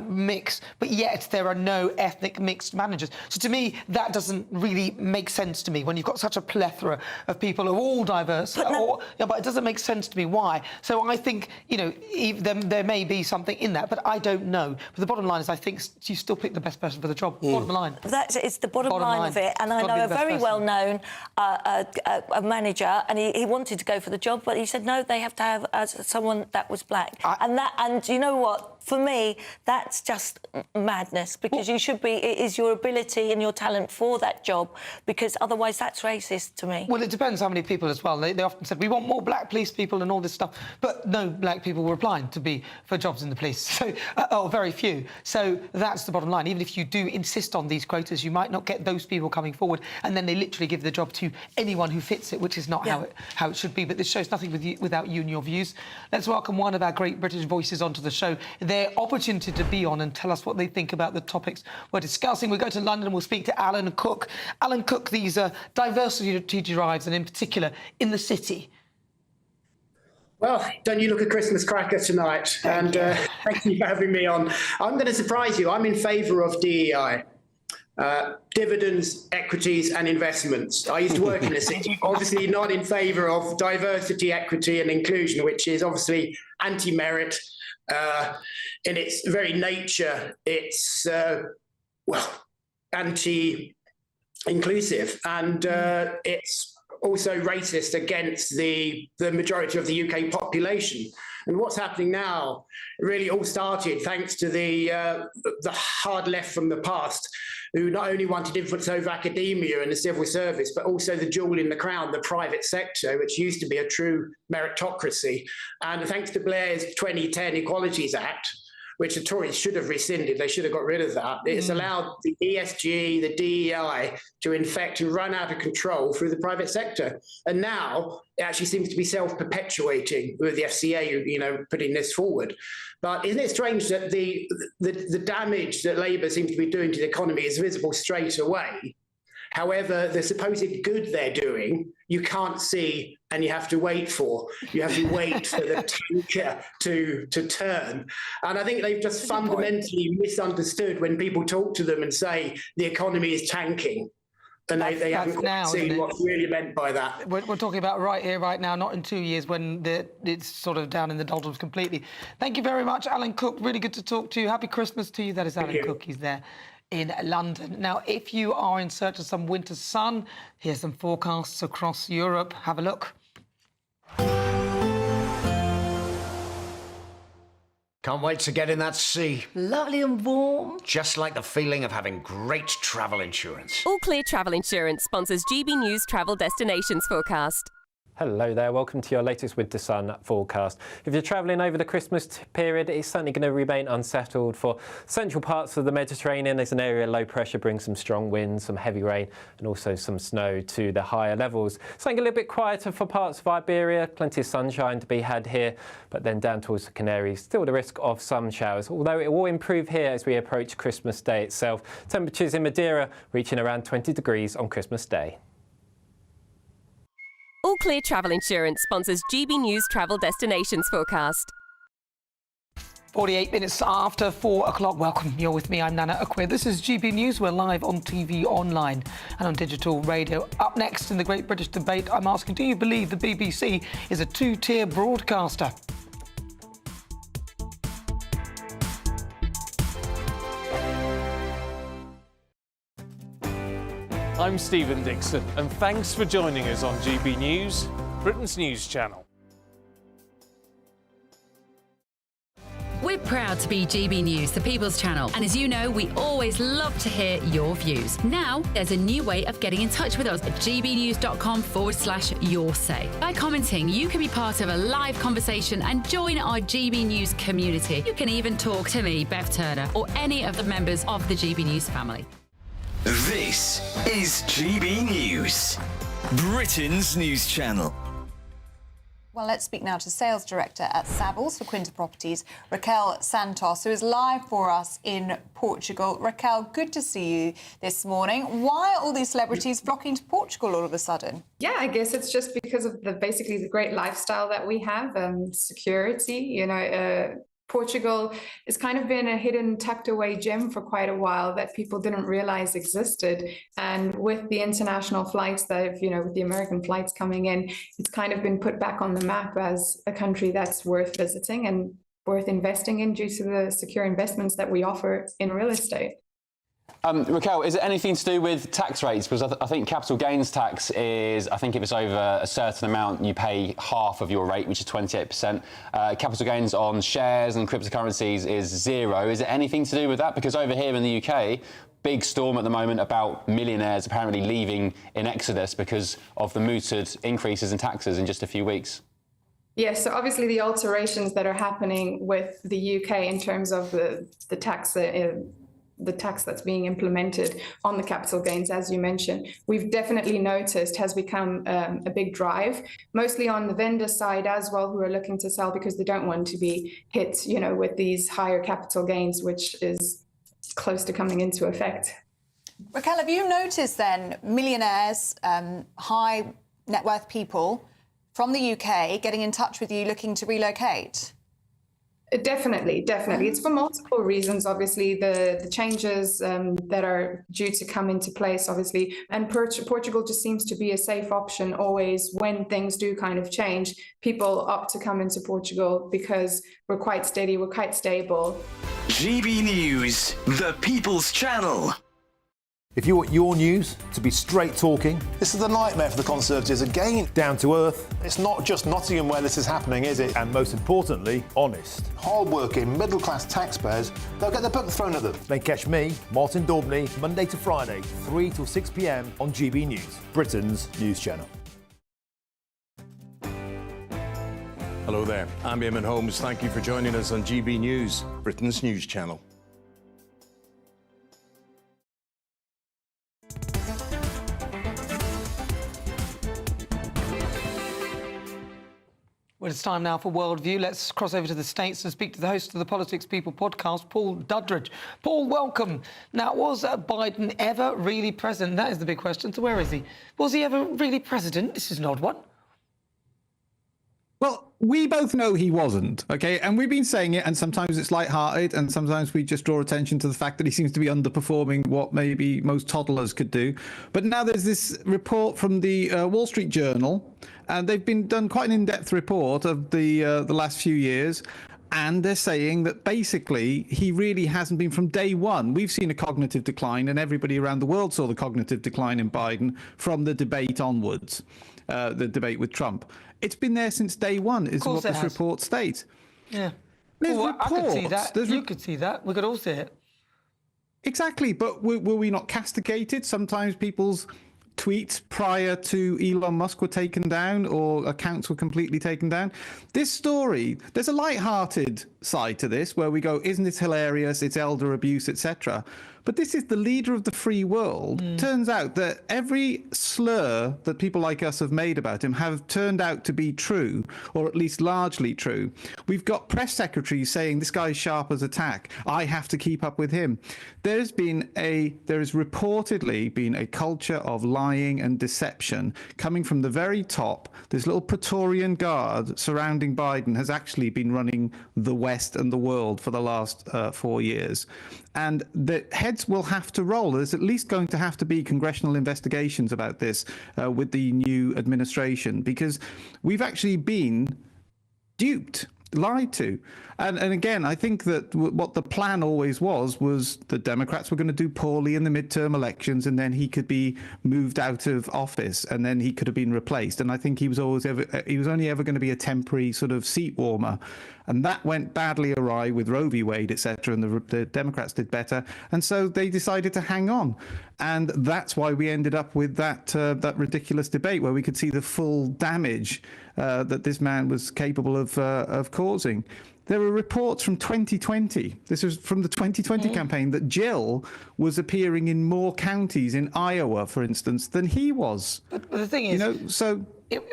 mix, but yet there are no ethnic mixed managers. So to me, that doesn't really make sense to me when you've got such a plethora of people who are all diverse. But it doesn't make sense to me why. So I think, you know, there may be something in that, but I don't know. But the bottom line is I think you still pick the best person for the job. Bottom line. It's the bottom line of it. And I know a very well-known a manager, and he wanted to go for the job, but he said, no, they have to have someone that was black. And you know what? For me, that's just madness, because you should be... It is your ability and your talent for that job, because otherwise that's racist to me. Well, it depends how many people as well. They often said, we want more black police people and all this stuff, but no black people were applying to be for jobs in the police, so, or very few. So that's the bottom line. Even if you do insist on these quotas, you might not get those people coming forward, and then they literally give the job to anyone who fits it, which is not how it should be. But this show's nothing without you and your views. Let's welcome one of our great British voices onto the show. Their opportunity to be on and tell us what they think about the topics we're discussing. We go to London and we'll speak to Alan Cook. Alan Cook, these diversity drives, and in particular in the city. Well, don't you look a Christmas cracker tonight? Thank you for having me on. I'm going to surprise you. I'm in favour of DEI. Dividends, equities and investments. I used to work in the city. Obviously not in favour of diversity, equity and inclusion, which is obviously anti-merit. In its very nature, it's, anti-inclusive, and it's also racist against the majority of the UK population. And what's happening now really all started thanks to the hard left from the past, who not only wanted influence over academia and the civil service, but also the jewel in the crown, the private sector, which used to be a true meritocracy. And thanks to Blair's 2010 Equalities Act, which the Tories should have rescinded, they should have got rid of that. It's allowed the ESG, the DEI, to infect and run out of control through the private sector. And now it actually seems to be self-perpetuating with the FCA, you know, putting this forward. But isn't it strange that the damage that Labour seems to be doing to the economy is visible straight away? However, the supposed good they're doing, you can't see, and you have to wait for. You have to wait for the tanker to turn. And I think they've just fundamentally misunderstood when people talk to them and say the economy is tanking. And they haven't quite seen what's really meant by that. We're talking about right here, right now, not in 2 years when it's sort of down in the doldrums completely. Thank you very much, Alan Cook. Really good to talk to you. Happy Christmas to you. That is Alan Cook. He's there in London. Now, if you are in search of some winter sun, here's some forecasts across Europe. Have a look. Can't wait to get in that sea. Lovely and warm. Just like the feeling of having great travel insurance. All Clear Travel Insurance sponsors GB News Travel Destinations Forecast. Hello there, welcome to your latest winter sun forecast. If you're travelling over the Christmas period, it's certainly going to remain unsettled for central parts of the Mediterranean. There's an area of low pressure brings some strong winds, some heavy rain and also some snow to the higher levels. Something a little bit quieter for parts of Iberia, plenty of sunshine to be had here, but then down towards the Canaries, still the risk of some showers, although it will improve here as we approach Christmas Day itself. Temperatures in Madeira reaching around 20 degrees on Christmas Day. All Clear Travel Insurance sponsors GB News Travel Destinations Forecast. 48 minutes after 4 o'clock. Welcome. You're with me. I'm Nana Akua. This is GB News. We're live on TV, online and on digital radio. Up next in the Great British Debate, I'm asking, do you believe the BBC is a two-tier broadcaster? I'm Stephen Dixon, and thanks for joining us on GB News, Britain's news channel. We're proud to be GB News, the People's Channel. And as you know, we always love to hear your views. Now, there's a new way of getting in touch with us at gbnews.com/your-say. By commenting, you can be part of a live conversation and join our GB News community. You can even talk to me, Bev Turner, or any of the members of the GB News family. This is GB News, Britain's news channel. Well, let's speak now to Sales Director at Savills for Quinta Properties, Raquel Santos, who is live for us in Portugal. Raquel, good to see you this morning. Why are all these celebrities flocking to Portugal all of a sudden? Yeah, I guess it's just because of basically the great lifestyle that we have, security, you know. Portugal has kind of been a hidden, tucked away gem for quite a while that people didn't realize existed. And with the international flights that, with the American flights coming in, it's kind of been put back on the map as a country that's worth visiting and worth investing in due to the secure investments that we offer in real estate. Raquel, is it anything to do with tax rates? Because I think capital gains tax is, I think if it's over a certain amount, you pay half of your rate, which is 28%. Capital gains on shares and cryptocurrencies is 0. Is it anything to do with that? Because over here in the UK, big storm at the moment about millionaires apparently leaving in exodus because of the mooted increases in taxes in just a few weeks. Yes, so obviously the alterations that are happening with the UK in terms of the tax that's being implemented on the capital gains, as you mentioned, we've definitely noticed has become a big drive, mostly on the vendor side as well, who are looking to sell because they don't want to be hit, with these higher capital gains, which is close to coming into effect. Raquel, have you noticed then millionaires, high net worth people from the UK getting in touch with you looking to relocate? Definitely. It's for multiple reasons, obviously, the changes that are due to come into place, obviously, and Portugal just seems to be a safe option always when things do kind of change. People opt to come into Portugal because we're quite steady, we're quite stable. GB News, the People's Channel. If you want your news to be straight talking, This is the nightmare for the Conservatives again. down to earth, It's not just Nottingham where this is happening, is it? and most importantly, honest, Hard-working, middle-class taxpayers, they'll get their book thrown at them. then catch me, Martin Daubney, Monday to Friday, 3 till 6 p.m. on GB News, Britain's news channel. Hello there, I'm Eamon Holmes. Thank you for joining us on GB News, Britain's news channel. Well, it's time now for Worldview. Let's cross over to the States and speak to the host of the Politics People podcast, Paul Duddridge. Paul, welcome. Now, was Biden ever really president? That is the big question. So where is he? Was he ever really president? This is an odd one. Well, we both know he wasn't, OK? And we've been saying it, and sometimes it's lighthearted, and sometimes we just draw attention to the fact that he seems to be underperforming what maybe most toddlers could do. But now there's this report from the Wall Street Journal, and they've done quite an in-depth report of the last few years. And they're saying that basically he really hasn't been from day one. We've seen a cognitive decline, and everybody around the world saw the cognitive decline in Biden from the debate onwards, the debate with Trump. It's been there since day one, is what this report states. Yeah. There's Well, I could see reports. that. You could see that. We could all see it. Exactly, but were we not castigated? Sometimes people's tweets prior to Elon Musk were taken down, or accounts were completely taken down. This story, there's a light-hearted side to this where we go, isn't this hilarious? It's elder abuse, etc. But this is the leader of the free world. Turns out that every slur that people like us have made about him have turned out to be true, or at least largely true. We've got press secretaries saying this guy's sharp as a tack. I have to keep up with him. There has reportedly been a culture of lying and deception coming from the very top. This little Praetorian Guard surrounding Biden has actually been running the West and the world for the last 4 years. And the heads will have to roll. There's at least going to have to be congressional investigations about this with the new administration, because we've actually been duped. lied to. And again, I think that what the plan always was the Democrats were going to do poorly in the midterm elections, and then he could be moved out of office, and then he could have been replaced. And I think he was only ever going to be a temporary sort of seat warmer. And that went badly awry with Roe v. Wade, etc. And the Democrats did better. And so they decided to hang on. And that's why we ended up with that ridiculous debate where we could see the full damage that this man was capable of causing. There were reports from 2020. This was from the 2020 campaign that Jill was appearing in more counties in Iowa, for instance, than he was. But the thing is,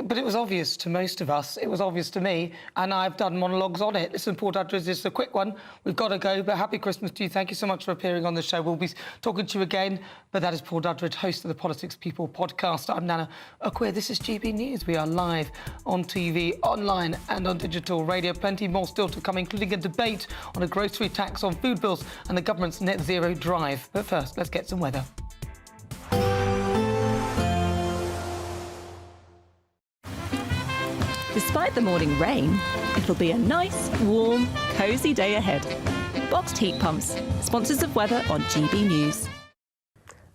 But it was obvious to most of us. It was obvious to me, and I've done monologues on it. Listen, Paul Dudridge, this is a quick one. We've got to go, but happy Christmas to you. Thank you so much for appearing on the show. We'll be talking to you again. But that is Paul Dudridge, host of the Politics People podcast. I'm Nana Akua. This is GB News. We are live on TV, online and on digital radio. Plenty more still to come, including a debate on a grocery tax on food bills and the government's net zero drive. But first, let's get some weather. Despite the morning rain, it'll be a nice, warm, cosy day ahead. Boxed heat pumps, sponsors of weather on GB News.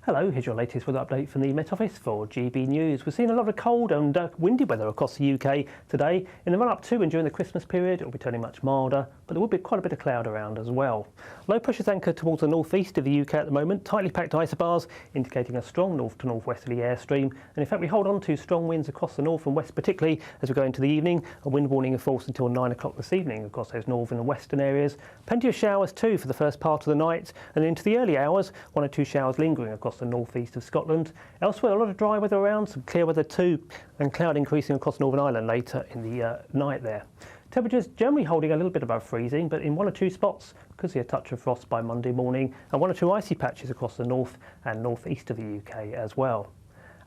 Hello, here's your latest weather update from the Met Office for GB News. We're seeing a lot of cold and windy weather across the UK today. In the run-up to and during the Christmas period, it will be turning much milder, but there will be quite a bit of cloud around as well. Low pressure's anchored towards the northeast of the UK at the moment, tightly packed isobars, indicating a strong north to northwesterly airstream. And in fact, we hold on to strong winds across the north and west, particularly as we go into the evening. A wind warning in force until 9 o'clock this evening across those northern and western areas. Plenty of showers too for the first part of the night, and into the early hours, 1 or 2 showers lingering across the northeast of Scotland. Elsewhere, a lot of dry weather around, some clear weather too, and cloud increasing across Northern Ireland later in the night there. Temperatures generally holding a little bit above freezing, but in 1 or 2 spots could see a touch of frost by Monday morning, and 1 or 2 icy patches across the north and northeast of the UK as well.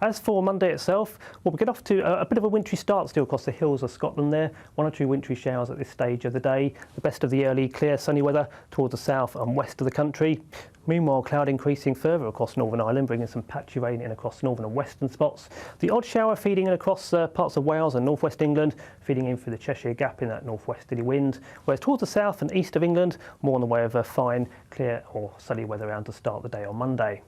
As for Monday itself, we'll get off to a bit of a wintry start still across the hills of Scotland there. 1 or 2 wintry showers at this stage of the day. The best of the early clear sunny weather towards the south and west of the country. Meanwhile, cloud increasing further across Northern Ireland, bringing some patchy rain in across northern and western spots. The odd shower feeding in across parts of Wales and northwest England, feeding in through the Cheshire Gap in that northwesterly wind. Whereas towards the south and east of England, more in the way of fine, clear or sunny weather around to start the day on Monday.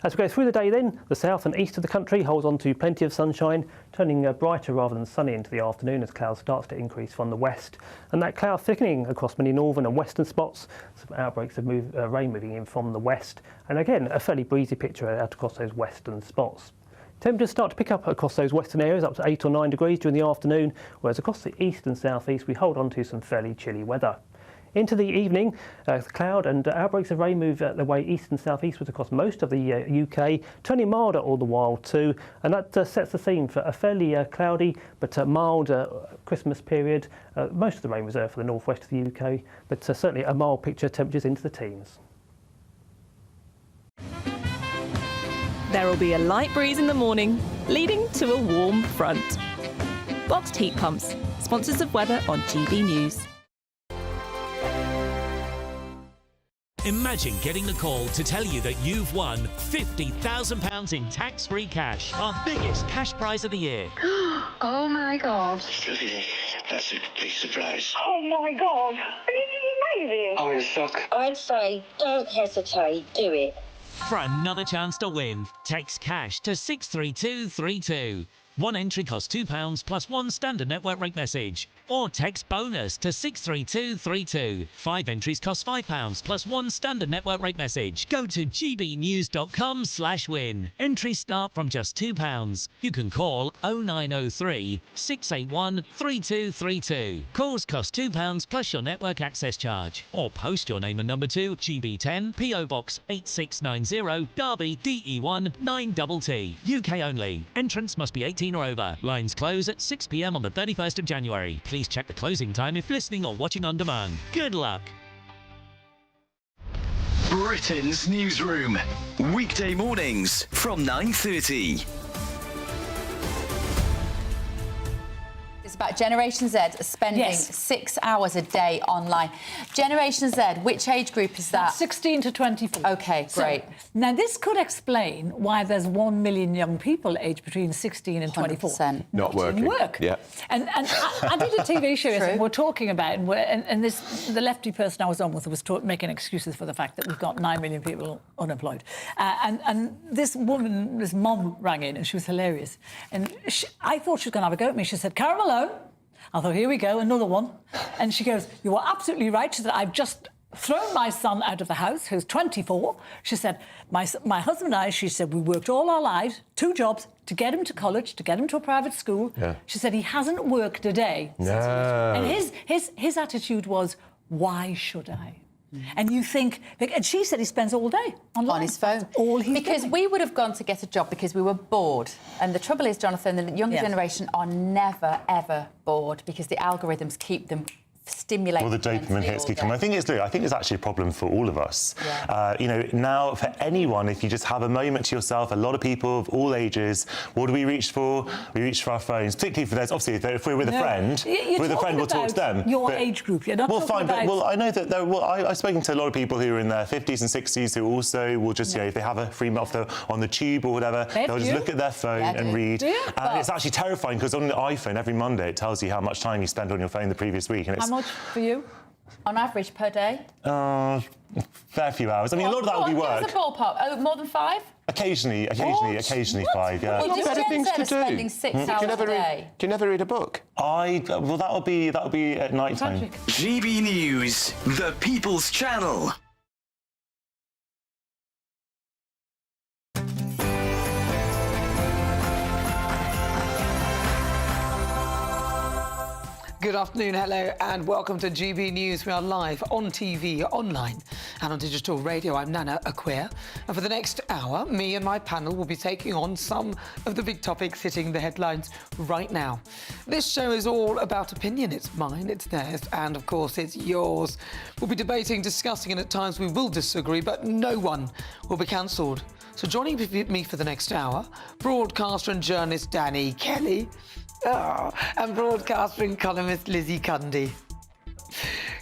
As we go through the day then, the south and east of the country holds on to plenty of sunshine, turning brighter rather than sunny into the afternoon as cloud starts to increase from the west. And that cloud thickening across many northern and western spots, some outbreaks of rain moving in from the west. And again, a fairly breezy picture out across those western spots. Temperatures start to pick up across those western areas up to 8 or 9 degrees during the afternoon, whereas across the east and southeast we hold on to some fairly chilly weather. Into the evening, cloud and outbreaks of rain move their way east and southeastwards across most of the UK, turning milder all the while too, and that sets the scene for a fairly cloudy but mild Christmas period. Most of the rain reserved for the northwest of the UK, but certainly a mild picture, temperatures into the teens. There will be a light breeze in the morning, leading to a warm front. Boxed heat pumps, sponsors of weather on GB News. Imagine getting the call to tell you that you've won £50,000 in tax-free cash, our biggest cash prize of the year. Oh my God. That's a big surprise. Oh my God. This is amazing. I'm in shock. I'd say don't hesitate, do it. For another chance to win, text cash to 63232. One entry costs £2 plus 1 standard network rate message. Or text bonus to 63232. 5 entries cost £5 plus 1 standard network rate message. Go to gbnews.com/win. Entries start from just £2. You can call 0903 681 3232. Calls cost £2 plus your network access charge. Or post your name and number to GB10 PO Box 8690 Derby DE1 9TT. UK only. Entrance must be 18 or over. Lines close at 6 p.m. on the 31st of January. Please check the closing time if listening or watching on demand. Good luck. Britain's newsroom. Weekday mornings from 9:30. It's about Generation Z spending 6 hours a day online. Generation Z, which age group is that? That's 16 to 24. OK, great. So, now, this could explain why there's 1 million young people aged between 16 and 24. 100%. Not working. Work. Yeah. And I did a TV show and we're talking about and the lefty person I was on with was making excuses for the fact that we've got 9 million people unemployed. And this woman, this mom, rang in and she was hilarious. And I thought she was going to have a go at me. She said, Carol Malone. I thought, here we go, another one. And she goes, you are absolutely right. She said, I've just thrown my son out of the house, who's 24. She said, my husband and I, she said, we worked all our lives, 2 jobs, to get him to college, to get him to a private school. Yeah. She said, he hasn't worked a day. No. And his attitude was, why should I? And you think... And she said he spends all day online. On his phone. That's all he's Because doing. we would have gone to get a job because we were bored. And the trouble is, Jonathan, the younger generation are never, ever bored because the algorithms keep them stimulated. Well, the dopamine hits keep coming. I think it's actually a problem for all of us. Yeah. You know, now for anyone, if you just have a moment to yourself, a lot of people of all ages, what do we reach for? We reach for our phones, particularly for those. Obviously, if we're with a friend, we'll talk to them. Your age group, you're not fine, about... but I know that I've spoken to a lot of people who are in their 50s and 60s who also will just, you know, if they have a free minute on the tube or whatever, they'll just look at their phone and read. And it's actually terrifying because on the iPhone every Monday it tells you how much time you spent on your phone the previous week, and it's for you? On average per day? Fair few hours. I mean, a lot of that will be work. What's a ballpark? Oh, more than 5? Occasionally 5, yeah. Well, better things to do. Spending 6 hours a day. Do you never read a book? Well, that'll be at night time. GB News, the People's Channel. Good afternoon, hello, and welcome to GB News. We are live on TV, online, and on digital radio. I'm Nana Akua, and for the next hour, me and my panel will be taking on some of the big topics hitting the headlines right now. This show is all about opinion. It's mine, it's theirs, and of course, it's yours. We'll be debating, discussing, and at times we will disagree, but no one will be cancelled. So joining me for the next hour, broadcaster and journalist Danny Kelly, and broadcaster and columnist Lizzie Cundy.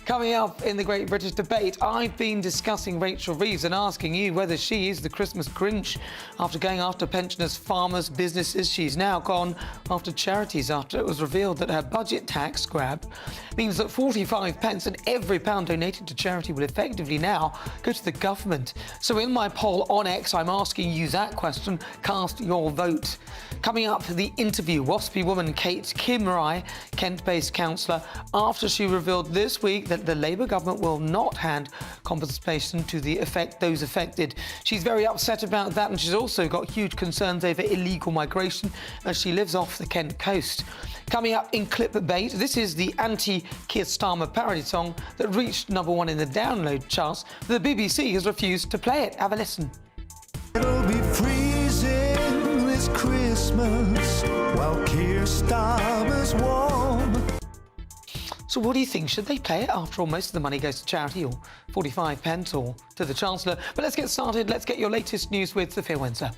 Coming up in the Great British Debate, I've been discussing Rachel Reeves and asking you whether she is the Christmas Grinch after going after pensioners, farmers, businesses. She's now gone after charities after it was revealed that her budget tax grab means that 45 pence and every pound donated to charity will effectively now go to the government. So in my poll on X, I'm asking you that question. Cast your vote. Coming up, the interview, Waspi woman Kate Kimrai, Kent-based councillor, after she revealed this week that the Labour government will not hand compensation to those affected. She's very upset about that, and she's also got huge concerns over illegal migration as she lives off the Kent coast. Coming up in Clipbait, this is the anti-Keir Starmer parody song that reached #1 in the download charts. The BBC has refused to play it. Have a listen. It'll be freezing this Christmas while Keir Starmer's warm. So what do you think? Should they play it? After all, most of the money goes to charity or 45 pence or to the Chancellor. But let's get started. Let's get your latest news with Sophia Windsor.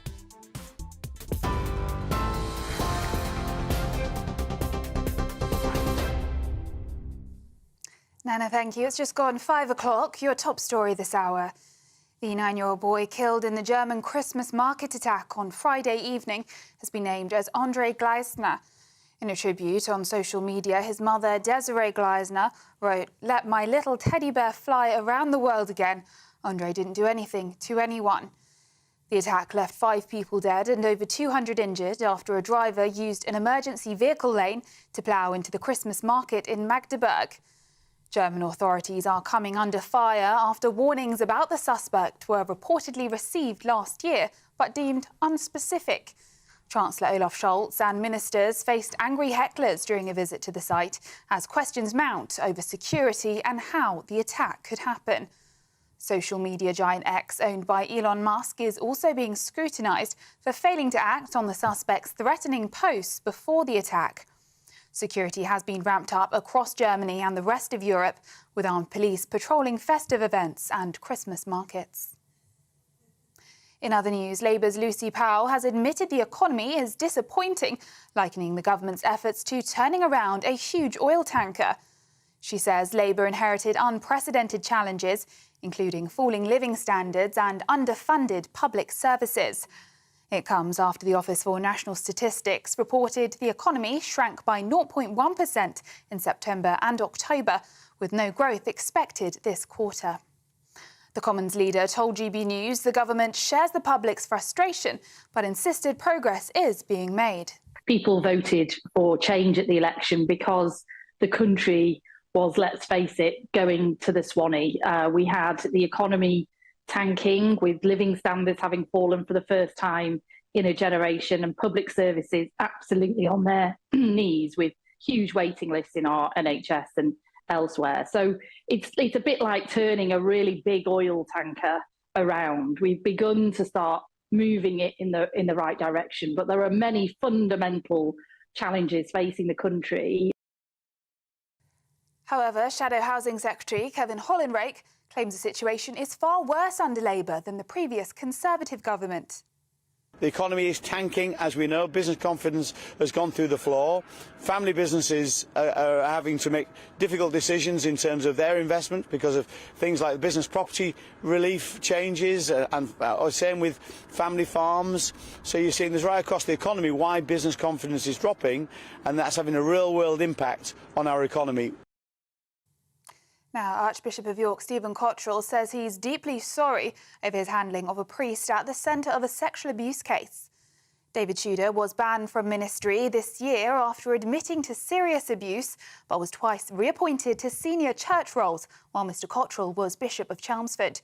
Nana, thank you. It's just gone 5 o'clock. Your top story this hour. The 9-year-old boy killed in the German Christmas market attack on Friday evening has been named as André Gleisner. In a tribute on social media, his mother, Desiree Gleisner, wrote, "Let my little teddy bear fly around the world again. André didn't do anything to anyone." The attack left 5 people dead and over 200 injured after a driver used an emergency vehicle lane to plough into the Christmas market in Magdeburg. German authorities are coming under fire after warnings about the suspect were reportedly received last year, but deemed unspecific. Chancellor Olaf Scholz and ministers faced angry hecklers during a visit to the site as questions mount over security and how the attack could happen. Social media giant X, owned by Elon Musk, is also being scrutinised for failing to act on the suspect's threatening posts before the attack. Security has been ramped up across Germany and the rest of Europe, with armed police patrolling festive events and Christmas markets. In other news, Labour's Lucy Powell has admitted the economy is disappointing, likening the government's efforts to turning around a huge oil tanker. She says Labour inherited unprecedented challenges, including falling living standards and underfunded public services. It comes after the Office for National Statistics reported the economy shrank by 0.1% in September and October, with no growth expected this quarter. The Commons leader told GB News the government shares the public's frustration, but insisted progress is being made. People voted for change at the election because the country was, let's face it, going to the Swanee. We had the economy tanking, with living standards having fallen for the first time in a generation, and public services absolutely on their knees, with huge waiting lists in our NHS and elsewhere. So it's a bit like turning a really big oil tanker around. We've begun to start moving it in the right direction, but there are many fundamental challenges facing the country. However, Shadow Housing Secretary Kevin Hollinrake claims the situation is far worse under Labour than the previous Conservative government. The economy is tanking, as we know. Business confidence has gone through the floor. Family businesses are having to make difficult decisions in terms of their investment because of things like business property relief changes, and same with family farms. So you're seeing this right across the economy why business confidence is dropping, and that's having a real-world impact on our economy. Now, Archbishop of York Stephen Cottrell says he's deeply sorry over his handling of a priest at the centre of a sexual abuse case. David Tudor was banned from ministry this year after admitting to serious abuse, but was twice reappointed to senior church roles while Mr Cottrell was Bishop of Chelmsford.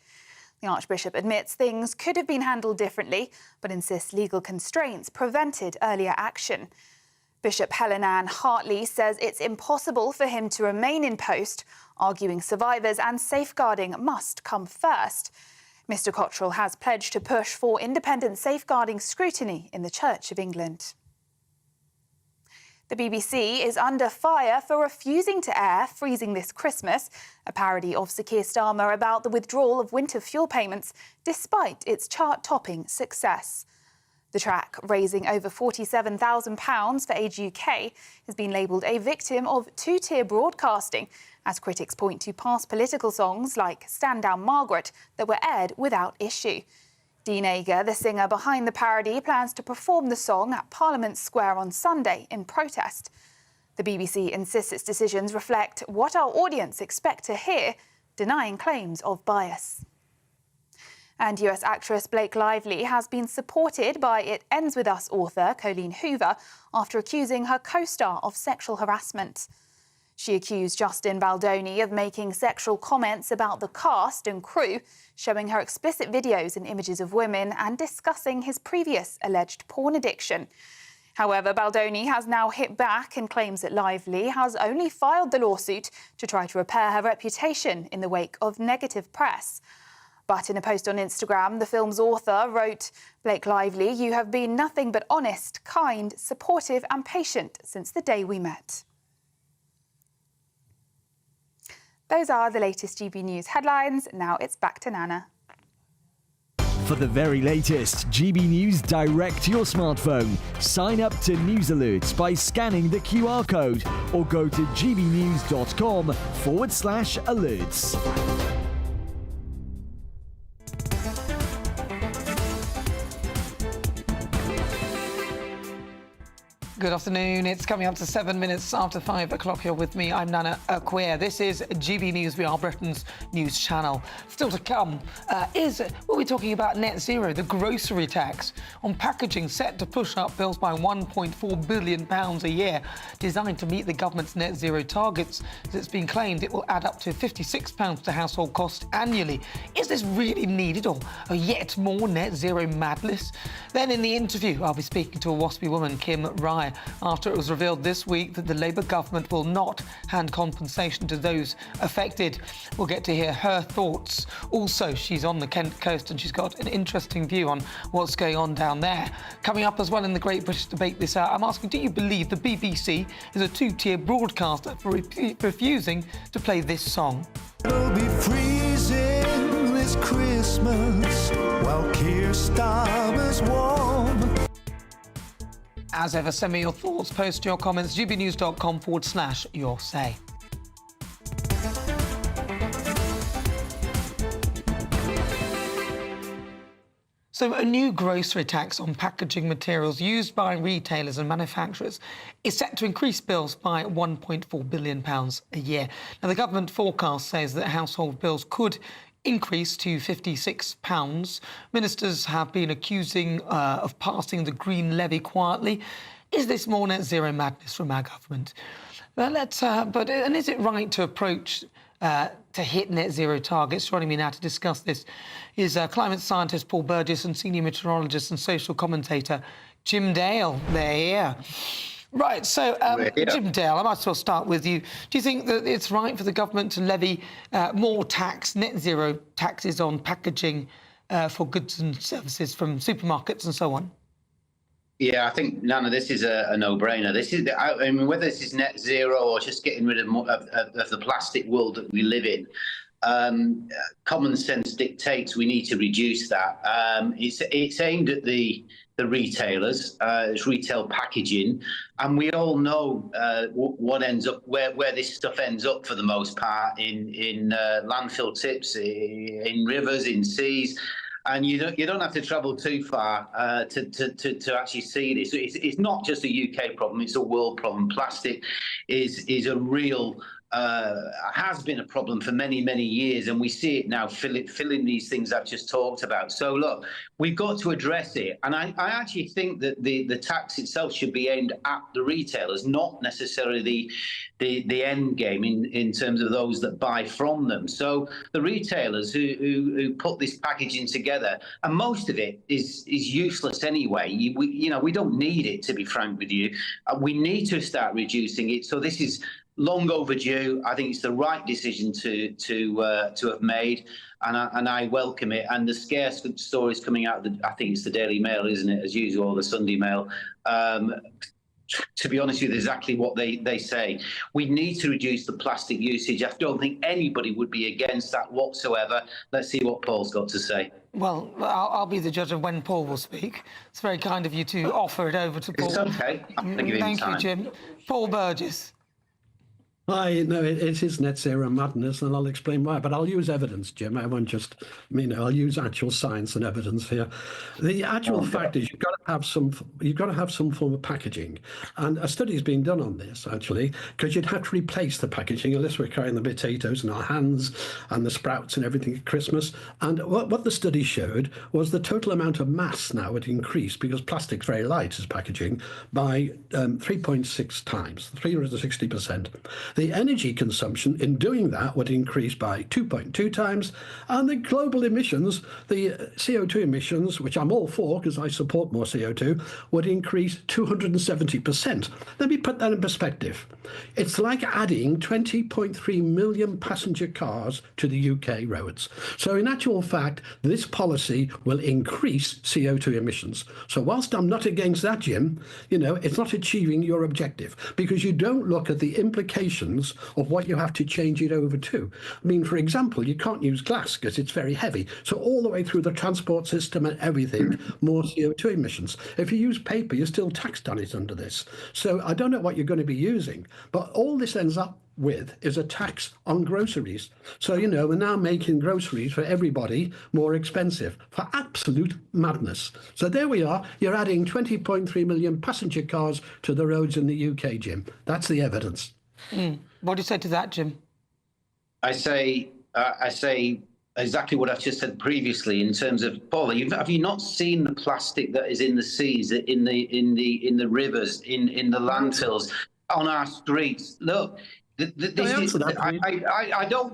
The Archbishop admits things could have been handled differently, but insists legal constraints prevented earlier action. Bishop Helen Ann Hartley says it's impossible for him to remain in post, arguing survivors and safeguarding must come first. Mr Cottrell has pledged to push for independent safeguarding scrutiny in the Church of England. The BBC is under fire for refusing to air Freezing This Christmas, a parody of Sir Keir Starmer about the withdrawal of winter fuel payments, despite its chart-topping success. The track, raising over £47,000 for Age UK, has been labelled a victim of two-tier broadcasting, as critics point to past political songs like Stand Down Margaret that were aired without issue. Dean Ager, the singer behind the parody, plans to perform the song at Parliament Square on Sunday in protest. The BBC insists its decisions reflect what our audience expect to hear, denying claims of bias. And US actress Blake Lively has been supported by It Ends With Us author Colleen Hoover after accusing her co-star of sexual harassment. She accused Justin Baldoni of making sexual comments about the cast and crew, showing her explicit videos and images of women and discussing his previous alleged porn addiction. However, Baldoni has now hit back and claims that Lively has only filed the lawsuit to try to repair her reputation in the wake of negative press. But in a post on Instagram, the film's author wrote, "Blake Lively, you have been nothing but honest, kind, supportive and patient since the day we met." Those are the latest GB News headlines. Now it's back to Nana. For the very latest GB News direct to your smartphone, sign up to News Alerts by scanning the QR code or go to gbnews.com/alerts. Good afternoon. It's coming up to 7 minutes after 5 o'clock. You're with me. I'm Nana Akua. This is GB News. We are Britain's news channel. Still to come we'll be talking about net zero, the grocery tax on packaging set to push up bills by £1.4 billion a year, designed to meet the government's net zero targets. As it's been claimed, it will add up to £56 to household cost annually. Is this really needed, or yet more net zero madness? Then in the interview, I'll be speaking to a Waspi woman, Kim Rye, after it was revealed this week that the Labour government will not hand compensation to those affected. We'll get to hear her thoughts. Also, she's on the Kent coast and she's got an interesting view on what's going on down there. Coming up as well in the Great British Debate this hour, I'm asking, do you believe the BBC is a two-tier broadcaster for refusing to play this song? It'll be freezing this Christmas. Christmas while Keir Starmer's warm. As ever, send me your thoughts, post your comments, gbnews.com/your say. So a new grocery tax on packaging materials used by retailers and manufacturers is set to increase bills by £1.4 billion a year. Now, the government forecast says that household bills could increase to £56. Ministers have been accusing of passing the green levy quietly. Is this more net zero madness from our government? And is it right to approach to hit net zero targets? Joining me now to discuss this is climate scientist Paul Burgess and senior meteorologist and social commentator Jim Dale. They're here. Right, so Jim Dale, I might as well start with you. Do you think that it's right for the government to levy more net zero taxes on packaging for goods and services from supermarkets and so on? Yeah, I think, Nana, this is a no-brainer. I mean, whether this is net zero or just getting rid of the plastic world that we live in, common sense dictates we need to reduce that. It's aimed at the retailers, it's retail packaging, and we all know what ends up, where this stuff ends up for the most part, in landfill tips, in rivers, in seas. And you don't have to travel too far to actually see this. It's not just a UK problem; it's a world problem. Plastic is a real has been a problem for many years, and we see it now filling these things I've just talked about. So look, we've got to address it, and I actually think that the tax itself should be aimed at the retailers, not necessarily the end game in terms of those that buy from them. So the retailers who put this packaging together, and most of it is useless anyway. We don't need it, to be frank with you. We need to start reducing it. So this is long overdue. I think it's the right decision to have made, and I welcome it. And the scarce stories coming out of I think it's the Daily Mail, isn't it, as usual, or the Sunday Mail, to be honest with you, exactly what they say. We need to reduce the plastic usage. I don't think anybody would be against that whatsoever. Let's see what Paul's got to say. Well, I'll be the judge of when Paul will speak. It's very kind of you to offer it over to Paul. It's okay. I'm going to give him time. Thank you, Jim. Paul Burgess. Hi, no, it is net zero madness, and I'll explain why. But I'll use evidence, Jim. I won't just, I'll use actual science and evidence here. The actual fact is, you've got to have some form of packaging, and a study is being done on this actually, because you'd have to replace the packaging unless we're carrying the potatoes in our hands and the sprouts and everything at Christmas. And what the study showed was the total amount of mass now would increase, because plastic's very light as packaging, by 3.6 times, 360%. The energy consumption in doing that would increase by 2.2 times, and the global emissions, the CO2 emissions, which I'm all for because I support more CO2, would increase 270%. Let me put that in perspective. It's like adding 20.3 million passenger cars to the UK roads. So in actual fact, this policy will increase CO2 emissions. So whilst I'm not against that, Jim, it's not achieving your objective, because you don't look at the implications of what you have to change it over to. I mean, for example, you can't use glass because it's very heavy. So all the way through the transport system and everything, more CO2 emissions. If you use paper, you're still taxed on it under this. So I don't know what you're going to be using, but all this ends up with is a tax on groceries. So, we're now making groceries for everybody more expensive, for absolute madness. So there we are. You're adding 20.3 million passenger cars to the roads in the UK, Jim. That's the evidence. What do you say to that, Jim? I say exactly what I've just said previously in terms of, Paul, have you not seen the plastic that is in the seas, in the rivers, in the landfills, on our streets? Look, I don't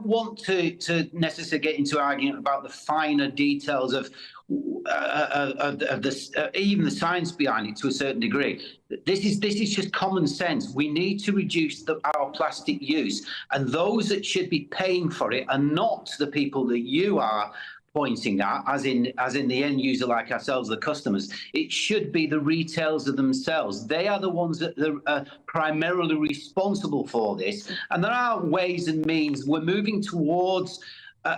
want to necessarily get into argument about the finer details of even the science behind it to a certain degree. This is just common sense. We need to reduce our plastic use, and those that should be paying for it are not the people that you are pointing at, as in the end user like ourselves, the customers. It should be the retailers themselves. They are the ones that are primarily responsible for this. And there are ways and means. We're moving towards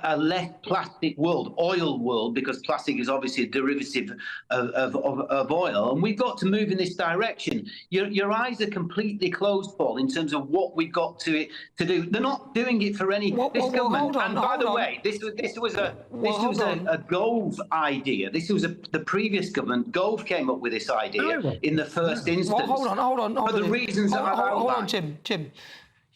a less plastic world, oil world, because plastic is obviously a derivative of oil, and we've got to move in this direction. Your eyes are completely closed, Paul, in terms of what we've got to do. They're not doing it for any government. And by the way, this was a Gove idea. This was the previous government. Gove came up with this idea in the first instance. Well, hold on. For the reasons that I've outlined. Hold on, Jim.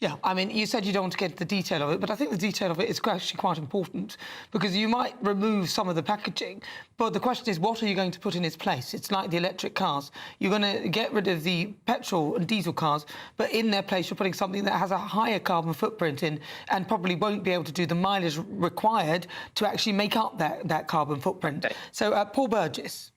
Yeah, I mean, you said you don't want to get the detail of it, but I think the detail of it is actually quite important, because you might remove some of the packaging, but the question is, what are you going to put in its place? It's like the electric cars. You're going to get rid of the petrol and diesel cars, but in their place you're putting something that has a higher carbon footprint in and probably won't be able to do the mileage required to actually make up that carbon footprint. So, Paul Burgess.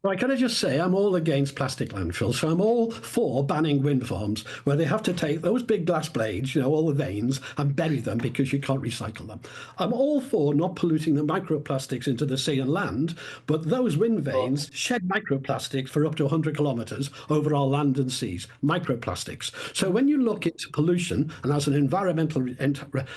Right, can I just say I'm all against plastic landfills, so I'm all for banning wind farms where they have to take those big glass blades, you know, all the vanes, and bury them because you can't recycle them. I'm all for not polluting the microplastics into the sea and land, but those wind vanes shed microplastics for up to 100 kilometres over our land and seas, microplastics. So when you look into pollution, and as an environmental engineer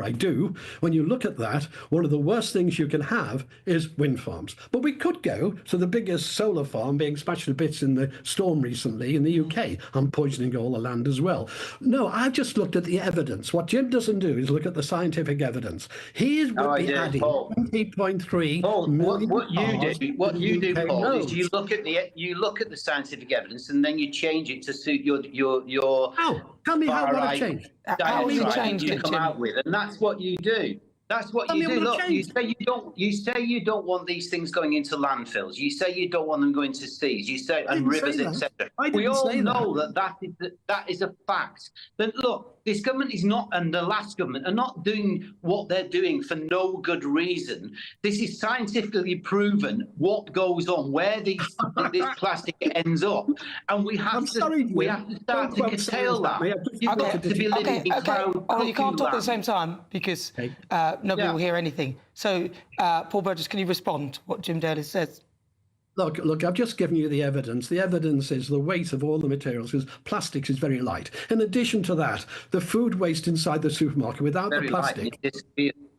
I do, when you look at that, one of the worst things you can have is wind farms. But we could go to the biggest solar farm being smashed to bits in the storm recently in the UK and poisoning all the land as well. No, I've just looked at the evidence. What Jim doesn't do is look at the scientific evidence. He is adding 20.3 million. What you do, Paul, is you look at the scientific evidence and then you change it to suit your How? Tell me how I changed. How you changed it, come out with, and that's what you do. That's what you do. Look, you say you don't want these things going into landfills. You say you don't want them going to seas. You say and rivers, etc. We all know that is a fact. But look, this government is not, and the last government are not doing what they're doing for no good reason. This is scientifically proven what goes on, where this plastic ends up, and we have to start to curtail that. You've got to be living in crowd. You can't talk at the same time because nobody will hear anything. So, Paul Burgess, can you respond to what Jim Daly says? Look, I've just given you the evidence. The evidence is the weight of all the materials, because plastics is very light. In addition to that, the food waste inside the supermarket without the plastic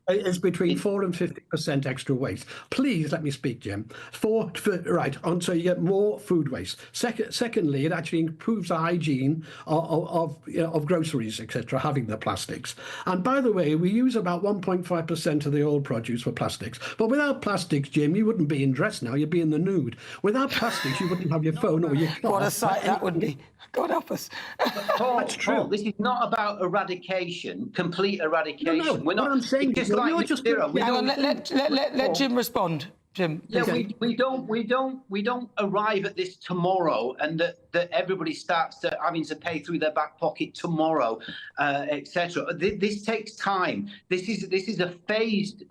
is between 4 and 50% extra waste. Please let me speak, Jim. So you get more food waste. Secondly, it actually improves the hygiene of groceries, etc., having the plastics. And by the way, we use about 1.5% of the oil produce for plastics. But without plastics, Jim, you wouldn't be in dress now, you'd be in the nude. Without plastics, you wouldn't have your phone or your car. What a sight that would be. God help us. That's true. Paul, this is not about eradication, complete eradication. No, we're not. I'm saying just like let Jim respond. Jim. Yeah, we don't arrive at this tomorrow, and that everybody starts having to pay through their back pocket tomorrow, etc. This takes time. This is a phased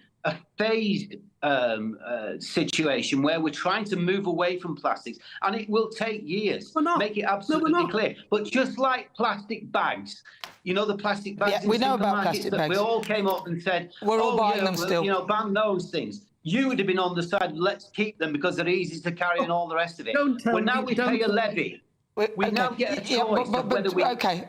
situation where we're trying to move away from plastics, and it will take years. Make it absolutely clear. But just like plastic bags, you know, the plastic bags. Yeah, we know about plastic bags. We all came up and said, we're all buying them still. You know, ban those things. You would have been on the side, let's keep them because they're easy to carry and all the rest of it. We pay a levy. We now get a choice of whether we... OK.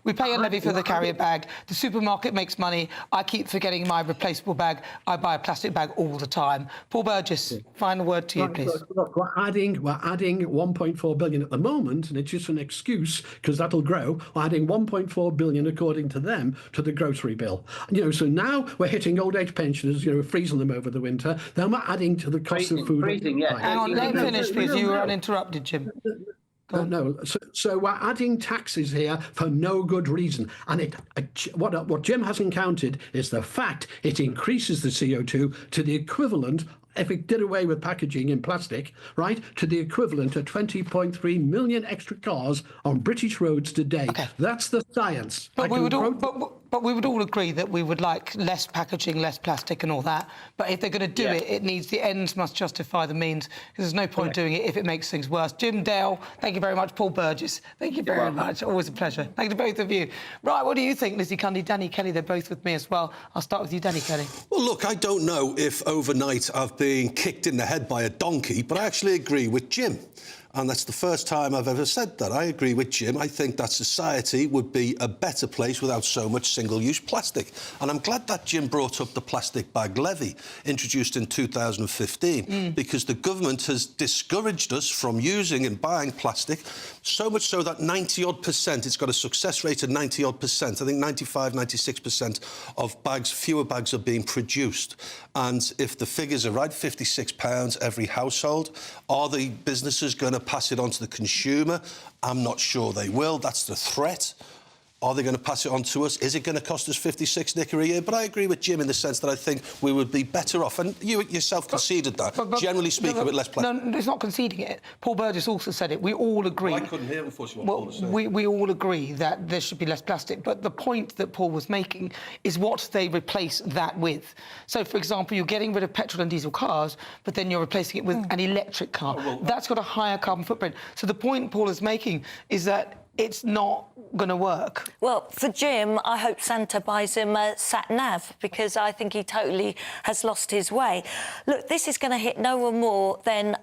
We pay a levy for the carrier bag. The supermarket makes money. I keep forgetting my replaceable bag. I buy a plastic bag all the time. Paul Burgess, final word to you, please. Look, we're adding 1.4 billion at the moment, and it's just an excuse because that'll grow. We're adding 1.4 billion, according to them, to the grocery bill. You know, so now we're hitting old age pensioners, you know, freezing them over the winter. Then we're adding to the cost of food. Hang on, let me finish, please. You were uninterrupted, Jim. So we're adding taxes here for no good reason. And what Jim hasn't counted is the fact it increases the CO2 to the equivalent, if it did away with packaging in plastic, right, to the equivalent of 20.3 million extra cars on British roads today. That's the science. But we would all agree that we would like less packaging, less plastic and all that. But if they're going to do it, the ends must justify the means. Because there's no point doing it if it makes things worse. Jim Dale, thank you very much. Paul Burgess, thank you very much. Always a pleasure. Thank you to both of you. Right, what do you think, Lizzie Cundy, Danny Kelly? They're both with me as well. I'll start with you, Danny Kelly. Well, look, I don't know if overnight I've been kicked in the head by a donkey, but I actually agree with Jim. And that's the first time I've ever said that. I agree with Jim. I think that society would be a better place without so much single-use plastic. And I'm glad that Jim brought up the plastic bag levy, introduced in 2015, because the government has discouraged us from using and buying plastic, so much so that 90-odd%, it's got a success rate of 90-odd%. I think 95, 96% of bags, fewer bags are being produced. And if the figures are right, £56 every household, are the businesses going to pass it on to the consumer? I'm not sure they will. That's the threat. Are they going to pass it on to us? Is it going to cost us 56 knicker a year? But I agree with Jim in the sense that I think we would be better off. And you yourself conceded that, generally speaking, with less plastic. No, it's not conceding it. Paul Burgess also said it. We all agree. Well, I couldn't hear, unfortunately, what Paul was saying. We all agree that there should be less plastic. But the point that Paul was making is what they replace that with. So, for example, you're getting rid of petrol and diesel cars, but then you're replacing it with an electric car. That's got a higher carbon footprint. So the point Paul is making is that it's not going to work. Well, for Jim, I hope Santa buys him a sat-nav, because I think he totally has lost his way. Look, this is going to hit no one more than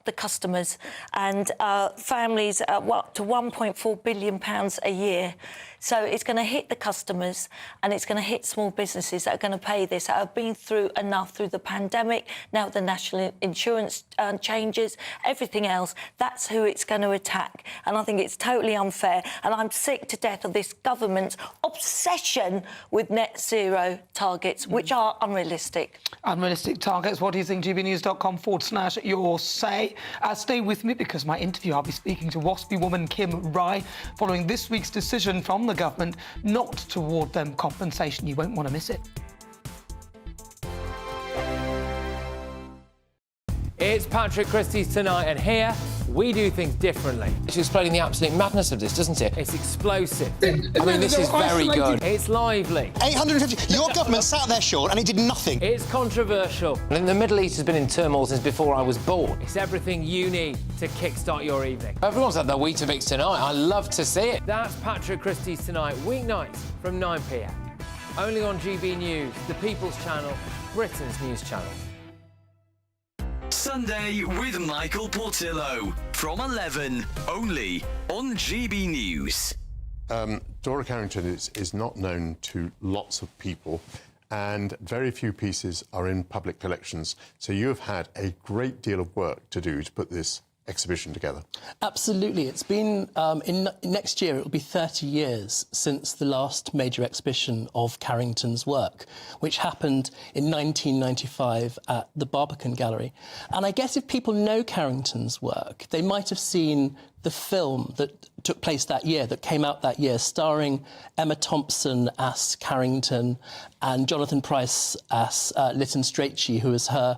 the customers and families up to £1.4 billion a year. So it's going to hit the customers and it's going to hit small businesses that are going to pay this, that have been through enough through the pandemic, now the national insurance changes, everything else. That's who it's going to attack. And I think it's totally unfair. And I'm sick to death of this government's obsession with net zero targets, which are unrealistic. Unrealistic targets. What do you think? gbnews.com/your say. Stay with me, because my interview, I'll be speaking to Waspi woman Kim Rai following this week's decision from the government not to award them compensation. You won't want to miss it. It's Patrick Christie's Tonight, and here we do things differently. It's explaining the absolute madness of this, doesn't it? It's explosive. I mean, this is very good. It's lively. 850. Your government sat there, Sean, and it did nothing. It's controversial. And the Middle East has been in turmoil since before I was born. It's everything you need to kickstart your evening. Everyone's had their Weetabix tonight. I love to see it. That's Patrick Christie's Tonight, weeknights from 9 p.m. Only on GB News, the People's Channel, Britain's news channel. Sunday with Michael Portillo from 11, only on GB News. Dora Carrington is not known to lots of people, and very few pieces are in public collections. So you have had a great deal of work to do to put this exhibition together. Absolutely. It's been, next year, it will be 30 years since the last major exhibition of Carrington's work, which happened in 1995 at the Barbican Gallery. And I guess if people know Carrington's work, they might have seen the film that took place that year, that came out that year, starring Emma Thompson as Carrington and Jonathan Pryce as Lytton Strachey, who was her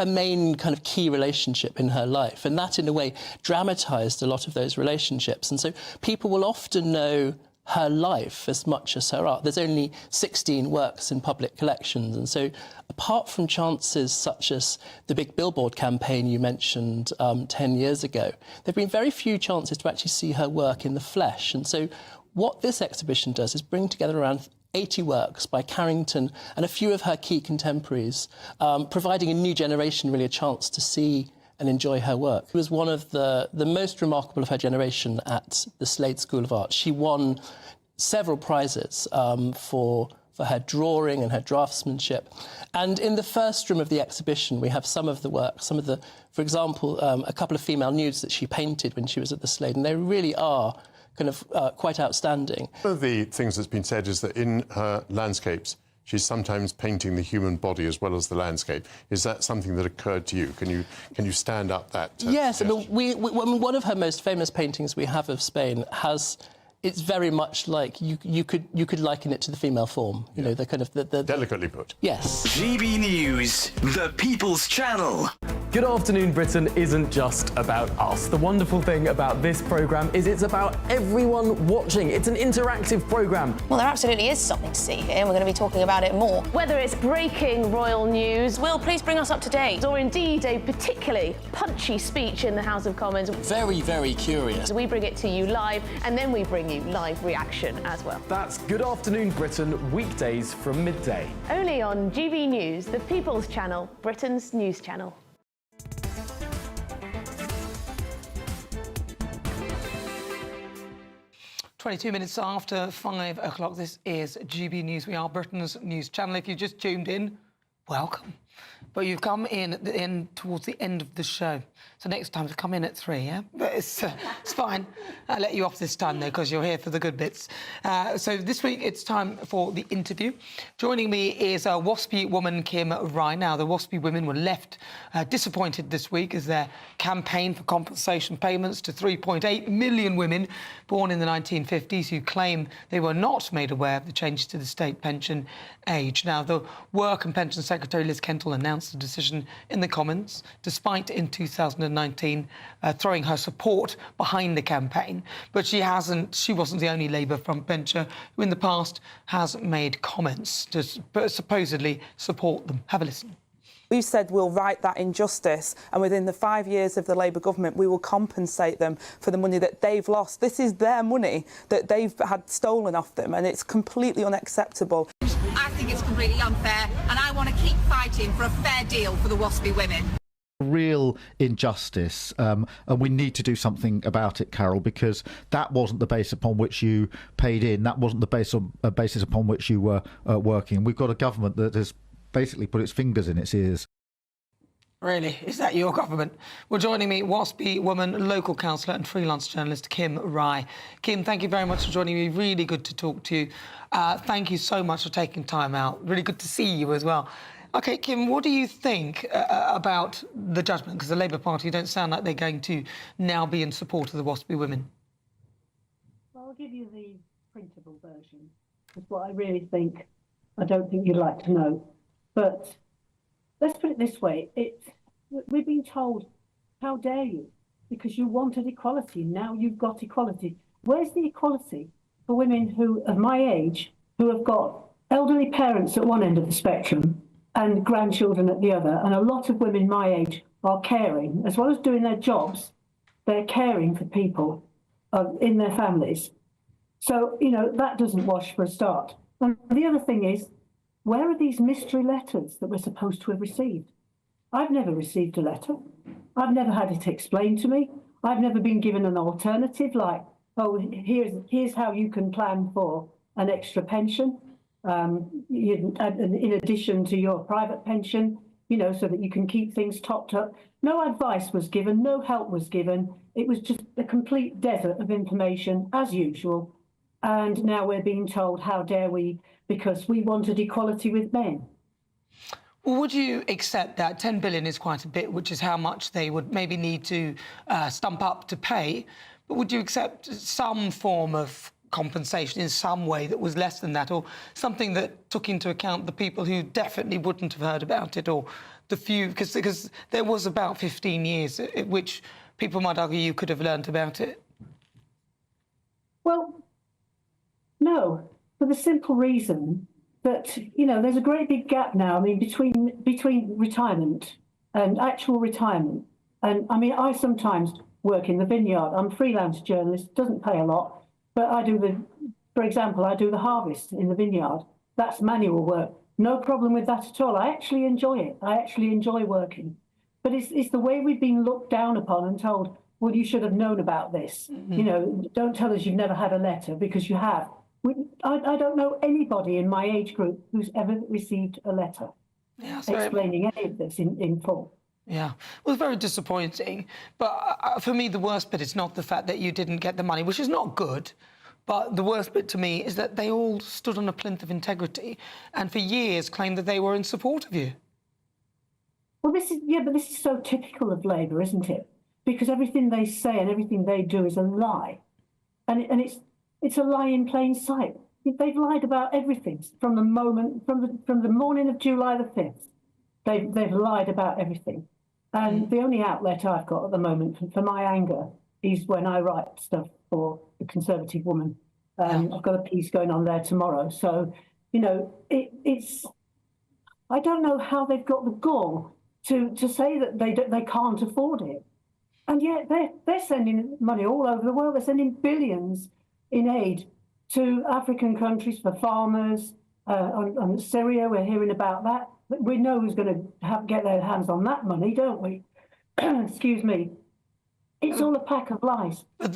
main kind of key relationship in her life. And that, in a way, dramatised a lot of those relationships. And so people will often know her life as much as her art. There's only 16 works in public collections. And so apart from chances such as the big billboard campaign you mentioned 10 years ago, there have been very few chances to actually see her work in the flesh. And so what this exhibition does is bring together around 80 works by Carrington and a few of her key contemporaries, providing a new generation really a chance to see and enjoy her work. She was one of the most remarkable of her generation at the Slade School of Art. She won several prizes for her drawing and her draftsmanship. And in the first room of the exhibition, we have some of the work, for example, a couple of female nudes that she painted when she was at the Slade, and they really are kind of quite outstanding. One of the things that's been said is that in her landscapes, she's sometimes painting the human body as well as the landscape. Is that something that occurred to you? Can you stand up that? Yes, I mean, one of her most famous paintings we have of Spain has. It's very much like you could liken it to the female form. You know, the kind of the delicately put. Yes. GB News, the People's Channel. Good Afternoon Britain isn't just about us. The wonderful thing about this programme is it's about everyone watching. It's an interactive programme. Well, there absolutely is something to see here, and we're going to be talking about it more. Whether it's breaking royal news, Will, please bring us up to date, or indeed a particularly punchy speech in the House of Commons. Very, very curious. We bring it to you live, and then we bring you live reaction as well. That's Good Afternoon Britain, weekdays from midday. Only on GB News, the People's Channel, Britain's news channel. 22 minutes after 5 o'clock. This is GB News. We are Britain's news channel. If you just tuned in, welcome. But you've come in towards the end of the show. So next time, come in at 3, yeah? But it's fine. I'll let you off this time, though, because you're here for the good bits. So this week, it's time for the interview. Joining me is a Waspi woman, Kim Rye. Now, the Waspi women were left disappointed this week as their campaign for compensation payments to 3.8 million women born in the 1950s who claim they were not made aware of the changes to the state pension age. Now, the Work and Pension Secretary, Liz Kendall, announced the decision in the Commons, despite in 2019 throwing her support behind the campaign. But she wasn't the only Labour frontbencher who in the past has made comments to supposedly support them. Have a listen. We've said we'll right that injustice, and within the 5 years of the Labour government, we will compensate them for the money that they've lost. This is their money that they've had stolen off them, and it's completely unacceptable. I think it's completely unfair, and I want to keep fighting for a fair deal for the Waspi women. Real injustice, and we need to do something about it, Carol, because that wasn't the base upon which you paid in. That wasn't the basis upon which you were working. We've got a government that has basically put its fingers in its ears. Really? Is that your government? Well, joining me, Waspi woman, local councillor and freelance journalist Kim Rye. Kim, thank you very much for joining me. Really good to talk to you. Thank you so much for taking time out. Really good to see you as well. OK, Kim, what do you think about the judgment? Because the Labour Party don't sound like they're going to now be in support of the Waspi women. Well, I'll give you the printable version. That's what I really think. I don't think you'd like to know. But let's put it this way. We've been told, how dare you? Because you wanted equality. Now you've got equality. Where's the equality for women who, of my age, who have got elderly parents at one end of the spectrum and grandchildren at the other? And a lot of women my age are caring. As well as doing their jobs, they're caring for people in their families. So, you know, that doesn't wash for a start. And the other thing is, where are these mystery letters that we're supposed to have received? I've never received a letter. I've never had it explained to me. I've never been given an alternative like, oh, here's how you can plan for an extra pension, in addition to your private pension, you know, so that you can keep things topped up. No advice was given, no help was given. It was just a complete desert of information, as usual. And now we're being told, how dare we, because we wanted equality with men. Well, would you accept that 10 billion is quite a bit, which is how much they would maybe need to stump up to pay, but would you accept some form of compensation in some way that was less than that, or something that took into account the people who definitely wouldn't have heard about it, or the few, because there was about 15 years at which people might argue you could have learnt about it? Well, no, for the simple reason that, you know, there's a great big gap now, I mean, between retirement and actual retirement. And, I mean, I sometimes work in the vineyard. I'm a freelance journalist, doesn't pay a lot, but I do for example, I do the harvest in the vineyard. That's manual work. No problem with that at all. I actually enjoy it. I actually enjoy working. But it's the way we've been looked down upon and told, well, you should have known about this. Mm-hmm. You know, don't tell us you've never had a letter, because you have. I don't know anybody in my age group who's ever received a letter explaining any of this in full. Yeah, well, it's very disappointing. But for me, the worst bit is not the fact that you didn't get the money, which is not good. But the worst bit to me is that they all stood on a plinth of integrity and for years claimed that they were in support of you. Well, this is so typical of Labour, isn't it? Because everything they say and everything they do is a lie. And it's a lie in plain sight. They've lied about everything from the morning of July the 5th. They've lied about everything. And the only outlet I've got at the moment for my anger is when I write stuff for the Conservative Woman. I've got a piece going on there tomorrow. So, you know, it's I don't know how they've got the gall to say that they can't afford it. And yet they're sending money all over the world. They're sending billions in aid to African countries for farmers. On Syria, we're hearing about that. We know who's going to get their hands on that money, don't we? Excuse me. It's all a pack of lies. But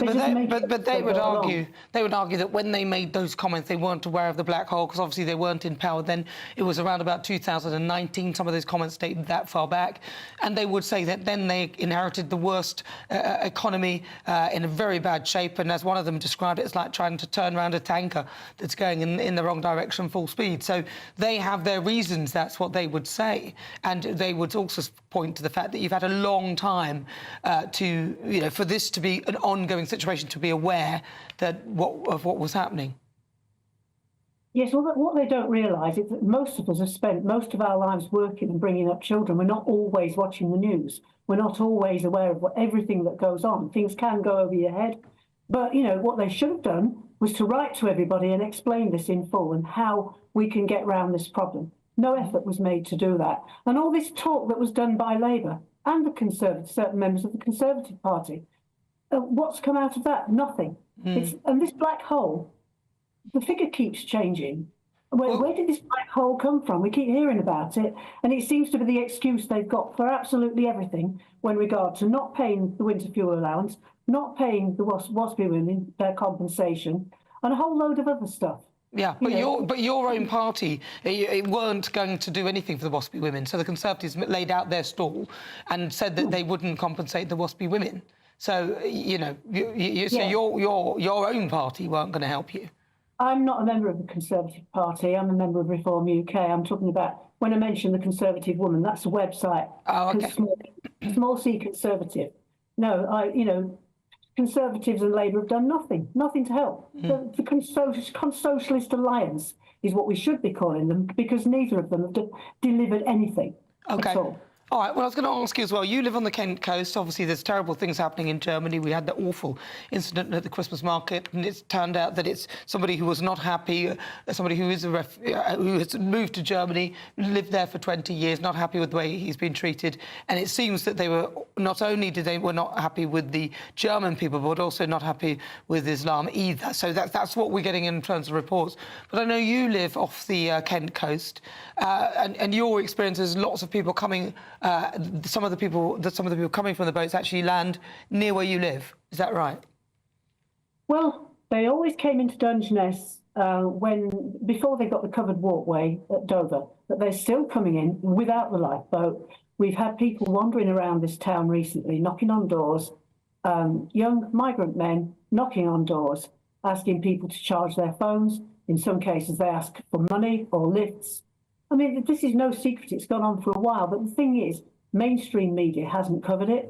they would argue that when they made those comments, they weren't aware of the black hole because obviously they weren't in power then. It was around about 2019. Some of those comments dated that far back, and they would say that then they inherited the worst economy in a very bad shape. And as one of them described it, it's like trying to turn around a tanker that's going in the wrong direction full speed. So they have their reasons. That's what they would say, and they would also point to the fact that you've had a long time for this to be an ongoing situation, to be aware of what was happening. Yes, well, what they don't realise is that most of us have spent most of our lives working and bringing up children. We're not always watching the news. We're not always aware of everything that goes on. Things can go over your head. But, what they should have done was to write to everybody and explain this in full and how we can get around this problem. No effort was made to do that. And all this talk that was done by Labour and the Conservative, certain members of the Conservative Party, what's come out of that? Nothing. And this black hole, the figure keeps changing. Where did this black hole come from? We keep hearing about it, and it seems to be the excuse they've got for absolutely everything when regard to not paying the winter fuel allowance, not paying the Waspi women their compensation, and a whole load of other stuff. Yeah, but your own party weren't going to do anything for the Waspi women, so the Conservatives laid out their stall and said that they wouldn't compensate the Waspi women. So so your own party weren't going to help you. I'm not a member of the Conservative Party. I'm a member of Reform UK. I'm talking about, when I mention the Conservative Woman, that's a website. Oh, okay. Small C Conservative. No, Conservatives and Labour have done nothing to help. The Socialist Alliance is what we should be calling them, because neither of them have delivered anything at all. All right, well, I was going to ask you as well, you live on the Kent coast. Obviously, there's terrible things happening in Germany. We had that awful incident at the Christmas market, and it's turned out that it's somebody who was not happy, somebody who is who has moved to Germany, lived there for 20 years, not happy with the way he's been treated. And it seems that they were, not only were not happy with the German people, but also not happy with Islam either. So that's what we're getting in terms of reports. But I know you live off the Kent coast, and your experience is lots of people coming. Some of the people coming from the boats actually land near where you live. Is that right? Well, they always came into Dungeness before they got the covered walkway at Dover, but they're still coming in without the lifeboat. We've had people wandering around this town recently, knocking on doors, young migrant men knocking on doors, asking people to charge their phones. In some cases, they ask for money or lifts. I mean, this is no secret. It's gone on for a while. But the thing is, mainstream media hasn't covered it.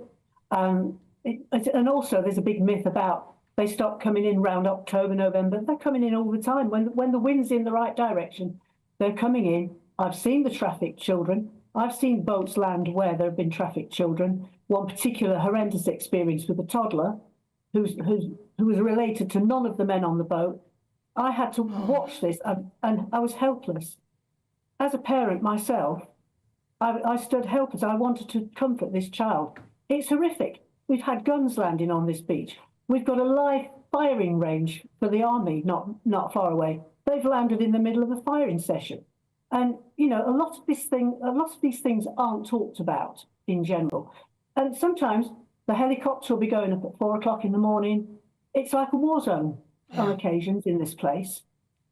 And also, there's a big myth about they stop coming in around October, November. They're coming in all the time. When the wind's in the right direction, they're coming in. I've seen the trafficked children. I've seen boats land where there have been trafficked children. One particular horrendous experience with a toddler who was related to none of the men on the boat. I had to watch this, and I was helpless. As a parent myself, I stood helpless. I wanted to comfort this child. It's horrific. We've had guns landing on this beach. We've got a live firing range for the army not far away. They've landed in the middle of a firing session. And, a lot of these things aren't talked about in general. And sometimes the helicopter will be going up at 4 o'clock in the morning. It's like a war zone on occasions in this place.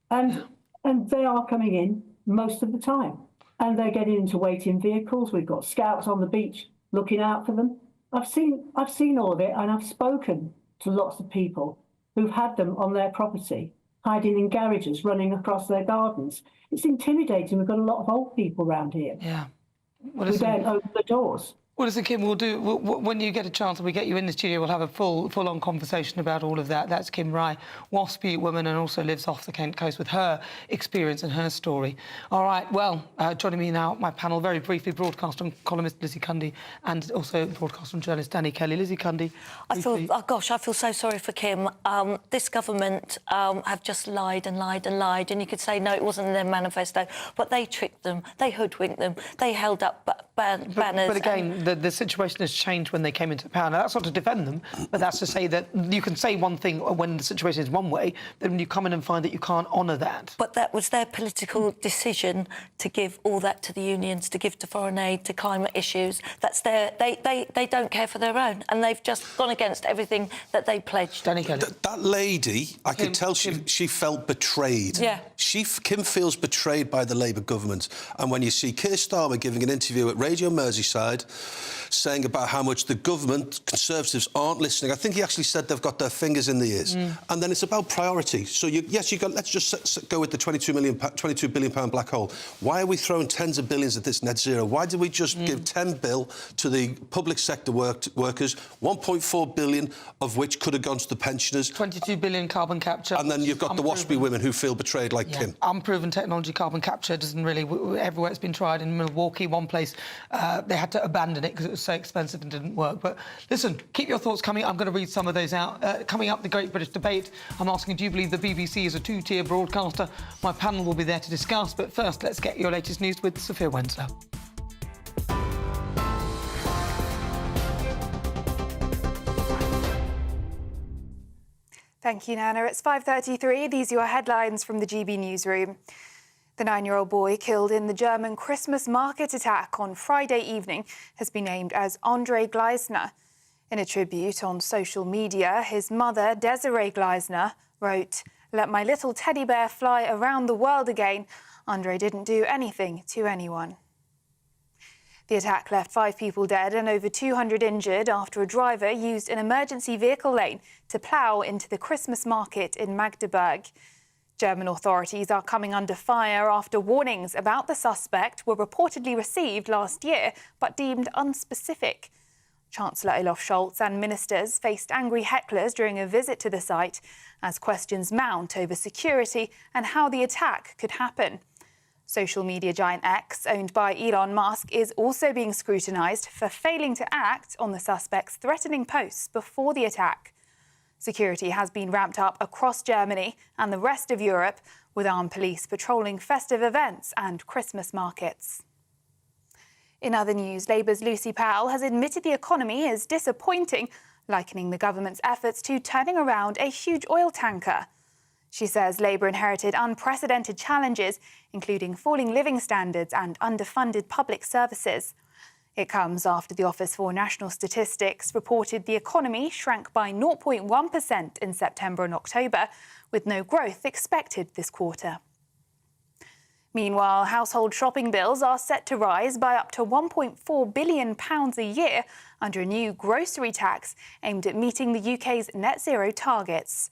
And they are coming in most of the time. And they're getting into waiting vehicles. We've got scouts on the beach looking out for them. I've seen all of it, and I've spoken to lots of people who've had them on their property, hiding in garages, running across their gardens. It's intimidating. We've got a lot of old people around here. Yeah. We don't open the doors. Well, listen, Kim, when you get a chance and we get you in the studio, we'll have a full-on conversation about all of that. That's Kim Rye, Waspi woman, and also lives off the Kent coast with her experience and her story. All right, well, joining me now, my panel, very briefly, broadcaster and columnist Lizzie Cundy, and also broadcaster and journalist Danny Kelly. Lizzie Cundy. I feel so sorry for Kim. This government have just lied and lied and lied, and you could say, no, it wasn't in their manifesto, but they tricked them, they hoodwinked them, they held up banners. But again, the situation has changed when they came into power. Now, that's not to defend them, but that's to say that you can say one thing when the situation is one way, then when you come in and find that you can't honour that. But that was their political decision to give all that to the unions, to give to foreign aid, to climate issues. That's their... They don't care for their own, and they've just gone against everything that they pledged. That lady, I could tell she felt betrayed. Yeah. Kim feels betrayed by the Labour government. And when you see Keir Starmer giving an interview at Radio Merseyside saying about how much the government, Conservatives, aren't listening, I think he actually said they've got their fingers in the ears. And then it's about priority. So, let's just go with the £22 billion black hole. Why are we throwing tens of billions at this net zero? Why did we just give 10 bill to the public sector workers, 1.4 billion of which could have gone to the pensioners? 22 billion carbon capture. And then you've got the Waspi women who feel betrayed like Kim. Unproven technology, carbon capture doesn't really... Everywhere it's been tried, in Milwaukee, one place, they had to abandon it because it was so expensive and didn't work. But listen, keep your thoughts coming. I'm going to read some of those out. Coming up, the Great British Debate. I'm asking, do you believe the BBC is a two-tier broadcaster? My panel will be there to discuss. But first, let's get your latest news with Sophia Wenslow. Thank you, Nana. It's 5:33. These are your headlines from the GB newsroom. The 9-year-old boy killed in the German Christmas market attack on Friday evening has been named as André Gleisner. In a tribute on social media, his mother, Desiree Gleisner, wrote, "Let my little teddy bear fly around the world again. André didn't do anything to anyone." The attack left 5 people dead and over 200 injured after a driver used an emergency vehicle lane to plough into the Christmas market in Magdeburg. German authorities are coming under fire after warnings about the suspect were reportedly received last year but deemed unspecific. Chancellor Olaf Scholz and ministers faced angry hecklers during a visit to the site as questions mount over security and how the attack could happen. Social media giant X, owned by Elon Musk, is also being scrutinised for failing to act on the suspect's threatening posts before the attack. Security has been ramped up across Germany and the rest of Europe, with armed police patrolling festive events and Christmas markets. In other news, Labour's Lucy Powell has admitted the economy is disappointing, likening the government's efforts to turning around a huge oil tanker. She says Labour inherited unprecedented challenges, including falling living standards and underfunded public services. It comes after the Office for National Statistics reported the economy shrank by 0.1% in September and October, with no growth expected this quarter. Meanwhile, household shopping bills are set to rise by up to £1.4 billion a year under a new grocery tax aimed at meeting the UK's net zero targets.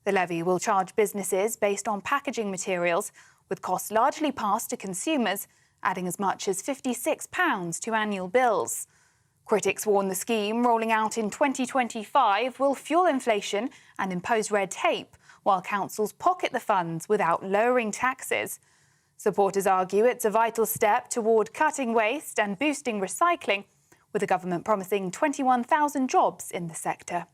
The levy will charge businesses based on packaging materials, with costs largely passed to consumers, adding as much as £56 to annual bills. Critics warn the scheme, rolling out in 2025, will fuel inflation and impose red tape, while councils pocket the funds without lowering taxes. Supporters argue it's a vital step toward cutting waste and boosting recycling, with the government promising 21,000 jobs in the sector.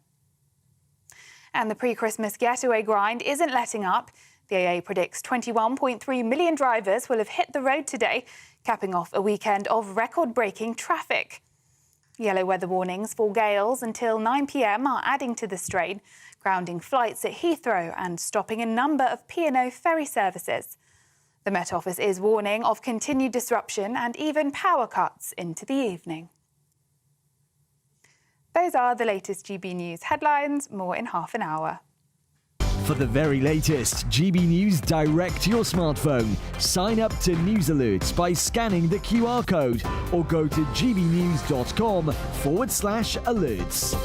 And the pre-Christmas getaway grind isn't letting up. The AA predicts 21.3 million drivers will have hit the road today, capping off a weekend of record-breaking traffic. Yellow weather warnings for gales until 9 p.m. are adding to the strain, grounding flights at Heathrow and stopping a number of P&O ferry services. The Met Office is warning of continued disruption and even power cuts into the evening. Those are the latest GB News headlines. More in half an hour. For the very latest GB News direct to your smartphone, sign up to News Alerts by scanning the QR code or go to gbnews.com/alerts.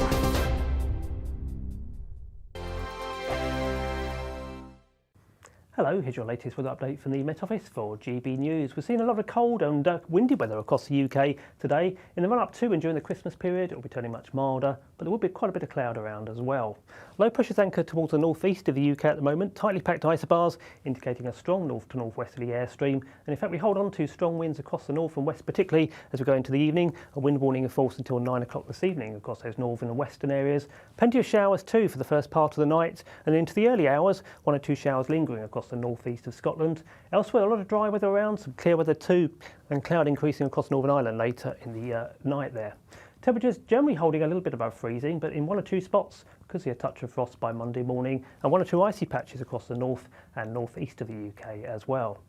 Hello, here's your latest weather update from the Met Office for GB News. We're seeing a lot of cold and windy weather across the UK today. In the run-up to and during the Christmas period, it will be turning much milder, but there will be quite a bit of cloud around as well. Low pressure's anchored towards the northeast of the UK at the moment, tightly packed isobars indicating a strong north to northwesterly airstream. And in fact, we hold on to strong winds across the north and west, particularly as we go into the evening. A wind warning in force until 9 o'clock this evening across those northern and western areas. Plenty of showers too for the first part of the night, and into the early hours, 1 or 2 showers lingering across the northeast of Scotland. Elsewhere, a lot of dry weather around, some clear weather too, and cloud increasing across Northern Ireland later in the night there. Temperatures generally holding a little bit above freezing, but in one or two spots could see a touch of frost by Monday morning, and one or two icy patches across the north and northeast of the UK as well.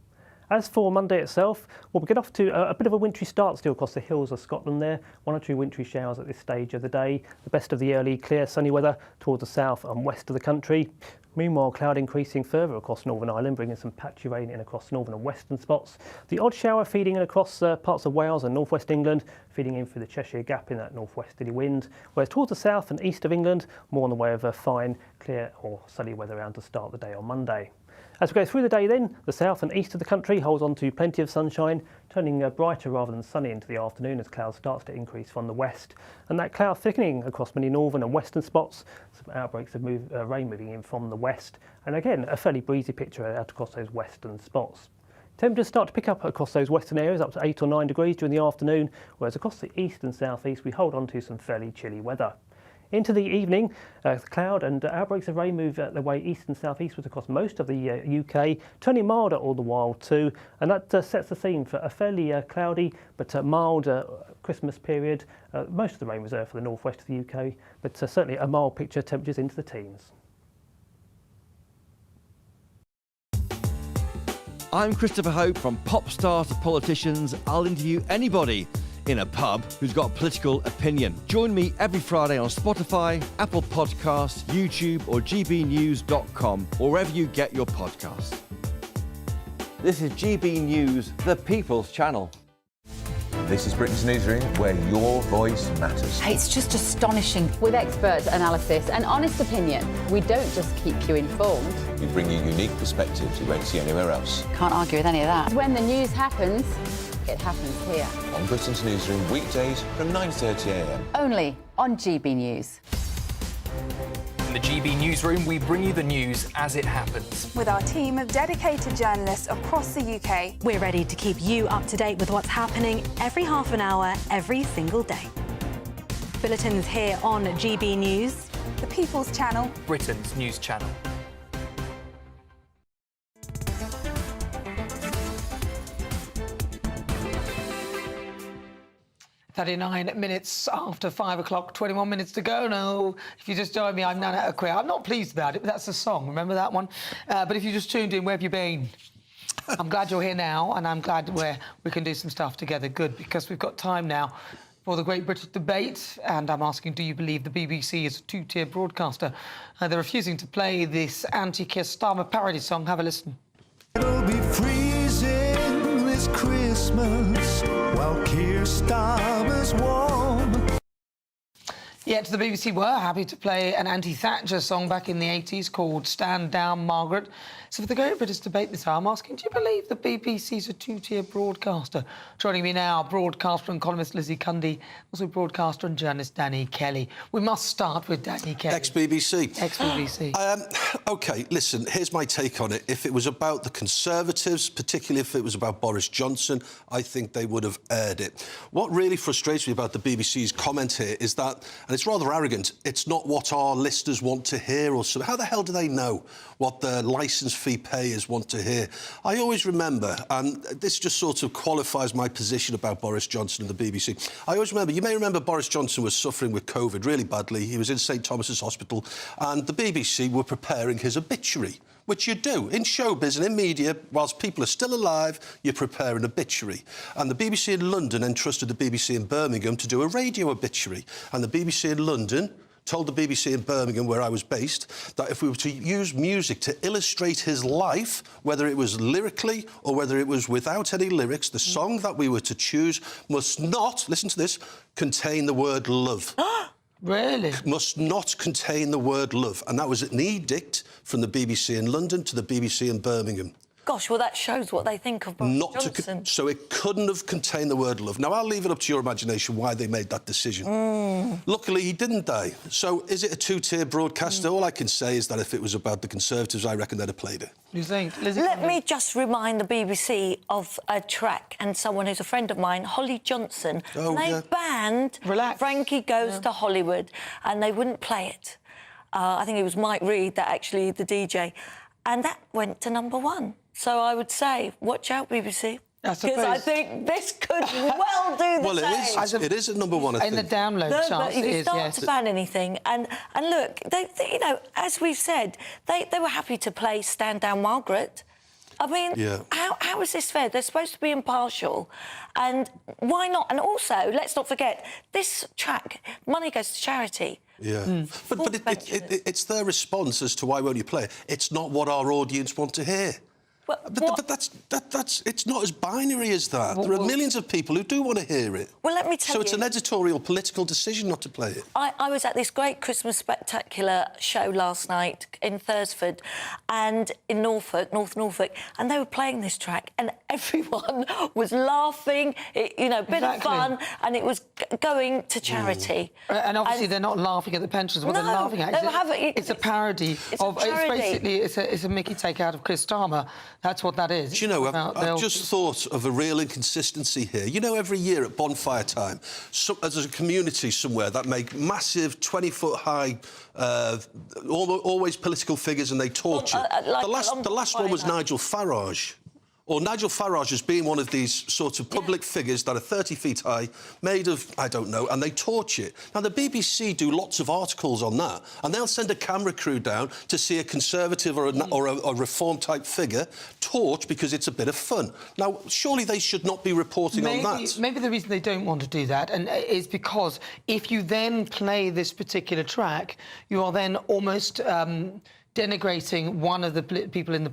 As for Monday itself, we'll get off to a bit of a wintry start still across the hills of Scotland there. One or two wintry showers at this stage of the day. The best of the early clear sunny weather towards the south and west of the country. Meanwhile, cloud increasing further across Northern Ireland, bringing some patchy rain in across northern and western spots. The odd shower feeding in across parts of Wales and northwest England, feeding in through the Cheshire Gap in that northwesterly wind. Whereas towards the south and east of England, more in the way of fine, clear or sunny weather around to start the day on Monday. As we go through the day then, the south and east of the country holds on to plenty of sunshine, turning brighter rather than sunny into the afternoon as cloud starts to increase from the west. And that cloud thickening across many northern and western spots, some outbreaks of rain moving in from the west. And again, a fairly breezy picture out across those western spots. Temperatures start to pick up across those western areas up to 8 or 9 degrees during the afternoon, whereas across the east and southeast we hold on to some fairly chilly weather. Into the evening, cloud and outbreaks of rain move their way east and southeastwards across most of the UK, turning milder all the while too, and that sets the scene for a fairly cloudy but mild Christmas period. Most of the rain reserved for the northwest of the UK, but certainly a mild picture, temperatures into the teens. I'm Christopher Hope. From pop stars to politicians, I'll interview anybody in a pub who's got a political opinion. Join me every Friday on Spotify, Apple Podcasts, YouTube or gbnews.com, or wherever you get your podcasts. This is GB News, the People's Channel. This is Britain's newsroom, where your voice matters. It's just astonishing. With expert analysis and honest opinion, we don't just keep you informed. We bring you unique perspectives you won't see anywhere else. Can't argue with any of that. When the news happens, it happens here. On Britain's newsroom, weekdays from 9:30 a.m. Only on GB News. In the GB Newsroom, we bring you the news as it happens. With our team of dedicated journalists across the UK, we're ready to keep you up to date with what's happening every half an hour, every single day. Bulletins here on GB News, the People's Channel, Britain's news channel. 39 minutes after 5 o'clock, 21 minutes to go now. If you just joined me, I'm Nana Akua. I'm not pleased about it, but that's the song. Remember that one? But if you just tuned in, where have you been? I'm glad you're here now, and I'm glad we can do some stuff together. Good, because we've got time now for the Great British debate, and I'm asking, do you believe the BBC is a two-tier broadcaster? They're refusing to play this anti-Keir Starmer parody song. Have a listen. It'll be freezing this Christmas while Keir Starmer's warm. Yet the BBC were happy to play an anti-Thatcher song back in the 80s called Stand Down, Margaret. So for the Great British debate this hour, I'm asking, do you believe the BBC's a two-tier broadcaster? Joining me now, broadcaster and columnist Lizzie Cundy, also broadcaster and journalist Danny Kelly. We must start with Danny Kelly. Ex-BBC. Ex-BBC. OK, listen, here's my take on it. If it was about the Conservatives, particularly if it was about Boris Johnson, I think they would have aired it. What really frustrates me about the BBC's comment here is that, and it's rather arrogant, it's not what our listeners want to hear or something. How the hell do they know what the licence fee payers want to hear? I always remember, and this just sort of qualifies my position about Boris Johnson and the BBC. I always remember, you may remember Boris Johnson was suffering with COVID really badly. He was in St Thomas's Hospital, and the BBC were preparing his obituary, which you do. In showbiz and in media, whilst people are still alive, you prepare an obituary. And the BBC in London entrusted the BBC in Birmingham to do a radio obituary. And the BBC in London told the BBC in Birmingham, where I was based, that if we were to use music to illustrate his life, whether it was lyrically or whether it was without any lyrics, the song that we were to choose must not, listen to this, contain the word love. Really? Must not contain the word love. And that was an edict from the BBC in London to the BBC in Birmingham. Gosh, well, that shows what they think of Boris Johnson. So it couldn't have contained the word love. Now, I'll leave it up to your imagination why they made that decision. Luckily, he didn't die. So is it a two-tier broadcaster? All I can say is that if it was about the Conservatives, I reckon they'd have played it. You think? Let me just remind the BBC of a track and someone who's a friend of mine, Holly Johnson. They banned Frankie Goes to Hollywood, and they wouldn't play it. I think it was Mike Reed, that actually, the DJ. and that went to #1. So I would say, watch out, BBC. Because I think this could well do the same. Well, it is at #1, I think. In the download No, charts, but if it you is, start yes. to ban anything, and look, they, you know, as we've said, they were happy to play Stand Down Margaret. I mean, how is this fair? They're supposed to be impartial, and why not? And also, let's not forget, this track, money goes to charity. Yeah, but it's their response as to why won't you play it. It's not what our audience want to hear. But that's it's not as binary as that. There are millions of people who do want to hear it. Well, let me tell you. So it's an editorial, political decision not to play it. I was at this great Christmas spectacular show last night in Thursford and in North Norfolk, and they were playing this track, and everyone was laughing. You know, bit of fun, and it was going to charity. And obviously, they're not laughing at the pensioners. What they're laughing at it's a parody of. It's basically it's a Mickey take out of Chris Starmer. That's what that is. Do you know, I've just thought of a real inconsistency here. You know, every year at Bonfire time, there's a community somewhere that make massive 20-foot-high, always political figures, and they torture. The last one was Nigel Farage. Or Nigel Farage has been one of these sorts of public figures that are 30 feet high, made of, I don't know, and they torch it. Now, the BBC do lots of articles on that, and they'll send a camera crew down to see a Conservative or a Reform-type figure torch because it's a bit of fun. Now, surely they should not be reporting on that. Maybe the reason they don't want to do that is because if you then play this particular track, you are then almost... denigrating one of the people in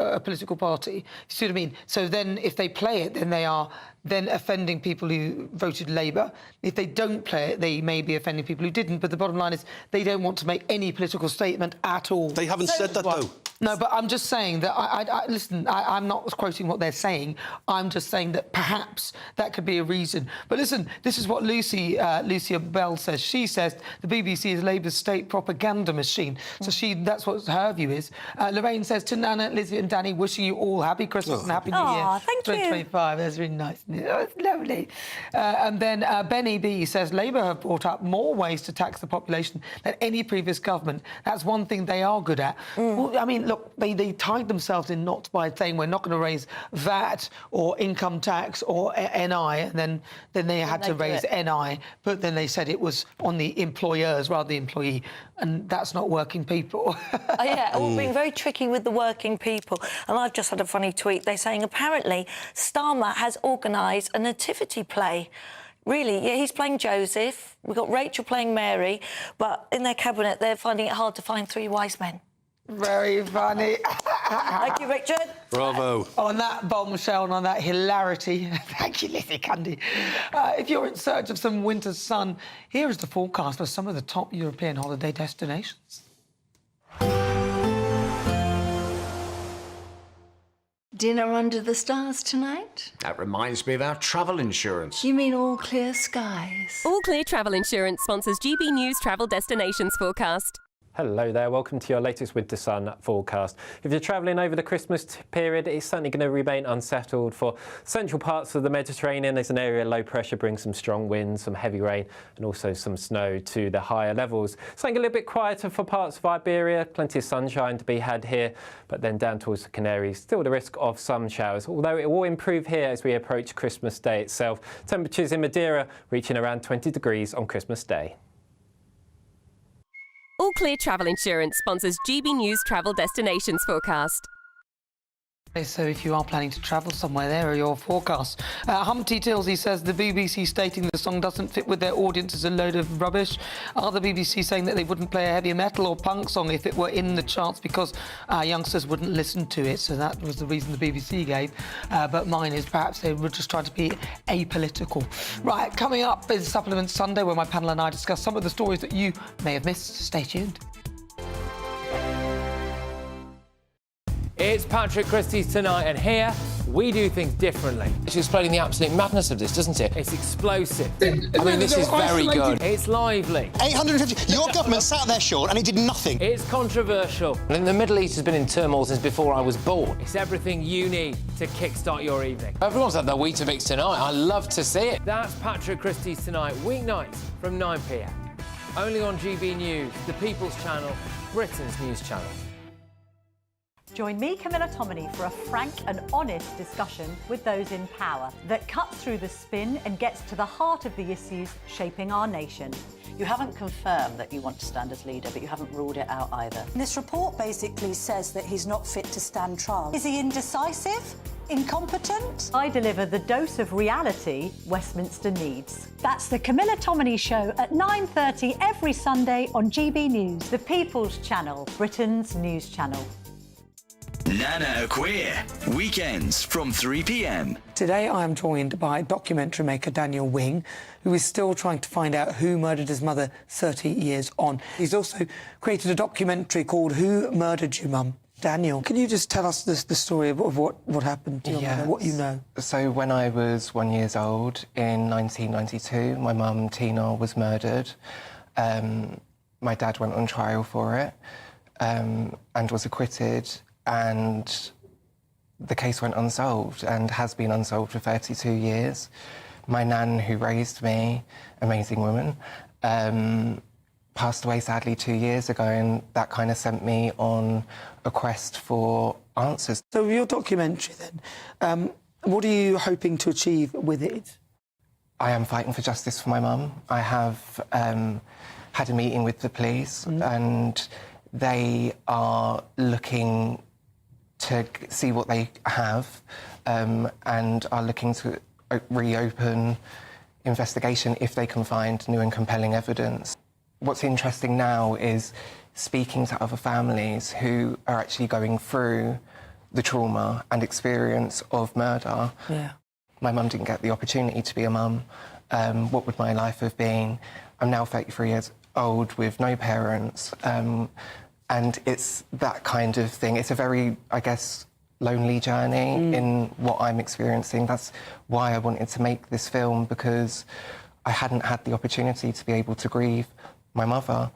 a political party. You see what I mean? So then, if they play it, then they are then offending people who voted Labour. If they don't play it, they may be offending people who didn't. But the bottom line is, they don't want to make any political statement at all. They haven't said that, though. No, but I'm just saying that, listen, I'm not quoting what they're saying. I'm just saying that perhaps that could be a reason. But listen, this is what Lucia Bell says. She says the BBC is Labour's state propaganda machine. So that's what her view is. Lorraine says, to Nana, Lizzie and Danny, wishing you all happy Christmas and Happy New Year. Thank you. 2025, that's really nice. It's lovely. And then Benny B says, Labour have brought up more ways to tax the population than any previous government. That's one thing they are good at. Well, I mean, look, they tied themselves in knots by saying we're not going to raise VAT or income tax or NI, and then they had to raise NI, but then they said it was on the employers rather than the employee, and that's not working people. Being very tricky with the working people. And I've just had a funny tweet. They're saying apparently Starmer has organised a nativity play. Really, yeah, he's playing Joseph. We've got Rachel playing Mary, but in their cabinet they're finding it hard to find 3 wise men. Very funny. Thank you, Richard. Bravo. On that bombshell and on that hilarity, thank you, Lizzie Candy. If you're in search of some winter sun, here is the forecast for some of the top European holiday destinations. Dinner under the stars tonight? That reminds me of our travel insurance. You mean All Clear Skies? All Clear Travel Insurance sponsors GB News Travel Destinations forecast. Hello there, welcome to your latest winter sun forecast. If you're travelling over the Christmas period, it's certainly going to remain unsettled for central parts of the Mediterranean. As an area low pressure brings some strong winds, some heavy rain and also some snow to the higher levels. Something a little bit quieter for parts of Iberia, plenty of sunshine to be had here, but then down towards the Canaries, still the risk of some showers, although it will improve here as we approach Christmas Day itself. Temperatures in Madeira reaching around 20 degrees on Christmas Day. All Clear Travel Insurance sponsors GB News Travel Destinations forecast. So if you are planning to travel somewhere, there are your forecasts. Humpty Tilsey says the BBC stating the song doesn't fit with their audience is a load of rubbish. Are the BBC saying that they wouldn't play a heavy metal or punk song if it were in the charts because youngsters wouldn't listen to it? So that was the reason the BBC gave. But mine is perhaps they were just trying to be apolitical. Right, coming up is Supplement Sunday, where my panel and I discuss some of the stories that you may have missed. Stay tuned. It's Patrick Christie's tonight, and here we do things differently. It's explaining the absolute madness of this, doesn't it? It's explosive. I mean, this is very good. It's lively. 850. Your government sat there, Sean, and it did nothing. It's controversial. And the Middle East has been in turmoil since before I was born. It's everything you need to kickstart your evening. Everyone's had their Weetabix tonight. I love to see it. That's Patrick Christie's tonight, weeknights from 9 p.m. Only on GB News, the People's Channel, Britain's news channel. Join me, Camilla Tominey, for a frank and honest discussion with those in power that cuts through the spin and gets to the heart of the issues shaping our nation. You haven't confirmed that you want to stand as leader, but you haven't ruled it out either. This report basically says that he's not fit to stand trial. Is he indecisive? Incompetent? I deliver the dose of reality Westminster needs. That's the Camilla Tominey Show at 9:30 every Sunday on GB News, the People's Channel, Britain's news channel. Nana Akua, weekends from 3 p.m. Today I am joined by documentary maker Daniel Wing, who is still trying to find out who murdered his mother 30 years on. He's also created a documentary called Who Murdered You, Mum? Daniel, can you just tell us the story of what happened to your mother, what you know? So when I was 1 year old in 1992, my mum Tina was murdered. My dad went on trial for it and was acquitted, and the case went unsolved and has been unsolved for 32 years. My nan, who raised me, amazing woman, passed away sadly 2 years ago, and that kind of sent me on a quest for answers. So your documentary then, what are you hoping to achieve with it? I am fighting for justice for my mum. I have had a meeting with the police and they are looking to see what they have and are looking to reopen investigation if they can find new and compelling evidence. What's interesting now is speaking to other families who are actually going through the trauma and experience of murder. Yeah. My mum didn't get the opportunity to be a mum. What would my life have been? I'm now 33 years old with no parents. And it's that kind of thing. It's a very, I guess, lonely journey in what I'm experiencing. That's why I wanted to make this film, because I hadn't had the opportunity to be able to grieve my mother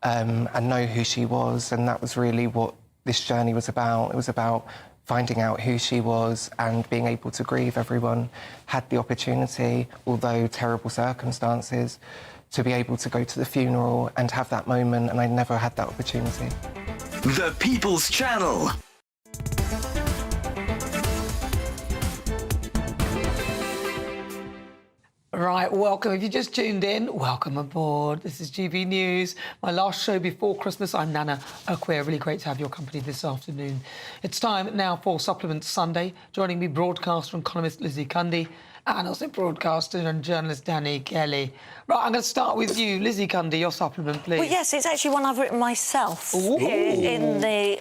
and know who she was. And that was really what this journey was about. It was about finding out who she was and being able to grieve. Everyone had the opportunity, although terrible circumstances, to be able to go to the funeral and have that moment, and I never had that opportunity. The People's Channel. Right, welcome. If you just tuned in, welcome aboard. This is GB News, my last show before Christmas. I'm Nana Akua. Really great to have your company this afternoon. It's time now for Supplement Sunday. Joining me, broadcaster and columnist Lizzie Cundy, and also broadcaster and journalist Danny Kelly. Right, I'm going to start with you. Lizzie Cundy, your supplement, please. Well, yes, it's actually one I've written myself in the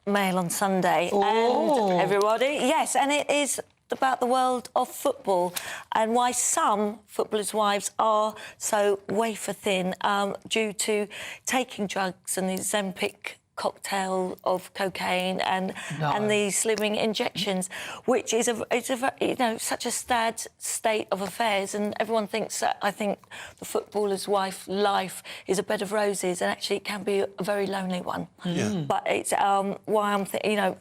Mail on Sunday. And everybody, yes, and it is about the world of football and why some footballers' wives are so wafer thin due to taking drugs and the Ozempic cocktail of cocaine and the slimming injections, which is such a sad state of affairs. And everyone thinks that I think the footballer's wife life is a bed of roses, and actually it can be a very lonely one. Yeah. But it's why I'm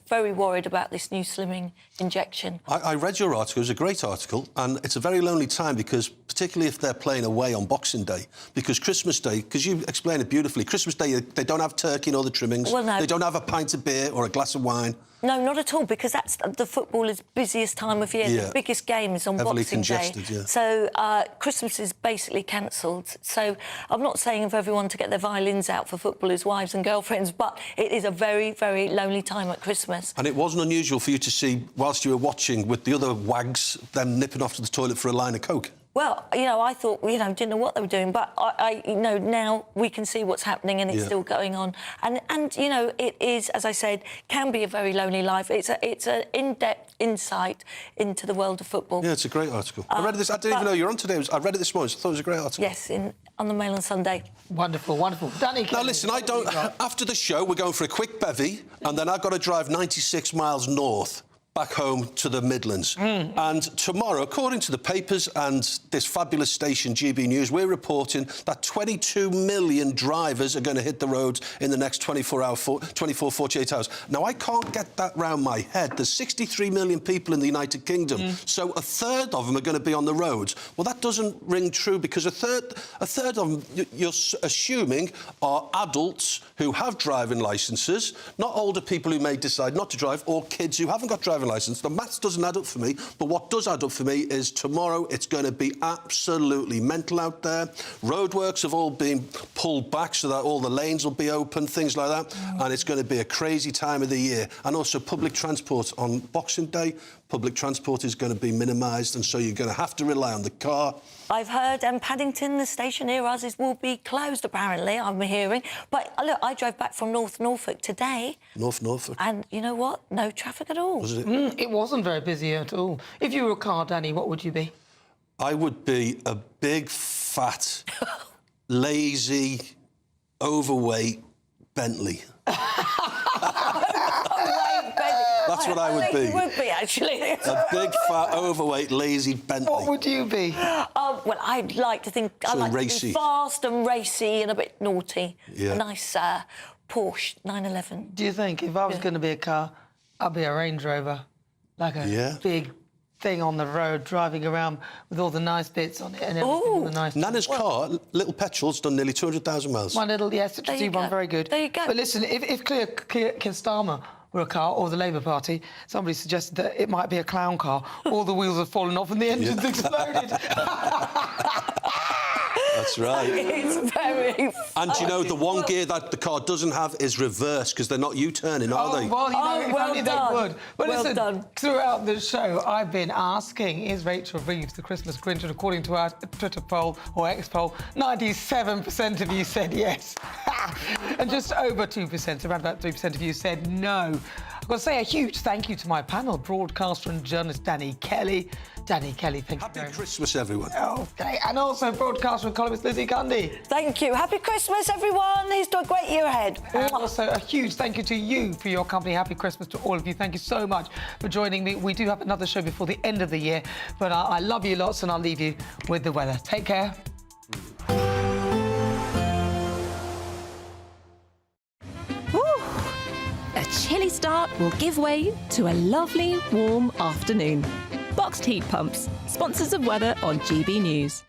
very worried about this new slimming injection. I read your article. It was a great article, and it's a very lonely time, because particularly if they're playing away on Boxing Day, because Christmas Day, because you explained it beautifully, Christmas Day they don't have turkey nor the trimmings. Well, no. They don't have a pint of beer or a glass of wine. No, not at all, because that's the footballer's busiest time of year. Yeah. The biggest game is on Heavily Boxing Day. congested, yeah. So Christmas is basically cancelled. So I'm not saying for everyone to get their violins out for footballers' wives and girlfriends, but it is a very, very lonely time at Christmas. And it wasn't unusual for you to see, whilst you were watching with the other wags, them nipping off to the toilet for a line of Coke. Well, I thought, didn't know what they were doing, but I now we can see what's happening, and it's still going on. And it is, as I said, can be a very lonely life. It's an in-depth insight into the world of football. Yeah, it's a great article. I read this. I didn't even know you were on today. I read it this morning. So I thought it was a great article. Yes, on the Mail on Sunday. Wonderful, wonderful. Danny, now listen, after the show, we're going for a quick bevy, and then I've got to drive 96 miles north back home to the Midlands. And tomorrow, according to the papers and this fabulous station, GB News, we're reporting that 22 million drivers are going to hit the roads in the next 48 hours. Now, I can't get that round my head. There's 63 million people in the United Kingdom, so a third of them are going to be on the roads. Well, that doesn't ring true, because a third of them, you're assuming, are adults who have driving licences, not older people who may decide not to drive, or kids who haven't got driving licence. The maths doesn't add up for me, but what does add up for me is tomorrow it's going to be absolutely mental out there. Roadworks have all been pulled back so that all the lanes will be open, things like that, and it's going to be a crazy time of the year. And also public transport on Boxing Day, public transport is going to be minimised, and so you're going to have to rely on the car. I've heard Paddington, the station near us, will be closed, apparently, I'm hearing. But, look, I drove back from North Norfolk today. North Norfolk? And you know what? No traffic at all. Was it? It wasn't very busy at all. If you were a car, Danny, what would you be? I would be a big, fat, lazy, overweight Bentley. That's what I would be. You would be, actually. A big, fat, overweight, lazy Bentley. What would you be? Well, I'd like to think... I'd like racy. to be fast and racy and a bit naughty. Yeah. A nice Porsche 911. Do you think if I was going to be a car, I'd be a Range Rover? Like a big thing on the road, driving around with all the nice bits on it and everything. All the nice Nana's car, little petrol's done nearly 200,000 miles. My little, yes, Citroën one, very good. There you go. But listen, if Keir Starmer were a car, or the Labour Party, somebody suggested that it might be a clown car. All the wheels have fallen off and the engine's exploded. That's right. It's very funny. And you know, the one gear that the car doesn't have is reverse, because they're not U-turning, are they? Well, you know, if only they would. But Well listen, done. throughout the show, I've been asking, is Rachel Reeves the Christmas Grinch? And according to our Twitter poll, or X poll, 97% of you said yes. And just over 2%, around about 3% of you said no. I've got to say a huge thank you to my panel, broadcaster and journalist Danny Kelly. Danny Kelly, thank you very much. Happy Christmas, everyone. OK, and also broadcaster and columnist Lizzie Cundy. Thank you. Happy Christmas, everyone. Here's to a great year ahead. And also a huge thank you to you for your company. Happy Christmas to all of you. Thank you so much for joining me. We do have another show before the end of the year, but I love you lots, and I'll leave you with the weather. Take care. A chilly start will give way to a lovely, warm afternoon. Boxed heat pumps, sponsors of weather on GB News.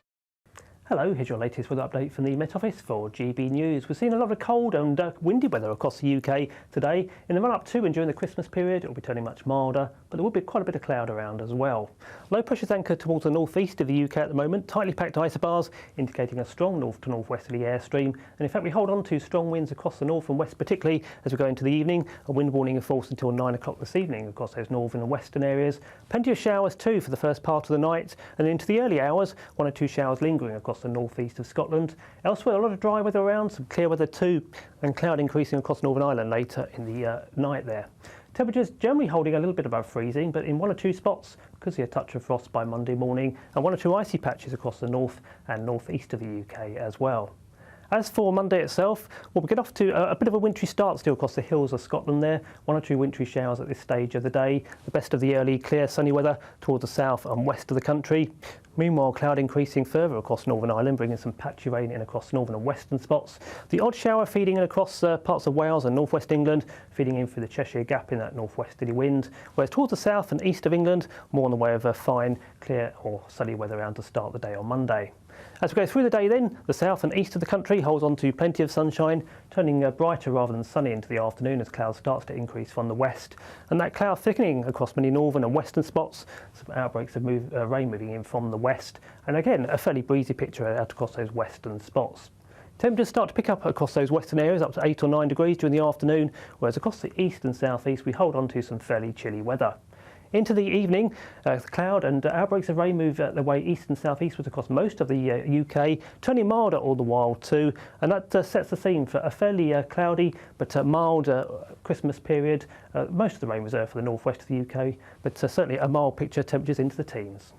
Hello, here's your latest weather update from the Met Office for GB News. We're seeing a lot of cold and windy weather across the UK today. In the run-up to and during the Christmas period, it will be turning much milder, but there will be quite a bit of cloud around as well. Low pressure's anchored towards the northeast of the UK at the moment, tightly packed isobars indicating a strong north to northwesterly airstream. And in fact, we hold on to strong winds across the north and west, particularly as we go into the evening. A wind warning in force until 9 o'clock this evening across those northern and western areas. Plenty of showers too for the first part of the night, and into the early hours, 1 or 2 showers lingering across the northeast of Scotland. Elsewhere, a lot of dry weather around, some clear weather too, and cloud increasing across Northern Ireland later in the night there. Temperatures generally holding a little bit above freezing, but in 1 or 2 spots could see a touch of frost by Monday morning, and 1 or 2 icy patches across the north and northeast of the UK as well. As for Monday itself, well, we get off to a bit of a wintry start still across the hills of Scotland there. 1 or 2 wintry showers at this stage of the day. The best of the early clear sunny weather towards the south and west of the country. Meanwhile, cloud increasing further across Northern Ireland, bringing some patchy rain in across northern and western spots. The odd shower feeding in across parts of Wales and northwest England, feeding in through the Cheshire Gap in that northwesterly wind. Whereas towards the south and east of England, more in the way of fine, clear or sunny weather around to start the day on Monday. As we go through the day then, the south and east of the country holds on to plenty of sunshine, turning brighter rather than sunny into the afternoon as cloud starts to increase from the west. And that cloud thickening across many northern and western spots, some outbreaks of rain moving in from the west. And again, a fairly breezy picture out across those western spots. Temperatures start to pick up across those western areas up to 8 or 9 degrees during the afternoon, whereas across the east and southeast we hold on to some fairly chilly weather. Into the evening, cloud and outbreaks of rain move their way east and southeastwards across most of the UK, turning milder all the while too, and that sets the scene for a fairly cloudy but mild Christmas period. Most of the rain reserved for the northwest of the UK, but certainly a mild picture, temperatures into the teens.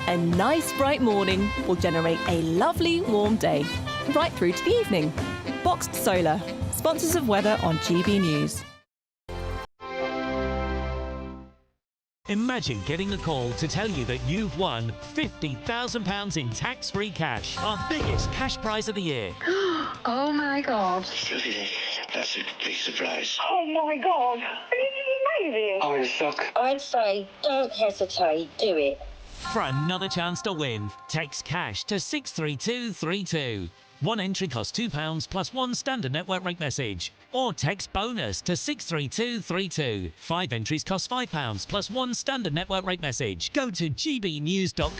A nice bright morning will generate a lovely warm day, right through to the evening. Boxed Solar, sponsors of weather on GB News. Imagine getting a call to tell you that you've won £50,000 in tax-free cash, our biggest cash prize of the year. Oh my God. That's a big surprise. Oh my God. This is amazing. I'm in shock. I'd say don't hesitate, do it. For another chance to win, text cash to 63232. One entry costs £2 plus one standard network rate message. Or text bonus to 63232. 5 entries cost £5 plus one standard network rate message. Go to gbnews.com.